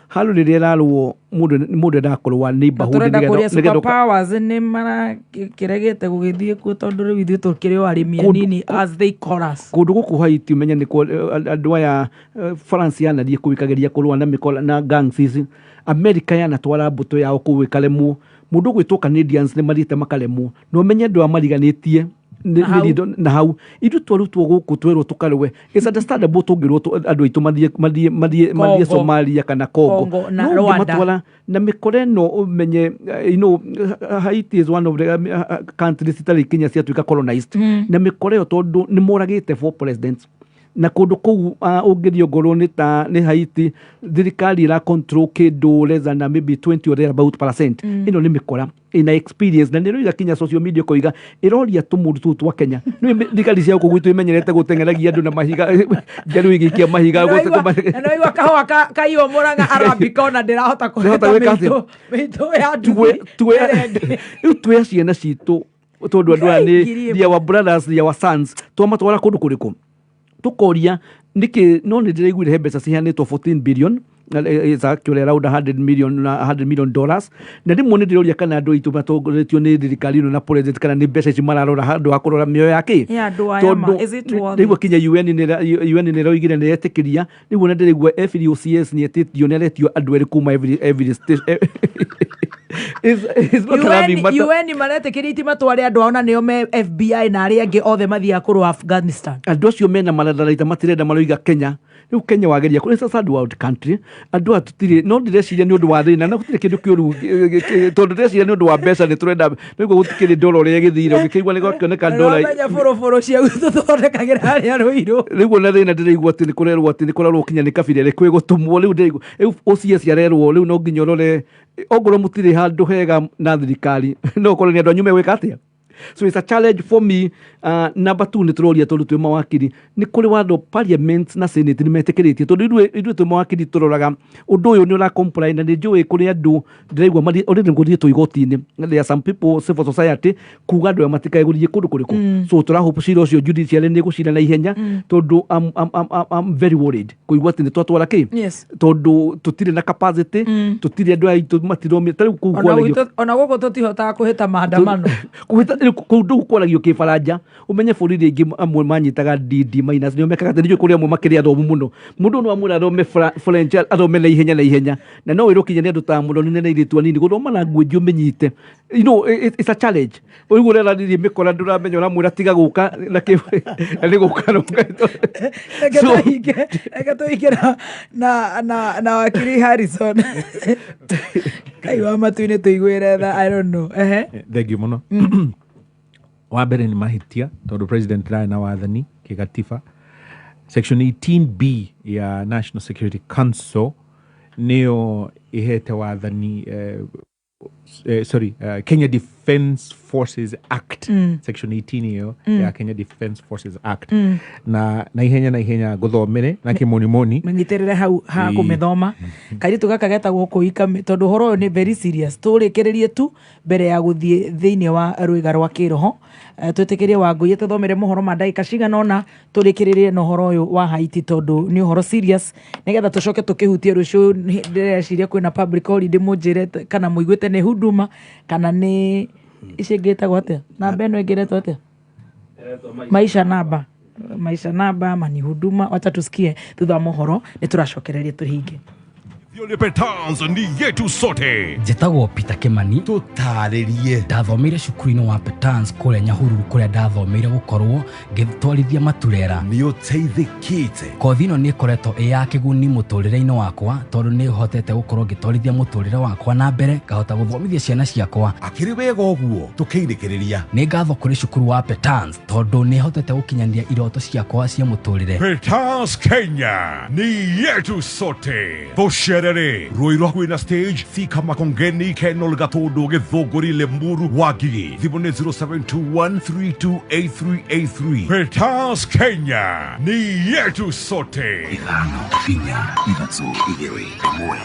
halu riria rarwo mundu ndakorwo neighborhood nigenda powers ni mara kiregete gugithie ku tondu riu ithu tukiri arimi anini as they call us kundu guku Haiti umenya ni andu aya France yanathie kuwikageria kurwa na mikola na gangs ici America yanatwara mbuto yao kuwikaremwo mundu gwitwo Canadians ni marite makaremwo no menye andu amariganitie na hau ithu twarutwo guku twerwo tukarwe is understandable tungirwo andu aitu mathie Somalia kana Congo na Rwanda na mikore no umenye Haiti is one of the countries itari Kenya ciatuika colonized na mikore yo tondu ni moragite for presidents na kundu kou ungirio ngorwo ni Haiti thirikari ira control kindu less than maybe 20 or about percent ino ni mikora ina experience na niro igakinya social media koiga iroria tumurutu twa Kenya ni thirikari cia gwitu imenyerete gutengeragia andu na mahiga jaru igikia mahiga na no igwa kahwa kaiyo moranga arabika ona ndirahota kuheta mito ya twe ciana citu tondu andu ni our brothers our sons twamatwara kundu kuriku tukoria niki no ndiraiguire he mbeca cihanitwo 14 billion is actually around $100 million na rimwe ni ndiroria kana andu aitu matongoretio ni thirikari ino na president kana ni mbeca ici mararora handu ha kurora mioyo yake tondu niguo kinya UN ni roigire ni etikiria niguo na ndiraigua FDOCS ni etitio ni aretio andu eri kuma every station UN maretikiriti matware andu aona nio me FBI na aria angi othe mathia kurwa Afghanistan andu acio mena maradaraita matirenda maroiga Kenya riu Kenya wageria kuri sa third world country andu atutire no ndireciria ni undu wa thina na gutire kindu kiuru tondu ndireciria ni undu wa mbeca ni turenda niguo gutikire dola uria githire ugikigwa ni gwakioneka dola ya foroforo cia tuthondekagira haria ruiru riu na thina ndiraigua ati ni kurerwo kinya ni kabira ri kwi gutumwo riu ndiraigua OCS yarerwo riu no nginya urore ogoro mutire handu hega na thirikari no korwo ni andu anyume gwika atia so it's a challenge for me number 2 ni turoria tondu twi mawakiri ni kuri watho parliament na senate ni metikiritie tondu ithu twi mawakiri turoraga undu uyu ni ura complain na ni njui kuri andu ndiraigua mari already nguthie tu igoti-ini there are some people civil society kuga andu matikae guthie kundu kuriku so turahope cira ucio judiciary ni gucira na ihenya tondu I'm very worried kuigua ati ni twatwara ki tondu tutire na capacity tutire andu aitu matiromi tari kugwa ona guko tutihotaga kuhita maandamano kundu kwaragio kifaranja umenye buriri ingi amwe manyitaga DD minus nio mekaga ndio kuria amwe makiria thomu muno mundu no amwira thome French athome na ihenya na no wirukinya ni andu ta muno ni na iritu anini guthoma na ngwenji umenyite it's a challenge uiguo rera riri mikora nduramenya na mwira tiga guka na ni guka egatoikira na Wakiri Harrison kai wa matuine tuigwire tha I don't know thank you muno wa mbere ni mahitia tondu president rai na wathani kigatiba section 18B ya National Security Council nio ihete wathani Kenya Defence Forces Act section 18 hiyo ya Kenya Defence Forces Act na ihenya guthomere na kimonimoni menyiterere hau ha kumithoma kairi tugakageta gukuika tondu horo ni very serious turikiririe tu mbere ya guthie thiini wa ruiga rwa kiroho twitikirie Wangui tuthomere mohoro ma ndagika cigana ona turikiririe no horo uyu wa Haiti tondu ni horo serious nigetha tucoke tukihutie rucio ndireciria kwina public holiday munjire kana muigwite ni huduma kana ni icingita gwatia na beno ingiretwo atia maisha naba mani huduma wacha tusikie thutha mohoro ni turacokereria tuhinge Viole Petanzo ni yetu sote. Jetagwo Peter Kimani tutaririe ndathomeire cukuru-ini wa Petans kuria Nyahururu kuria ndathomeire gukorwo ngitwarithia maturera ni uteithikite kothi ino ni ikoretwo ya kiguni muturire-ini wakwa tondu ni hotete gukorwo ngitwarithia muturire wakwa na mbere ngahota guthomithia ciana ciakwa akiri wega uguo tukiirikiriria ni ngatho kuri cukuru wa Petans tondu ni hotete gukinyania iroto ciakwa cia muturire Petans Kenya ni yetu sote. Voshere Terere, Roiro Huina Stage, Thika Makongeni, Kenol Gatodo, Gethogori Mburu Wakiri, Thibone 0721-328383. Petans Kenya, ni yetu sote. Ithano, Finya, Ivatsu, Igiri, Mwe.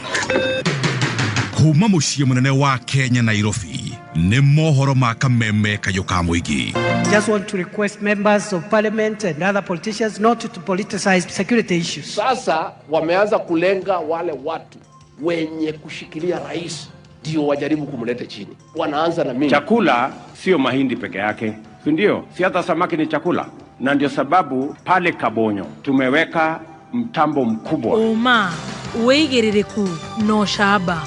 Kuma muciĩ munene wa Kenya Nairobi, nĩ mohoro ma kameme kayoka muigi. Just want to request members of parliament and other politicians not to politicize security issues. Sasa wameanza kulenga wale watu wenye kushikilia rais ndio wajaribu kumleta chini. Wanaanza na mimi. Chakula sio mahindi peke yake, si ndio? Si hata samaki ni chakula. Na ndio sababu pale Kabonyo tumeweka mtambo mkubwa. Uma, uigiririku no shaba.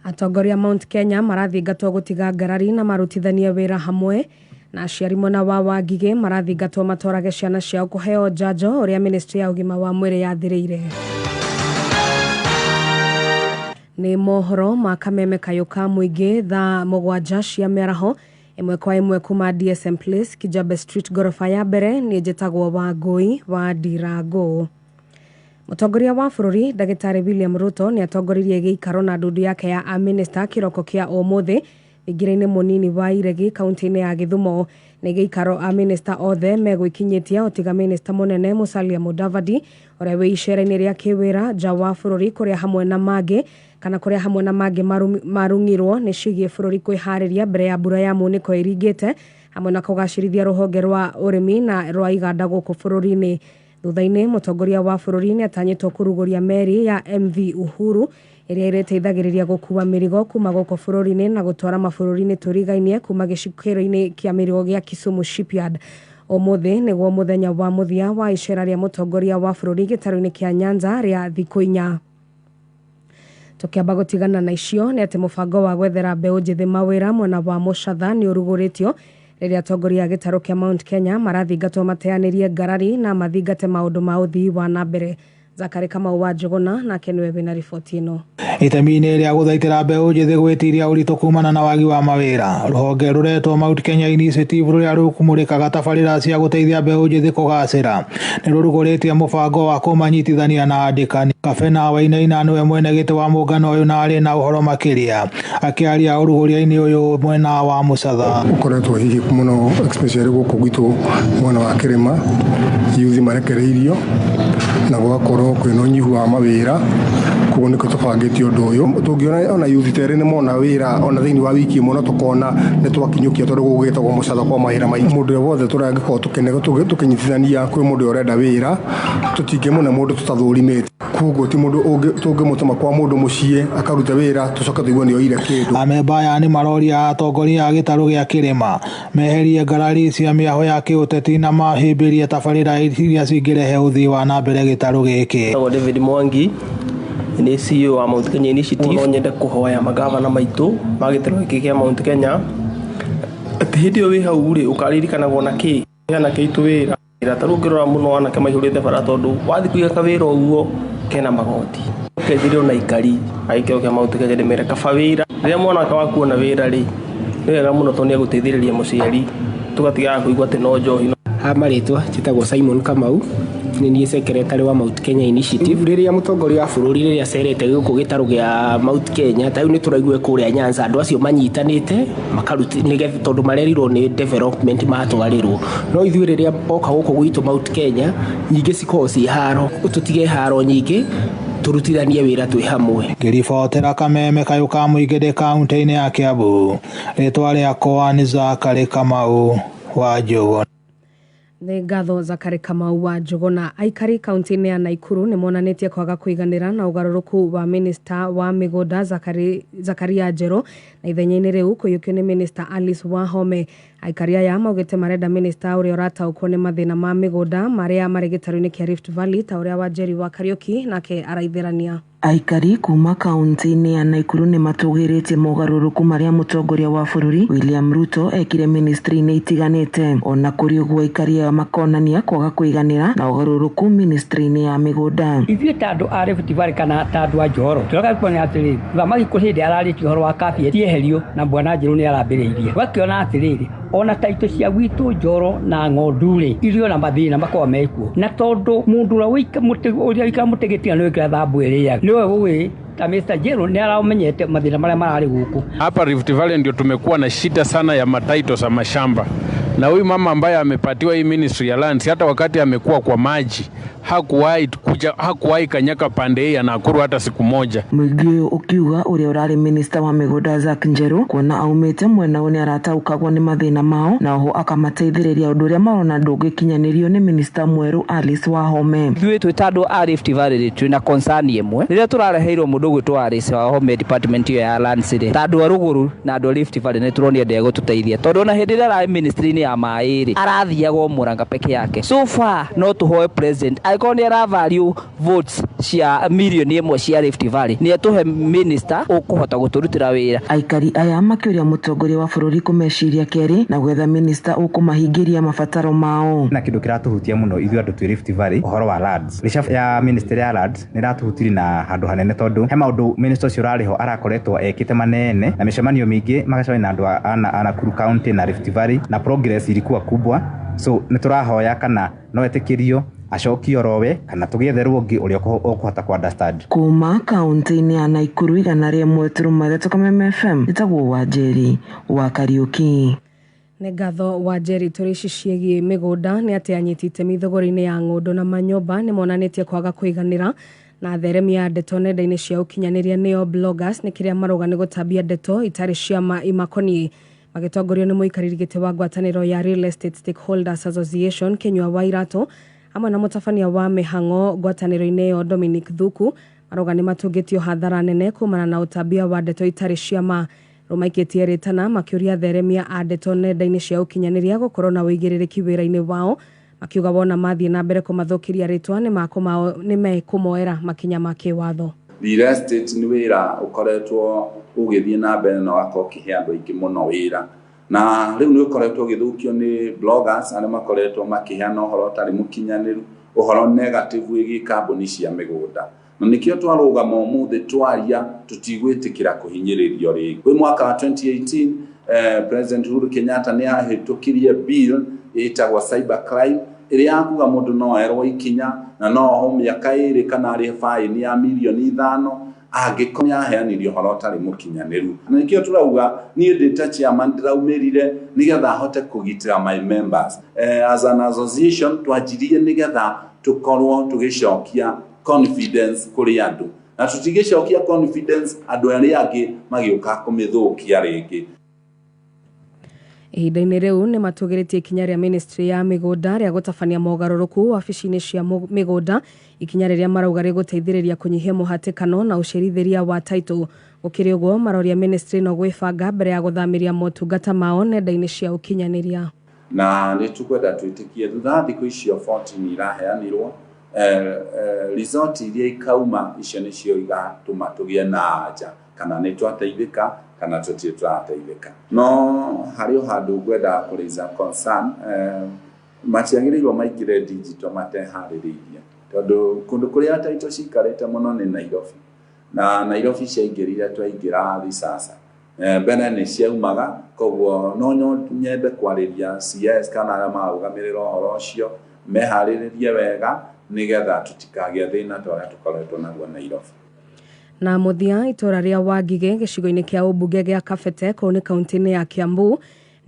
Atongoria Mount Kenya marathingatwo gutiga ngarari na marutithania wira hamwe na aciari mona wa Wangige marathingatwo matorage ciana ciao kuheo njanjo uria ministry ya ugima wa mwiri yathiriire. Ni mohoro ma kameme kayuka muingi thaa 7 cia mĩaraho imwe kwa imwe kuma DSM Place Kijabe Street gorofa ya mbere ni njitagwo wa Ngui wa Ndirango. Mutongoria wa bururi Dagitari William Ruto ni atongoririe giikaro na ndudu yake ya minister kiroko kia omuthi igire-ini munini wa Iregi kaunti-ini ya Githumo ni giikaro minister othe megwikinyitia otiga minister munene Musalia Mudavadi uria wi icera-ini ria kiwira nja wa bururi kuria hamwe na mangĩ kana kuria hamwe na mangĩ marungirwo ni cigie bururi kwihariria mbere ya mbura ya muniko iringite hamwe na kugacirithia ruhonge rwa urimi na rwa iganda gũkũ bururi-ini. Thutha-inĩ mutongoria wa bururi ni atanyitwo kuruguria meri ya MV Uhuru iria ireteithagiriria gukua mirigo kuma gũkũ bururi-ini na gutwara mabũrũri-ini turigainie kuma gicukĩro-ini kia mirigo gia Kisumu Shipyard. Umuthi niguo muthenya wa muthia wa icera ria mutongoria wa bururi gĩtarũ-inĩ kia Nyanza ria thikũ 4. Tukiamba gutigana na icio ni ati mubango wa gwethera mbeũ njithi mawira mwena wa Mucatha ni uruguritio riria atongoria a gĩtarũ kia Mount Kenya marathingatwo mateanirie ngarari na mathingate maundu ma uthii wa nambere. Zakari Kamau wa Njuguna na Kenwe wina riboti ino. Itemi-inĩ rĩa gũthaitĩra mbeũ njĩthĩ gwĩtiria ũritũ kumana na wagi wa mawĩra, rũhonge rũretwo Mount Kenya Initiative rũrĩa rũkumũrĩkaga tabarĩra cia gũteithia mbeũ njĩthĩ kũgacĩra nĩ rũrugũrĩtie mũbango wa kũmanyitithania na andĩkani. Kabena Wainaina nĩwe mwene gĩtĩ wa mũngano ũyũ na arĩ na ũhoro makĩria akĩaria ũrugũria-inĩ ũyũ mwena wa Mũcatha. Ũkoretwo hihi mũno especially gũkũ gwitũ mwena wa Kĩrĩma yuthi marekereirio na gũgakorwo kwĩna ũnyihu wa mawĩra koguo nĩko tũbangĩtie ũndũ ũyũ. Tũngĩona ona yuthi terĩ nĩ mona wĩra ona thĩinĩ wa wiki ĩmwe no tũkona nĩ twakinyũkia tondũ gũgĩtagwo Mũcatha kwa mawĩra maingĩ. Mũndũ wothe tũragĩkorwo tũkĩnyitithania kwĩ mũndũ ũrenda wĩra tũtingĩmũne mũndũ tũtathũrimĩte. Koguo ti mũndũ tũngĩmũtũma kwa mũndũ mũciĩ akaruta wĩra tũcoka tũigua nĩ oire kĩndũ. Amemba aya nĩ maroria atongoria a gĩtarũ gĩa Kĩrĩma meherie ngarari cia mĩaho ya kĩũteti na mahĩmbĩrie tabarĩra iria cingĩrehe ũthii wa na mbere gĩtarũ gĩkĩ. David Mwangi ni CEO wa Mount Kenya Initiative. No nyende kuhoya magavana maitũ ma gĩtarũ gĩkĩ kĩa Mount Kenya atĩ hĩndĩ ĩyo wĩ hau rĩ ũkaririkanago na kĩ hena kĩitũ wĩra tarũngĩrora mũno anake maihũrĩte bara tondũ wathi kũiga wĩra ũguo kena magoti ũkendirio na ikari agĩkĩro kĩa Mount Kenya nĩmere kaba wĩra rĩrĩa mwanake wa kuona wĩra rĩ nĩ wega mũno tondũ nĩagũteithĩrĩria mũciari tũgatigaga kũigua atĩ no njohi. Marĩtwa njĩtagwo Simon Kamau nĩ niĩ secretary wa Mount Kenya Initiative. Rĩrĩa mũtongoria wa bũrũri rĩrĩa acerete gũkũ gĩtarũ gĩa Mount Kenya ta rĩu nĩ tũraigua kũrĩa Nyanza andũ acio manyitanĩte makaruti nĩgetha tondũ marerirwo nĩ development matwarĩrwo no ithuĩ rĩrĩa boka gũkũ gwitũ Mount Kenya nyingĩ cikorwo ciĩ haro tũtige haro nyingĩ turutithanie wĩra twĩ hamwe. Ngĩribotera Kameme kayũka mũingĩ kaunti-inĩ ya Kiambu rĩtwa rĩakwa nĩ Zakari Kamau wa Njuguna. Nĩ ngatho Zakari Kamau wa Njuguna. Aikari kaunti-inĩ ya Naikuru nĩ monanĩtie kwaga kũiganĩra na ũgarũrũku wa minista wa mĩgũnda Zakaria Njerũ na ithenya-inĩ rĩu kũiyũkio nĩ minista Alice Wahome. Aikari aya maugĩte marenda minista ũrĩa ũrataũkwo nĩ mathĩna ma mĩgũnda marĩa marĩ gĩtarũ-inĩ kĩa Rift Valley ta ũrĩa Wanjeri wa Kariuki nake araithĩrania. Aikari kuma kaunti-inĩ ya Naikuru nĩ matũgĩrĩtie mogarũrũku marĩa mũtongoria wa bũrũri William Ruto ekire ministry-inĩ itiganĩte. Ona kũrĩ ũguo aikari aya makonania kwaga kũiganĩra na ũgarũrũku ministry-inĩ ya mĩgũnda. Ithuĩ ta andũ a Rift Valley kana ta andũ a Njoro tũreka kuona atĩrĩrĩ thamaki kũrĩ hĩndĩ ararĩtie ũhoro wa kabie tieherio na Bwana Njerũ nĩ arambĩrĩirie. Twakiona atĩrĩrĩ ona taito cia gwitå njoro na ng'ondu rĩ irio na mathĩna makorwo mekuo na tondũ mũndũ ũrĩa wĩikara mũtĩ nĩ wĩkĩra thambu ĩrĩaga nĩwe gũgĩ ta Mr. Jero nĩ aramenyete mathĩna marĩa mararĩ gũkũ. Hapa Rift Valley ndio tumekuwa na shida sana ya mataito za mashamba, na huyu mama ambaye amepatiwa hii ministry ya lands, hata wakati amekuwa kwa maji hakuwahi kanyaka pande hii ya Nakuru hata siku moja. Mũingĩ ukiuga ũrĩa ũrarĩ minister wa mĩgũnda Zack Njeru kuona aumĩte mwena ũyũ nĩ arataũkagwo nĩ mathĩna mao na oho akamateithĩrĩria ũndũ ũrĩa marona ndũngĩkinyanĩrio nĩ minister mwerũ Alice Wahome. Ithuĩ twĩ ta andũ a Rift Valley twĩna concern ĩmwe rĩrĩa tũrareheirwo mũndũ gwĩtwo Alice Wahome department iyo ya lands rĩ ta andũ a rũgũrũ na andũ a Rift Valley nĩ tũronio ndege gũtũteithia tondũ ona hĩndĩ ĩrĩa arĩ ministry-inĩ ya maĩ rĩ arathiagwo Mũranga peke yake. So far no tũhoe president akorwo nĩ aravalue votes cia milioni 1 cia Rift Valley nĩ etũhe minister ũkũhota gũtũrutĩra wĩra. Aikari aya makĩũria mũtongoria wa bũrũri kũmeciria kerĩ na gwetha minister ũkũmahingĩria mabataro mao. Na kĩndũ kĩratũhutia mũno ithuĩ andũ twĩ Rift Valley ũhoro wa lands. Reshuffle ya ministry ya lands nĩ ratũhutirie na handũ hanene tondũ he maũndũ minister ũcio ũrarĩho arakoretwo ekĩte manene na mĩcemanio mĩingĩ magacemania na andũ a Nakuru County na Rift Valley na progress ilikuwa kubwa. So nĩ tũrahoya kana no etĩkĩrio acokio rowe kana tũgĩetherwo ũngĩ ũrĩa ũkũhota ku understand. Kuma kaunti-inĩ ya Nakuru 103.3 Kameme FM nĩtagwo Wanjeri wa Kariuki. Nĩ ngatho Wanjeri tũrĩci ciĩgiĩ mĩgũnda nĩ atĩ anyitĩte mĩthogoro-inĩ ya ng'ũndũ na manyũmba nĩ monanĩtie kwaga kũiganĩra na theremia ya ndeto nenda-inĩ cia ũkinyanĩria nĩo bloggers nĩ kĩrĩa marauga nĩ gũtambia ndeto itarĩ cia imakoniĩ magĩtongorio nĩ mũikarĩri gĩtĩ wa ngwatanĩro ya Real Estate Stakeholders Association Kenyua Wairatu hamwe na mũtabania wa mĩhang'o ngwatanĩro-inĩ ĩyo Dominic Thuku marauga nĩ matũngĩtio hathara nene kumana na ũtambia wa ndeto itarĩ cia ma rũmaikĩtie rĩtana makĩũria theremia a ndeto nenda-inĩ cia ũkinyanĩria gũkorwo na ũigĩrĩrĩki wĩra-inĩ wao makiuga wona mathiĩ na mbere kũmathũkĩria rĩtwa nĩ mekũmoera makinya ma kĩwatho. Real estate nĩ wĩra ũkoretwo ũgĩthiĩ na mbere na wakorwo ũkĩhe andũ aingĩ mũno wĩra na rĩu nĩ ũkoretwo ũgĩthũkio nĩ bloggers arĩa makoretwo makĩheana ũhoro ũtarĩ mũkinyanĩru ũhoro negative wĩgiĩ kambuni cia mĩgũnda na nĩkĩo twarũgama ũmũthĩ twaria tũtigwĩtĩkĩra kũhinyĩrĩrio rĩngĩ. Kwĩ mwaka wa 2018 President Uhuru Kenyatta nĩ ahĩtũkirie bill ĩtagwo cyber crime ĩrĩa yakuga mũndũ no erwo ikinya na no oho mĩaka 2 kana arĩ fine ya milioni 5 angĩkorwo aheanirio ũhoro ũtarĩ mũkinyanĩru. Na nĩkĩo tũrauga niĩ ndĩ ta chairman ndĩraumĩrire nĩgetha hote kũgitĩra my members. As an association twanjirie nĩgetha tũkorwo tũgĩcokia confidence kũrĩ andũ na tũtigĩcokia confidence andũ arĩa angĩ magĩũka kũmĩthũkia rĩngĩ. Ihinda-inĩ rĩu nĩ matũgĩrĩtie ikinya rĩa ministry ya mĩgũnda rĩa gũtabania mogarũrũku wabici-inĩ cia mĩgũnda ikinya rĩrĩa marauga rĩgũteithĩrĩria kũnyihia mũhatĩkano na ũcerithĩria wa title. Gũkĩrĩ ũguo maroria ministry no gwĩbanga mbere ya gũthamĩria motungata mao nenda-inĩ cia ũkinyanĩria. Na nĩ tũkwenda twĩtĩkie thutha thikũ icio 14 iraheanirwo resort iria ikauma icio nĩcio igatũma tũgĩe na anja kana nĩ twateithĩka kana tũtirĩ tũrateithĩka. No harĩ handũ ngwenda kũraiza concern matiagĩrĩirwo maingĩre digital mateharĩrĩirie tondũ kũndũ kũrĩa title cikarĩte mũno nĩ Nairobi na Nairobi ciaingĩrire twaingĩra risasa mbere nĩ ciaumaga koguo no nyende kwarĩria CS kana arĩa marũgamĩrĩra ũhoro ũcio meharĩrĩrie wega nĩgetha tũtikagĩe thĩna ta ũrĩa tũkoretwo naguo Nairobi. Na mũthia itũra rĩa Wangige gĩcigo-inĩ kĩa ũmbunge gĩa Kabete kũu nĩ kaunti-inĩ ya Kiambu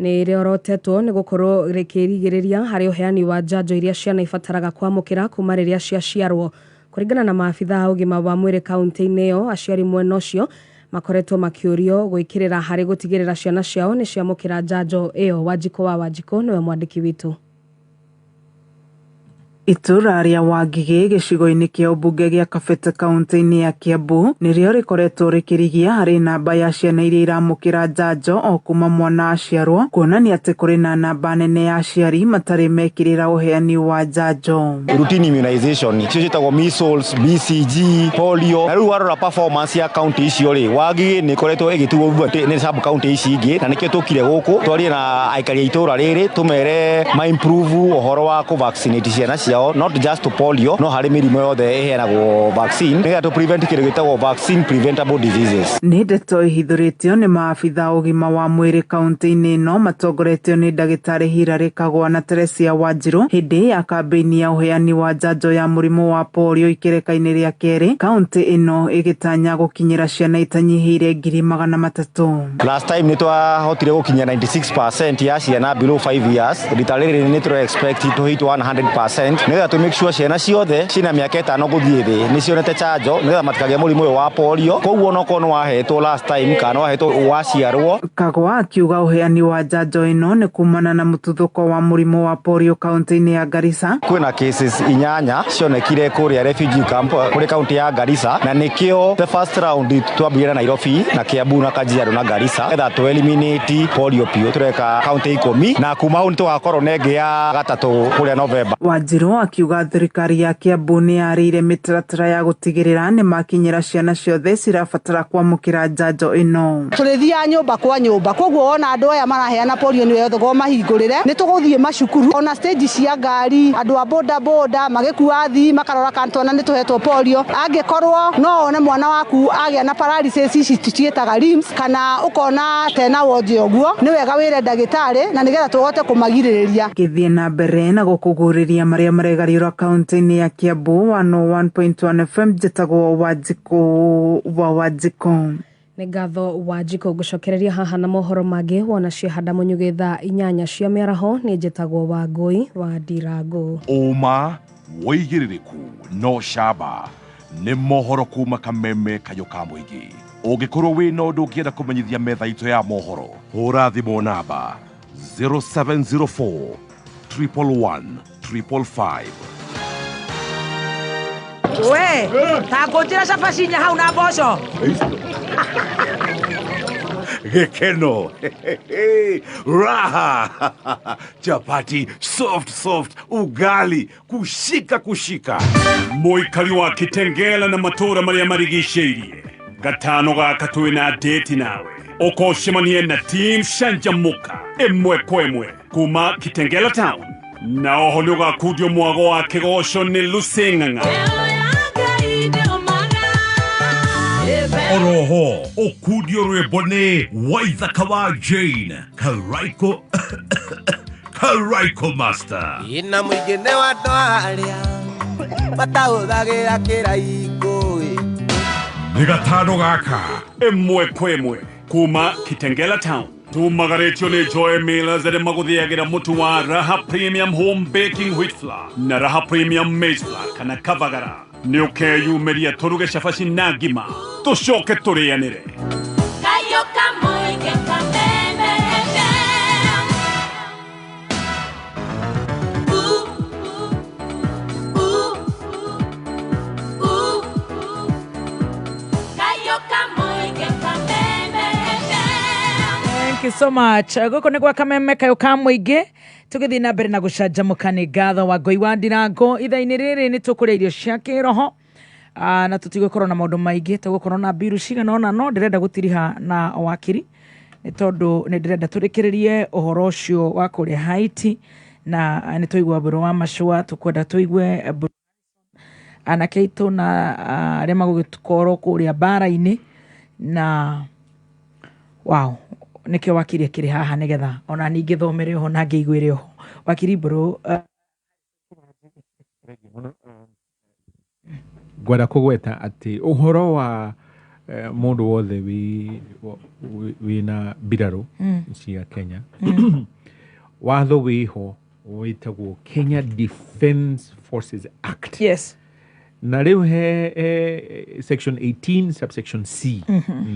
nĩ rĩorotetwo nĩ gũkorwo rĩkĩrigĩrĩria harĩ ũheani wa njanjo iria ciana ibataraga kwamũkĩra kuma rĩrĩa ciaciarwo. Kũringana na maabitha a ũgima wa mwĩrĩ kaunti-inĩ ĩyo aciari mwena ũcio makoretwo makĩũrio gwĩkĩrĩra harĩ gũtigĩrĩra ciana ciao nĩ ciamũkĩra njanjo ĩyo. Wanjiko wa Wanjiko nĩwe mwandĩki witũ. Itũra rĩa Wangige gĩcigo-inĩ kĩa ũmbunge gĩa Kabete kaunti-inĩ ya Kiambu nĩrĩo rĩkoretwo rĩkĩrigia harĩ namba ya ciana iria iramũkĩra njanjo o kuma mwana aciarwo kuonania atĩ kũrĩ na namba nene ya aciari matarĩ mekĩrĩra ũheani wa njanjo. Routine immunization icio ciĩtagwo measles, BCG, polio na rĩu warora performance ya kaunti icio rĩ Wangige nĩ ĩkoretwo ĩgĩtuo nĩ sub kaunti ici ingĩ na nĩkĩo tũkire gũkũ twarie na aikari a itũra rĩrĩ tũmere ma improve ũhoro wa kũ vaccinate ciana ciao not just to polio no harĩ mĩrimũ yothe ĩheanagwo vaccine nĩgetha to prevent kĩrĩa gĩtagwo vaccine preventable diseases. Nĩ ndeto ihithũrĩtio nĩ maabitha ũgima wa mwĩrĩ kaunti-inĩ ĩno matongoretio nĩ ndagĩtarĩ Hilary Kagwa na Teresia Wanjiru hĩndĩ ya kambĩini ya ũheani wa njanjo ya mũrimũ wa polio ikereka-inĩ rĩa kerĩ kaunti ĩno ĩgĩtanya gũkinyĩra ciana itanyihĩire 300,000. Last time nĩ twahotire gũkinyia 96% ya ciana below 5 years. Rita rĩrĩ nĩ tũre expect to hit 100% nĩgetha to make sure ciana ciothe cina mĩaka 5 gũthiĩ thĩ nĩ cionete njanjo nĩgetha matikagĩe mũrimũ ũyũ wa polio. Koguo no kono wahetwo last time kana wahetwo waciarwo. Kagwa akiuga ũheani wa njanjo ĩno nĩ kumana na mũtuthũko wa mũrimũ wa polio kaunti-inĩ ya Garissa. Kwĩna cases 8 cionekire kũrĩa refugee camp kũrĩ kaunti ya Garissa na nĩkĩo the first round twambire na Nairobi na Kiambu na Kajiado na Garissa etha to eliminate polio piũ tureka kaunti 10 na kuma hau nĩtũgakorwo na ĩngĩ ya gatatũ kũrĩa November. Wanjiru akiuga thirikari ya Kiambu nĩ yarĩire mĩtaratara ya gũtigĩrĩra nĩ makinyĩra ciana ciothe cirabatara kwamũkĩra njanjo ĩno. Tũrĩthia nyũmba kwa nyũmba koguo ona andũ aya maraheana polio nĩ wetho go mahingũrĩre nĩ tũgũthiĩ macukuru ona stage cia ngari andũ a boda boda magĩkua athii makarora kantona nĩ tũhetwo polio angĩkorwo no one mwana waku agĩa na paralysis ici tũciĩtaga limbs kana ũkona tena wothe ũguo nĩ wega wĩre ndagĩtarĩ na nĩgetha tũhote kũmagirĩrĩria. Gĩthiĩ na mbere na gũkũgũrĩria marĩa maregariũra kaunti-inĩ ya Kiambu 101.1 FM njĩtagwo Wanjiko. Nĩ ngatho Wanjiko gũcokereria haha na mohoro mangĩ wona ciahanda mũnyugĩ thaa 8 cia mĩaraho nĩ njĩtagwo Wangũi wa Ndirango. Ũma wĩigĩrĩrĩku no camba nĩ mohoro kuma kameme kayo ka mũingĩ. Ũngĩkorwo wĩna ũndũ ũngĩenda kũmenyithia metha itũ ya mohoro hũra thimũ namba 0704 111 555. We, ta ngũnjĩra cabacinya hau na mboco. Gekeno. Raha. Chapati soft ugali kushika. Mũikari wa Kitengela na matũra marĩa marigicĩirie. Gatano gaka twĩna date nawe. Ũkocemanie na team Shanjamuka ĩmwe kwa ĩmwe kuma Kitengela town. Na oho nĩ ũgakundio mwago wa kĩgoco nĩ Luseng'ang'a. Oroho okudio rwĩmbo Waithaka wa Jane Karaiko Master. Ina mũingĩ nĩ wa andũ arĩa matahũthagĩra kĩraiko. Nĩ gatano gaka ĩmwe kwa ĩmwe kuma Kitengela town. Tumagaretio nĩ Joy Millers arĩa magũthĩagĩra mũtu wa Raha Premium Home Baking Wheat Flour na Raha Premium Maize Flour kana Kavagara. Nĩ ũkeyumĩria tũruge cabaci na ngima tũcoke tũrĩanĩre. Kayo kamũingĩ kameme Thank you so much. Gũkũ nĩ gwa kameme kayo ka mũingĩ tũgĩthiĩ na mbere na gũcanjamũka nĩ ngatho Wangũi wa Ndirango. Ithaa-inĩ rĩrĩ nĩ tũkũrĩa irio cia kĩroho na tũtigũkorwo na maũndũ maingĩ tũgũkorwo na mbiru cigana ũna no ndĩrenda gũtiriha na wakiri nĩ tondũ nĩ ndĩrenda tũrĩkĩrĩrie ũhoro ũcio wa kũrĩa Haiti na nĩ tũigua Mburu wa Machua tũkwenda tũigue anake aitũ na arĩa magũgĩkorwo kũrĩa mbara-inĩ na wow nĩkĩo wakiri akĩrĩ haha nĩgetha ona ningĩ thomere ho na ngĩiguĩre ho. Wakiri Mburu ngwenda kũgweta atĩ ũhoro wa mũndũ wothe wĩna mbirarũ cia Kenya watho wĩho wĩtagwo Kenya Defence Forces Act. Yes. Na rĩu he section 18 subsection C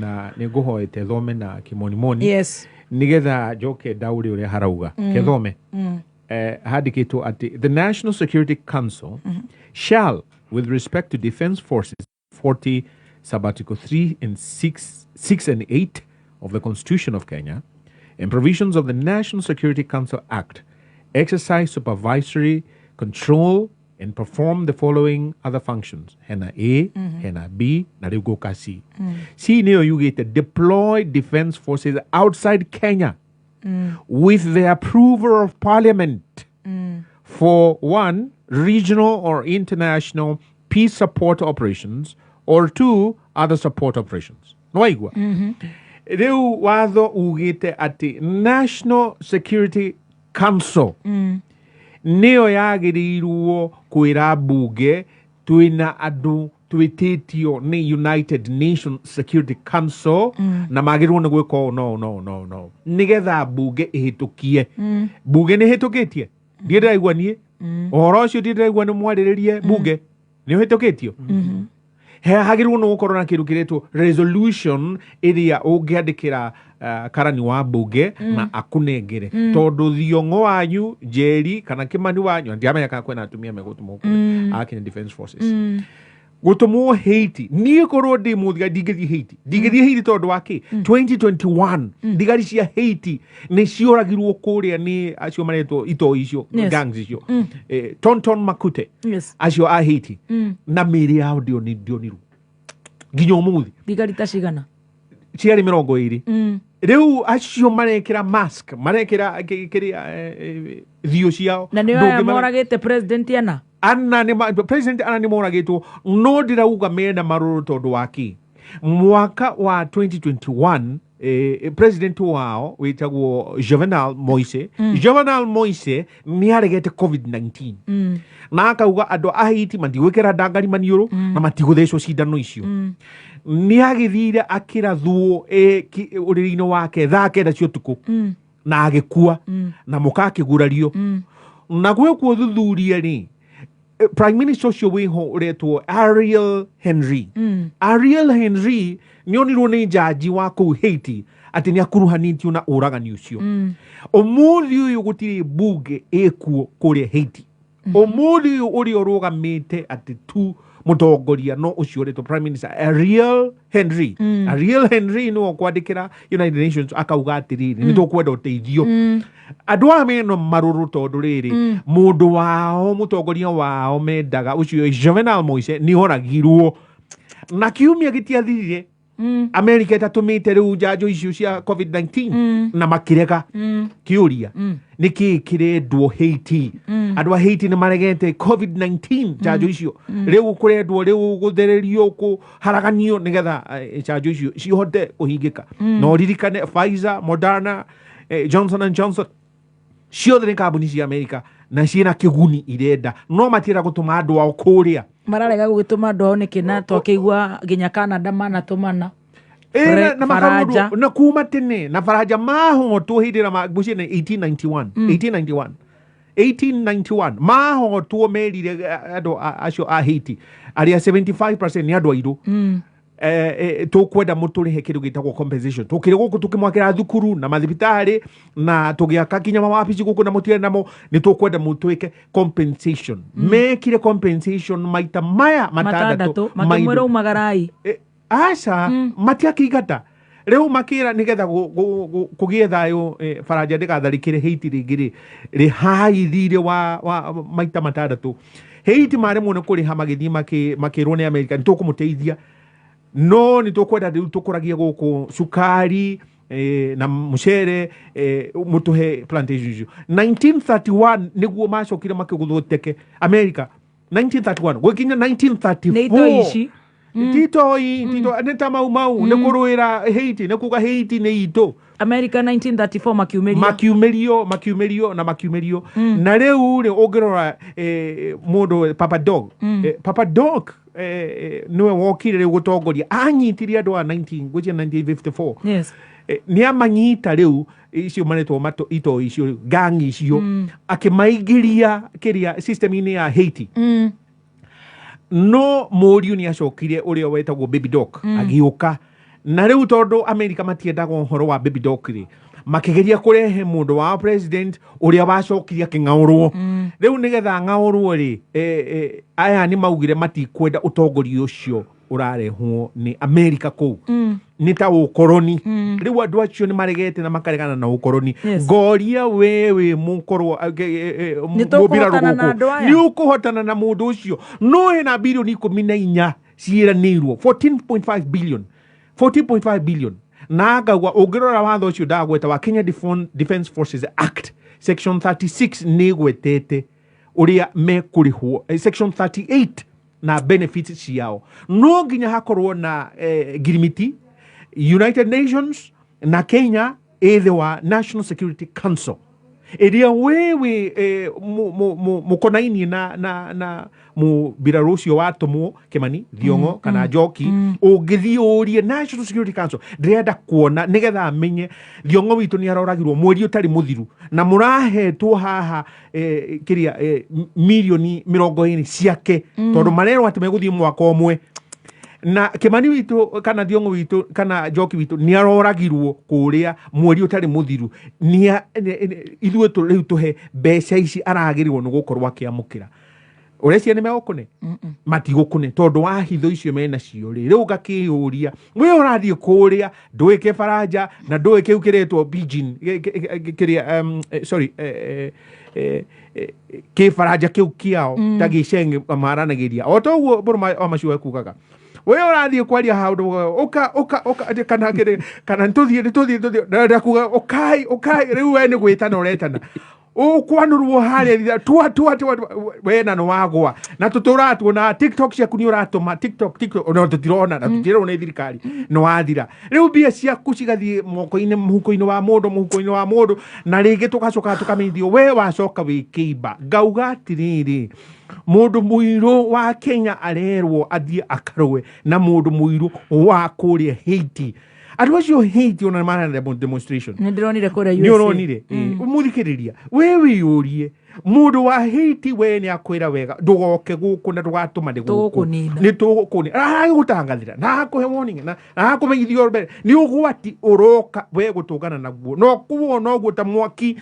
na nĩ ngũhoete thome na kĩmonimoni. Yes. Nĩgetha njoke ndaũrĩ ũrĩa harauga kethome handĩkĩtwo atĩ the National Security Council shall with respect to Defence Forces 40 sub-article 3 and 6 and 8 of the Constitution of Kenya and provisions of the National Security Council Act exercise supervisory control and perform the following other functions. Hena A, hena B, na rĩu gũka C. C nĩyo yugĩte deploy defense forces outside Kenya with the approval of Parliament for one, regional or international peace support operations, or 2, other support operations. Noigwa. Reu watho ugite ati National Security Council neo yagirirwo kwira bunge twina andu twititio ni United Nations Security Council na magirwo ni gwika no nigetha bunge ihitukie bunge ni hitukitie ndiraigwa nie ohoro ucio ndiraigwa ni mwariririe bunge ni hitukitio hagirwo no gukorwo na kindu kiretwo resolution iria ungiandikira karani wa bunge na akunengere tondu thiongo wanyu Njeri kana Kimani wanyu ndiamenya kana kwena atumia megutumwo akine defense forces gutumwo Haiti nie korwo ndi muthiga ndingithi Haiti tondu waki 2021 ndigari cia Haiti ni cioragirwo kuria ni acio maretwo ito icio gangs icio Tonton Makute acio a Haiti na miri yao ndio niru nginya umuthi ndigari tacigana ciari 20 riu acio marekira mask marekira kiria thio ciao na niyo moragite president president ana ni moragitwo no ndirauga mena maruru tondu waki mwaka wa 2021 president wao witagwo Juvenal Moise ni aregete COVID-19 na akauga andu a Haiti mandigwikira ndangari maniuru na matiguthecwo cindano icio ni agithire akirathwo uriri-ini wake thaa kenda cia utuku na agikua na mukakigurario na gwekwo thuthuria ni Prime Minister ucio wiho uretwo Ariel Henry ni onirwo ni jaji wa kuu Haiti ati ni akuruhanitio na uragani ucio umuthi uyu gutiri bunge ekuo kuria Haiti umuthi uyu uri urugamite ati tu mutongoria no ucio uretwo Prime Minister Ariel Henry no kwandikira United Nations akauga atiriri ni tukwenda uteithio andu ameno maruru tondu riri mundu wao mutongoria wao mendaga ucio Juvenal Moise ni oragirwo na kiumia gitiathirire America itatumite riu njanjo icio cia COVID-19 na makireka kiuria niki kirendwo Haiti andu a Haiti ni maregete COVID-19 njanjo icio riu kurendwo riu guthererio kuharaganio nigetha njanjo icio cihote kuhingika no ririkane Pfizer, Moderna, Johnson & Johnson ciothe ni kambuni cia America na ciena kiguni irenda no matira gutuma andu ao kuria mararega gugituma andu ao nikina twakigwa ginya Canada manatumana na Faraja na kuma tene na Faraja mahotwo hindira magucie na 1891 mahotwo merire andu acio a Haiti aria 75% ni andu airu tukwenda muturihe kindu gitagwo compensation tukire guku tukimwakira thukuru na mathibitari na tugiaka kinya mawabici guku na mutire namo ni tukwenda mutwike compensation mekire compensation maita maya matandatu matumwero umagarai asa matiakigata riu makira nigetha kugie thayo Faraja ndigatharikire Haiti ringiri ri haithire wa maita matandatu Haiti maremwo ni kuriha magithii makirwo ni America ntukumuteithia no ni tukwenda riu tukuragia guku sukari na mucere mutuhe plantation 1931 niguo macokire makiguthuteke America 1931 gwikinya 1934 Tito neta mau ne kuruira Haiti ne kuga Haiti ne ito America 1934 makiumerio na riu ri ogirora mundu Papa Dog niwe wokire riu gutongoria anyitirie andu a 1954 yes ni amanyita riu icio maretwo mato ito icio gang icio akimaigiria kiria system-ini ya Haiti no muriu ni acokire uria wetagwo Baby Doc agiuka na riu tondu America matiendaga uhoro wa Baby Doc ri makigeria kurehe mundu wa president uria wacokiria kingaurwo riu nigetha ngaurwo ri aya ni maugire matikwenda utongoria ucio urarehwo ni America kou ni ta ukoroni riu andu acio ni maregete na makaregana na ukoroni goria wewe mukorwo ni ukuhotana na mundu ucio no ena bilioni 14 ciiranirwo 14.5 billion na agagwa ugirora watho ucio ndagweta wa Kenya Defense Forces Act section 36 ni gwetete uria mekurihwo section 38 na benefits ciao no nginya hakorwo na girimiti United Nations na Kenya either wa National Security Council iria wewe mukonaini na mubirarũ ũcio watumwo Kimani Thiongo kana Njoki ũngĩthiũrie National Security Council ndĩrenda kuona nigetha amenye Thiongo witũ nĩ aroragirwo mweri ũtarĩ mũthiru na mũrahetwo haha kiria milioni 20 ciake tondũ marerwo atĩ megũthiĩ mwaka ũmwe na Kimani witũ kana Thiongo witũ kana Njoki witũ nĩ aroragirwo kuria mweri ũtarĩ mũthiru nĩ ithuĩ rĩu tũhe mbeca ici aragĩrĩrwo nĩ gũkorwo akĩamũkĩra ũreciria nĩ megũkũne matigũkũne tondũ wa hitho icio mena cio rĩu gakĩũria we ũrathiĩ kũrĩa ndũĩ kĩbaranja na ndũĩ kĩu kĩretwo pidgin kĩrĩa kĩbaranja kĩu kĩao ta gĩcenge maranagĩria o to ũguo Mburu Machua kugaga we ũrathiĩ kwaria handũ ũka kana ntũthiĩ ndakuga ũkai rĩu we nĩ gwĩtana ũretana ukwanurwo harĩa twa wena no wagwa na tuturatuona TikTok ciaku ni uratuma TikTok no tutirona na tutirona ni thirikari no wathira riu mbia ciaku cigathie moko-ini muhuko-ini wa mundu na ringi tugacoka tukamithio we wacoka wikimba ngauga atiriri mundu muiru wa Kenya arerwo athie akarwe na mundu muiru wa kuria Haiti Adu acio Haiti ona mana demonstration. Ndironire kore USA. Ndironire. Umuthikiriria. Wewe yurie. Mundu wa Haiti we ni akwira wega. Ndugoke guku na ndugatuma ndi guku. Ni tugukunina. Gutangathira. Na kuhe warning na kumenyithio mbere. Ni ugwati uroka we gutungana naguo. No kuo no guta mwaki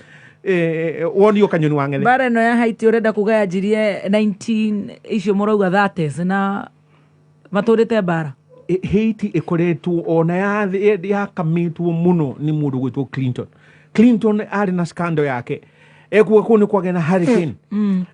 woni okanyoni wang'ethe. Bara no ya Haiti urenda kugaya jirie 19 icio murauga 30s na maturite bara. Haiti ikoretwo ona yakamitwo muno ni mundu gwitwo Clinton ari na scandal yake ekuwa kuni kwagena hurricane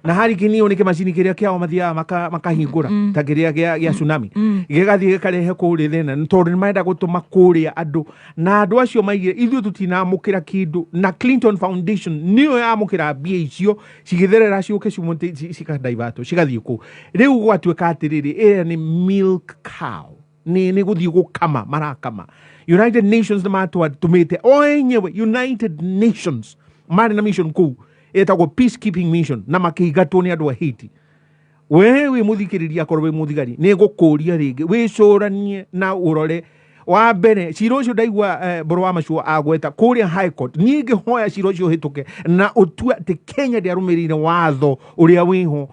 na hurricane iyo ni kimacini kiria kiao mathia makahingura ta kiria gia tsunami gigathie gikarehe kuri thena tondu ni maenda gutuma kuria andu na andu acio maigire ithuĩ tutinamukira kindu na Clinton Foundation niyo yamukira mbia icio cigitherera ciuke ciumonte cikadaivato cigathie ku riu gwatuika atiriri ni milk cow ni guthii gukama marakama United Nations na matwa tumite onyewe United Nations mari na mission kuu etagwo peacekeeping mission na makigatwo ni andu a Haiti wewe muthikiriria korwe muthigari ni gukuria ringi wicuranie na urore wa mbere cira ucio ndaigua Mburu Machua agweta kuria high court ningi hoya cira ucio hituke na utua te Kenya ndiarumirire watho uria wiho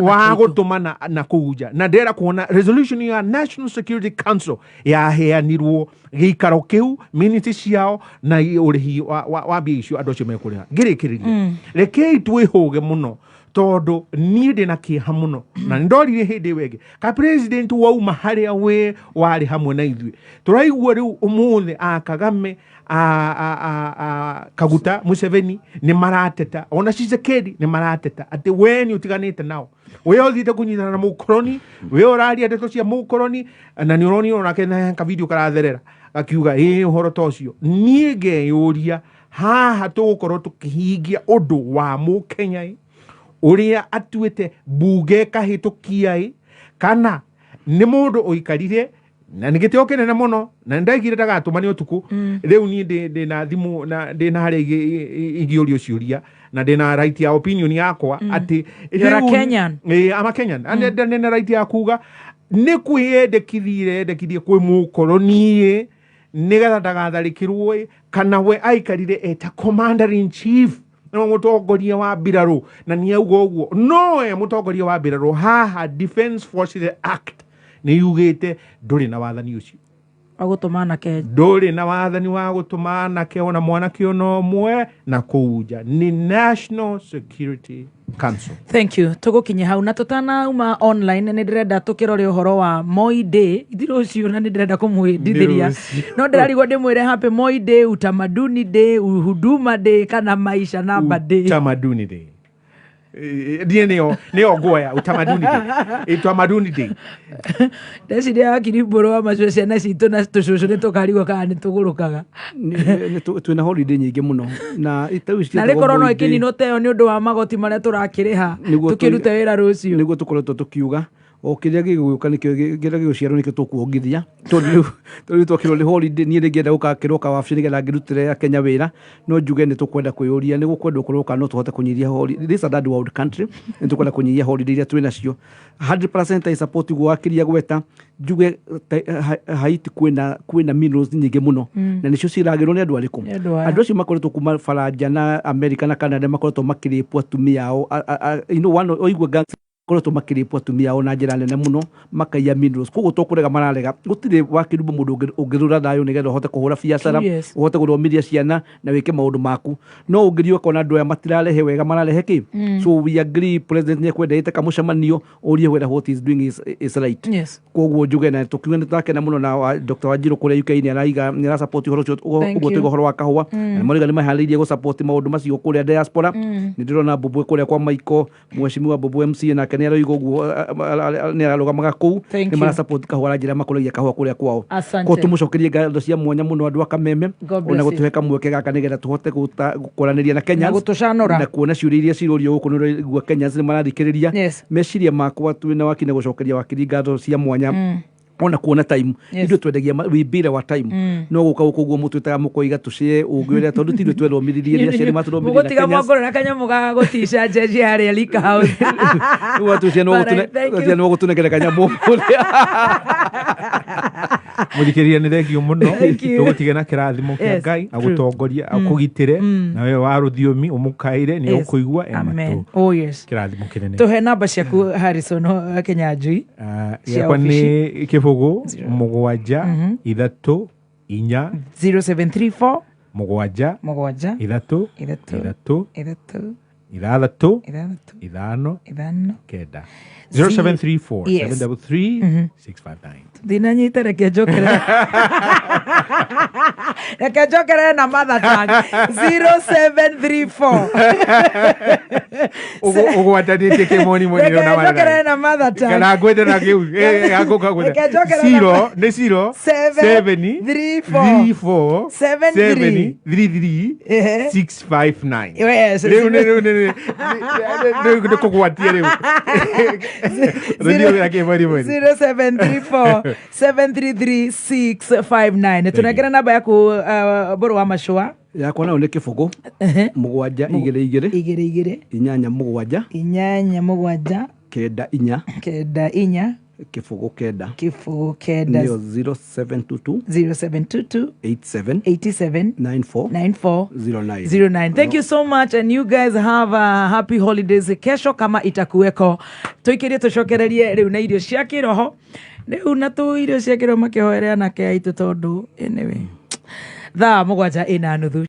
wa gutumana na kuja na ndera kuona resolution ya National Security Council ya heanirwo giikaro kiu minutes ciao na urihi wa mbia icio andu acio mekuria ngirikiriria rekei twihuge muno todo nide na kiha muno na ndorire hindi wege ka president wauma haria we wari hamwe na ithui turaigua riu umuthi Kagame Kaguta Museveni ni marateta ona Tshisekedi ni marateta ati weni utiganite nao we othite kunyitana na mukoroni we oraria ndeto cia mukoroni na ni uroni ona kena ka video karatherera akiuga uhoro tocio niege yuria haha tugukorwo tukihingia undu wa Mukenya uria atuite buge kahitukia kana ni mundu uikarire na nigitio kinene muno na ndaigire ndagatumani utuku riu ni ndina thimu na ndina hari igiorio ciuria na ndina right ya opinion yakwa ati Kenyan ama Kenyan and ndina right ya kuga ni kwiyendekithie kwi mukoroni nigetha ndagatharikirwo kana we aikarire eta commander in chief no mutongoria wa mbiraru na ni augo uguo no mutongoria wa mbiraru haha Defense Forces Act ni yugite nduri na wathani ucio agutumana ke nduri na wathani wa gutumana ke ona mwana kio no mwe na kuja ni National Security Council. Thank you. Tugukinye hau na tutana uma online ni ndirenda tukirore uhoro wa Moi Day ithiro ucio na ndirenda kumwidithiria no ndirarigwo ndimwire happy Moi Day, utamaduni day, huduma day kana maisha namba day. Utamaduni day. ndiye neo ngoya utamaduni itamaduni day Deci dia Wakiri Mburu Machua ciana citũ na tũcũcũ nĩ tũkarigwo kana nĩ tũgũrũkaga twĩna holiday nyingĩ mũno na na rĩ korwo no ĩkĩninwo teo nĩ ũndũ wa magoti marĩa tũrakĩrĩha tũkĩrute wĩra rũciũ nĩguo tũkoretwo tũkiuga o kĩrĩa gĩgũka nĩkĩo gĩgũciarwo nĩkĩo tũkuongithia tondũ twakĩrwo nĩ holiday niĩ nĩngĩenda gũkakĩroka wabici nĩgetha ngĩrutĩre Kenya wĩra no njuge nĩ tũkwenda kwĩyũria nĩ gũkwenda gũkorwo no tũhote kũnyihia holiday this is a third world country nĩ tũkwenda kũnyihia holiday iria twĩ nacio 100% I support Wakiri gweta njuge Haiti kwĩna minerals nyingĩ mũno na nĩcio ciragĩrwo nĩ andũ arĩkũ andũ acio makoretwo kuma Faranja na America na Canada makoretwo makĩrĩpwo atumia ao oigua gangs koretwo makĩrĩpwo atumia ao na njĩra nene mũno makaiya minerals koguo tũkũrega mararega gũtirĩ Wakiri mũndũ ũngĩrũra thayũ nĩgetha ũhote kũhũra biacara ũhote gũthomithia ciana na wĩke maũndũ maku no ũngĩrio kona andũ aya matirarehe wega mararehe kĩ so we agree president nĩ ekwendeete kamũcemanio ũrie whether what he is doing is right koguo njuge na tũkiuga nĩ tũrakena mũno na Dr. Wanjiru kũrĩa UK nĩ ara support ũhoro ũcio ũguo tũiga ũhoro wa kahũa na mariga nĩ maharĩirie gũ support maũndũ macio kũrĩa diaspora nĩ ndĩrona Mbũmbũ kũrĩa kwa Michael mheshimiwa Mbũmbũ MC na nĩ aroiga ũguo nĩ ararũgamaga kũu nĩ mara support kahũa na njĩra makũragia kahũa kũrĩa kwao ko tũmũcokerie ngatho cia mwanya mũno andũ a Kameme ona gũtũhe kamweke gaka nĩgetha tũhote gũkũranĩria na Kenya na kuona ciũria iria cirorio gũkũ nĩũraigua Kenya nĩ marathikĩrĩria meciria makwa twĩna wakinĩ gũcokeria Wakiri ngatho cia mwanya ona kuona time ithuĩ twendagia wĩmbĩre wa time no gũka gũkũ ũguo mũtwĩtaga mũkoiga tũcie ũngĩũrĩa tondũ tithuĩ twethomithirie iria ciarĩ matũthomithia na Kenya mũgũtiga kanyamũ ga gũtica njeji harĩa Lika House rĩu atũcia no gũtũnengere kanyamũ mũthikĩrĩria nĩ thengio mũno tũgũtige na kĩrathimo kĩa Ngai agũtongoria akũgitĩre na wewe wa rũthiomi ũmũkaire nĩ ũkũigua amen kĩrathimo kĩnene tũhe namba ciaku Harrison Kinyanjui yakwa nĩ kĩbũgũ 7 3 4 0734 7 3 3 5 kenda 0734 733 659 dinanyita reke jokere na mother tongue 0734 ũgwatanĩtie kĩmoni moni na mara jokere na mother tongue kana gwenda na kĩu agũka gwenda 0 nĩ 0 7 3 4 7 3 659 rĩu kũgwatia rĩu 0734 733 tunengera namba yaku Mburu wa Machua yakwa nayo nĩ kĩbũgũ 7 2 2 inyanya 7 9 4 kĩbũgũ kenda nĩyo 0722 87 94 09. Thank you so much and you guys have a happy holidays. Kesho kama itakuweko tuikirie tucokererie riu na irio cia kiroho riu na tu irio cia kiroho makihoerea na ke aitu tondu anyway 7:30